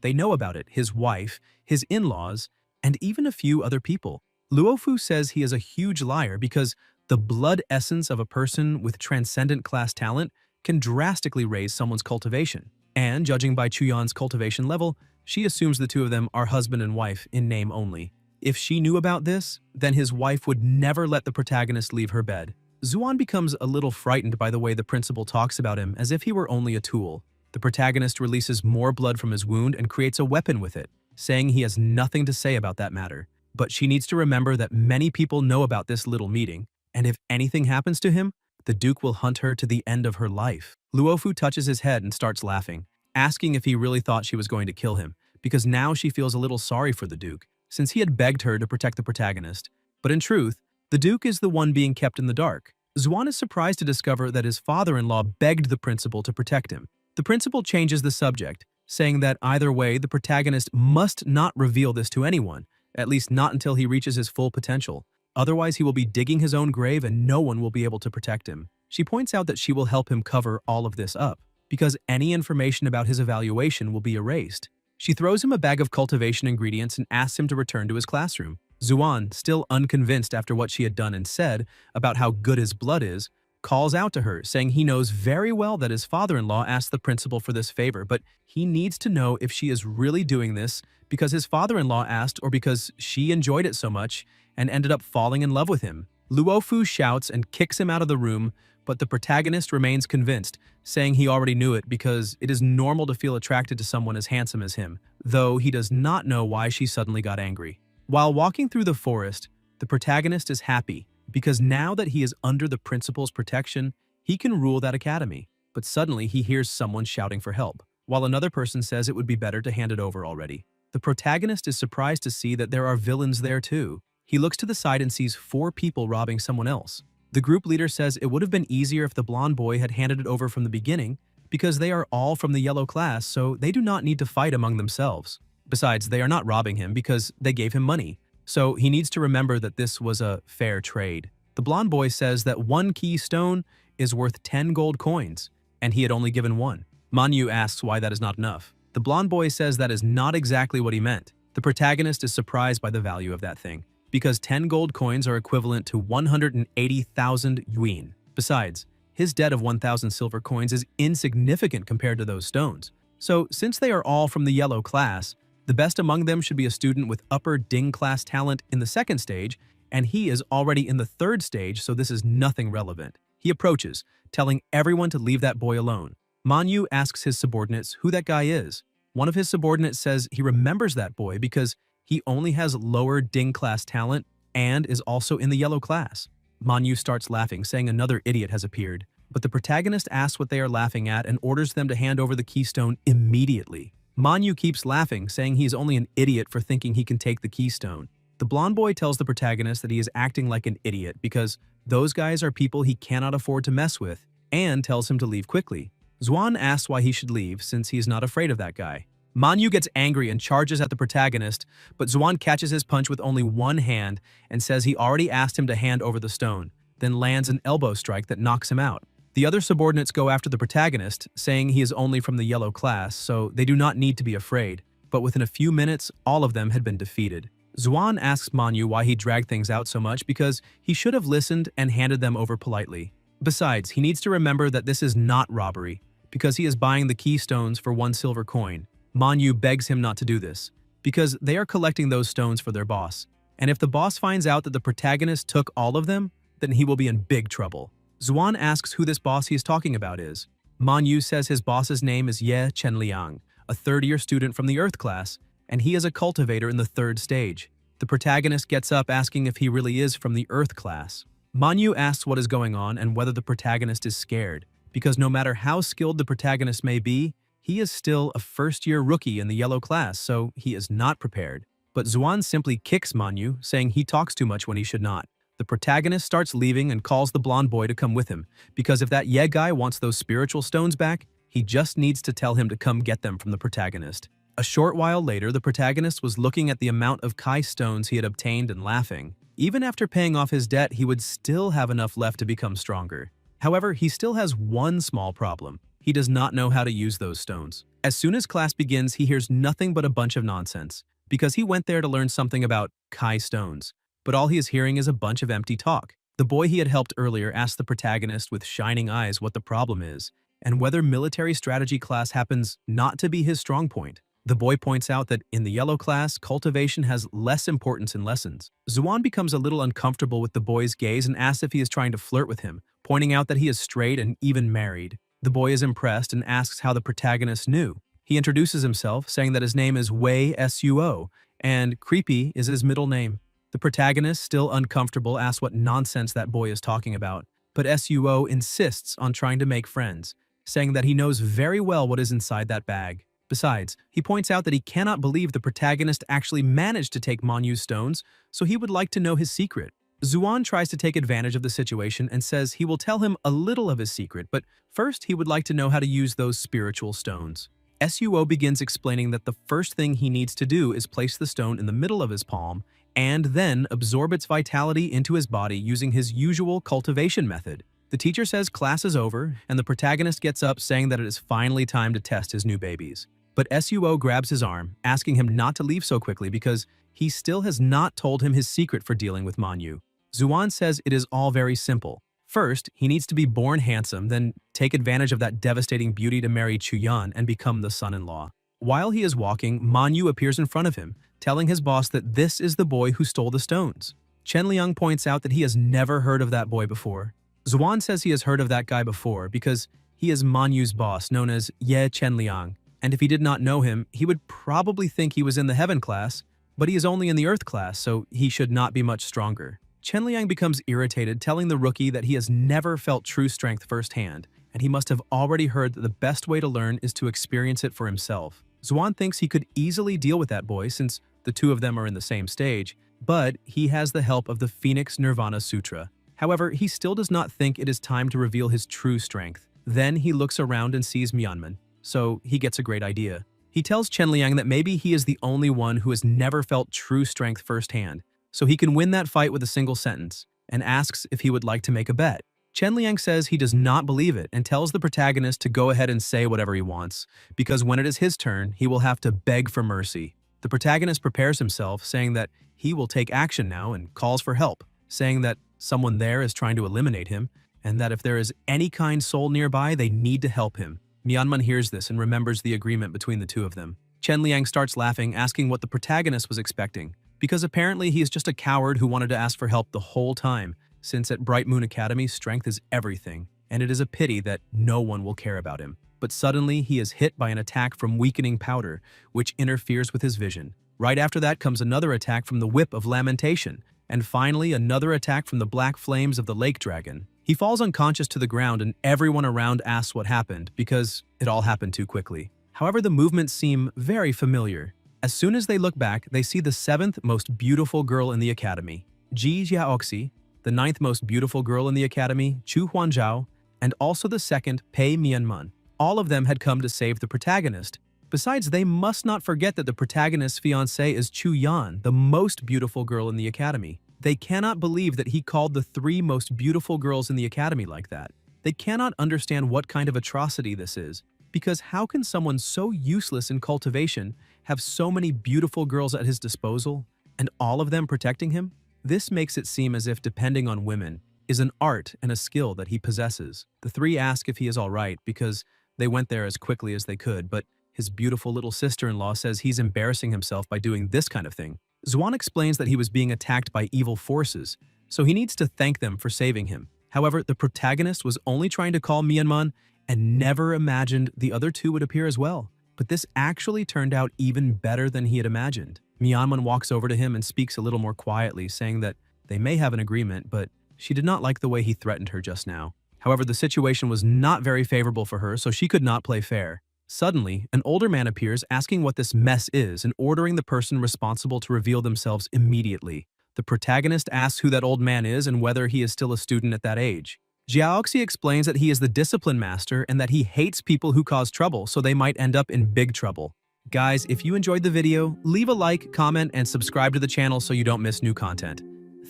they know about it, his wife, his in-laws, and even a few other people. Luofu says he is a huge liar because the blood essence of a person with transcendent class talent can drastically raise someone's cultivation. And judging by Chuyan's cultivation level, she assumes the two of them are husband and wife in name only. If she knew about this, then his wife would never let the protagonist leave her bed. Zuan becomes a little frightened by the way the principal talks about him as if he were only a tool. The protagonist releases more blood from his wound and creates a weapon with it, saying he has nothing to say about that matter. But she needs to remember that many people know about this little meeting, and if anything happens to him, the Duke will hunt her to the end of her life. Luofu touches his head and starts laughing, asking if he really thought she was going to kill him, because now she feels a little sorry for the Duke, since he had begged her to protect the protagonist. But in truth, the Duke is the one being kept in the dark. Zuan is surprised to discover that his father-in-law begged the principal to protect him. The principal changes the subject, saying that either way, the protagonist must not reveal this to anyone, at least not until he reaches his full potential. Otherwise, he will be digging his own grave and no one will be able to protect him. She points out that she will help him cover all of this up, because any information about his evaluation will be erased. She throws him a bag of cultivation ingredients and asks him to return to his classroom. Zuan, still unconvinced after what she had done and said about how good his blood is, calls out to her, saying he knows very well that his father-in-law asked the principal for this favor, but he needs to know if she is really doing this because his father-in-law asked or because she enjoyed it so much and ended up falling in love with him. Luofu shouts and kicks him out of the room, but the protagonist remains convinced, saying he already knew it because it is normal to feel attracted to someone as handsome as him, though he does not know why she suddenly got angry. While walking through the forest, the protagonist is happy because now that he is under the principal's protection, he can rule that academy. But suddenly he hears someone shouting for help, while another person says it would be better to hand it over already. The protagonist is surprised to see that there are villains there too. He looks to the side and sees 4 people robbing someone else. The group leader says it would have been easier if the blonde boy had handed it over from the beginning because they are all from the yellow class, so they do not need to fight among themselves. Besides, they are not robbing him because they gave him money, so he needs to remember that this was a fair trade. The blonde boy says that 1 key stone is worth 10 gold coins, and he had only given 1. Manyu asks why that is not enough. The blonde boy says that is not exactly what he meant. The protagonist is surprised by the value of that thing, because 10 gold coins are equivalent to 180,000 yuan. Besides, his debt of 1,000 silver coins is insignificant compared to those stones. So, since they are all from the yellow class, the best among them should be a student with upper Ding class talent in the 2nd stage, and he is already in the 3rd stage, so this is nothing relevant. He approaches, telling everyone to leave that boy alone. Manyu asks his subordinates who that guy is. One of his subordinates says he remembers that boy because he only has lower Ding class talent and is also in the yellow class. Manyu starts laughing, saying another idiot has appeared, but the protagonist asks what they are laughing at and orders them to hand over the keystone immediately. Manyu keeps laughing, saying he is only an idiot for thinking he can take the keystone. The blonde boy tells the protagonist that he is acting like an idiot because those guys are people he cannot afford to mess with, and tells him to leave quickly. Zuan asks why he should leave since he is not afraid of that guy. Manyu gets angry and charges at the protagonist, but Zuan catches his punch with only 1 hand and says he already asked him to hand over the stone, then lands an elbow strike that knocks him out. The other subordinates go after the protagonist, saying he is only from the yellow class, so they do not need to be afraid, but within a few minutes, all of them had been defeated. Zuan asks Manyu why he dragged things out so much because he should have listened and handed them over politely. Besides, he needs to remember that this is not robbery, because he is buying the keystones for 1 silver coin. Manyu begs him not to do this, because they are collecting those stones for their boss, and if the boss finds out that the protagonist took all of them, then he will be in big trouble. Zuan asks who this boss he is talking about is. Manyu says his boss's name is Ye Chenliang, a 3rd-year student from the Earth class, and he is a cultivator in the 3rd stage. The protagonist gets up asking if he really is from the Earth class. Manhwa asks what is going on and whether the protagonist is scared, because no matter how skilled the protagonist may be, he is still a first-year rookie in the yellow class, so he is not prepared. But Zuan simply kicks Manhwa, saying he talks too much when he should not. The protagonist starts leaving and calls the blonde boy to come with him, because if that Ye guy wants those spiritual stones back, he just needs to tell him to come get them from the protagonist. A short while later, the protagonist was looking at the amount of Kai stones he had obtained and laughing. Even after paying off his debt, he would still have enough left to become stronger. However, he still has one small problem. He does not know how to use those stones. As soon as class begins, he hears nothing but a bunch of nonsense, because he went there to learn something about Kai stones. But all he is hearing is a bunch of empty talk. The boy he had helped earlier asked the protagonist with shining eyes what the problem is, and whether military strategy class happens not to be his strong point. The boy points out that in the yellow class, cultivation has less importance in lessons. Zuan becomes a little uncomfortable with the boy's gaze and asks if he is trying to flirt with him, pointing out that he is straight and even married. The boy is impressed and asks how the protagonist knew. He introduces himself, saying that his name is Wei Suo, and Creepy is his middle name. The protagonist, still uncomfortable, asks what nonsense that boy is talking about, but Suo insists on trying to make friends, saying that he knows very well what is inside that bag. Besides, he points out that he cannot believe the protagonist actually managed to take Manhwa's stones, so he would like to know his secret. Zuan tries to take advantage of the situation and says he will tell him a little of his secret, but first he would like to know how to use those spiritual stones. Suo begins explaining that the first thing he needs to do is place the stone in the middle of his palm and then absorb its vitality into his body using his usual cultivation method. The teacher says class is over, and the protagonist gets up saying that it is finally time to test his new babies. But Suo grabs his arm, asking him not to leave so quickly because he still has not told him his secret for dealing with Manhwa. Zuan says it is all very simple. First, he needs to be born handsome, then take advantage of that devastating beauty to marry Chuyan and become the son-in-law. While he is walking, Manhwa appears in front of him, telling his boss that this is the boy who stole the stones. Chen Liang points out that he has never heard of that boy before. Zuan says he has heard of that guy before because he is Manhwa's boss, known as Ye Chen Liang, and if he did not know him, he would probably think he was in the heaven class, but he is only in the earth class, so he should not be much stronger. Chen Liang becomes irritated, telling the rookie that he has never felt true strength firsthand, and he must have already heard that the best way to learn is to experience it for himself. Zuan thinks he could easily deal with that boy since the two of them are in the same stage, but he has the help of the Phoenix Nirvana Sutra. However, he still does not think it is time to reveal his true strength. Then he looks around and sees Myanmar, so he gets a great idea. He tells Chen Liang that maybe he is the only one who has never felt true strength firsthand, so he can win that fight with a single sentence, and asks if he would like to make a bet. Chen Liang says he does not believe it and tells the protagonist to go ahead and say whatever he wants, because when it is his turn, he will have to beg for mercy. The protagonist prepares himself, saying that he will take action now and calls for help, saying that someone there is trying to eliminate him, and that if there is any kind soul nearby, they need to help him. Myanmar hears this and remembers the agreement between the two of them. Chen Liang starts laughing, asking what the protagonist was expecting, because apparently he is just a coward who wanted to ask for help the whole time, since at Bright Moon Academy, strength is everything, and it is a pity that no one will care about him. But suddenly, he is hit by an attack from weakening powder, which interferes with his vision. Right after that comes another attack from the Whip of Lamentation, and finally another attack from the black flames of the Lake Dragon. He falls unconscious to the ground and everyone around asks what happened because it all happened too quickly. However, the movements seem very familiar. As soon as they look back, they see the 7th most beautiful girl in the academy, Ji Jiaoxi, the 9th most beautiful girl in the academy, Chu Huanzhao, and also the 2nd, Pei Mianman. All of them had come to save the protagonist. Besides, they must not forget that the protagonist's fiancée is Chu Yan, the most beautiful girl in the academy. They cannot believe that he called the 3 most beautiful girls in the academy like that. They cannot understand what kind of atrocity this is, because how can someone so useless in cultivation have so many beautiful girls at his disposal, and all of them protecting him? This makes it seem as if depending on women is an art and a skill that he possesses. The 3 ask if he is all right because they went there as quickly as they could, but his beautiful little sister-in-law says he's embarrassing himself by doing this kind of thing. Zuan explains that he was being attacked by evil forces, so he needs to thank them for saving him. However, the protagonist was only trying to call Myanmar and never imagined the other 2 would appear as well. But this actually turned out even better than he had imagined. Myanmar walks over to him and speaks a little more quietly, saying that they may have an agreement, but She did not like the way he threatened her just now. However, the situation was not very favorable for her, so she could not play fair. Suddenly, an older man appears asking what this mess is and ordering the person responsible to reveal themselves immediately. The protagonist asks who that old man is and whether he is still a student at that age. Jiaoxi explains that he is the discipline master and that he hates people who cause trouble, so they might end up in big trouble. Guys, if you enjoyed the video, leave a like, comment, and subscribe to the channel so you don't miss new content.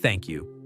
Thank you.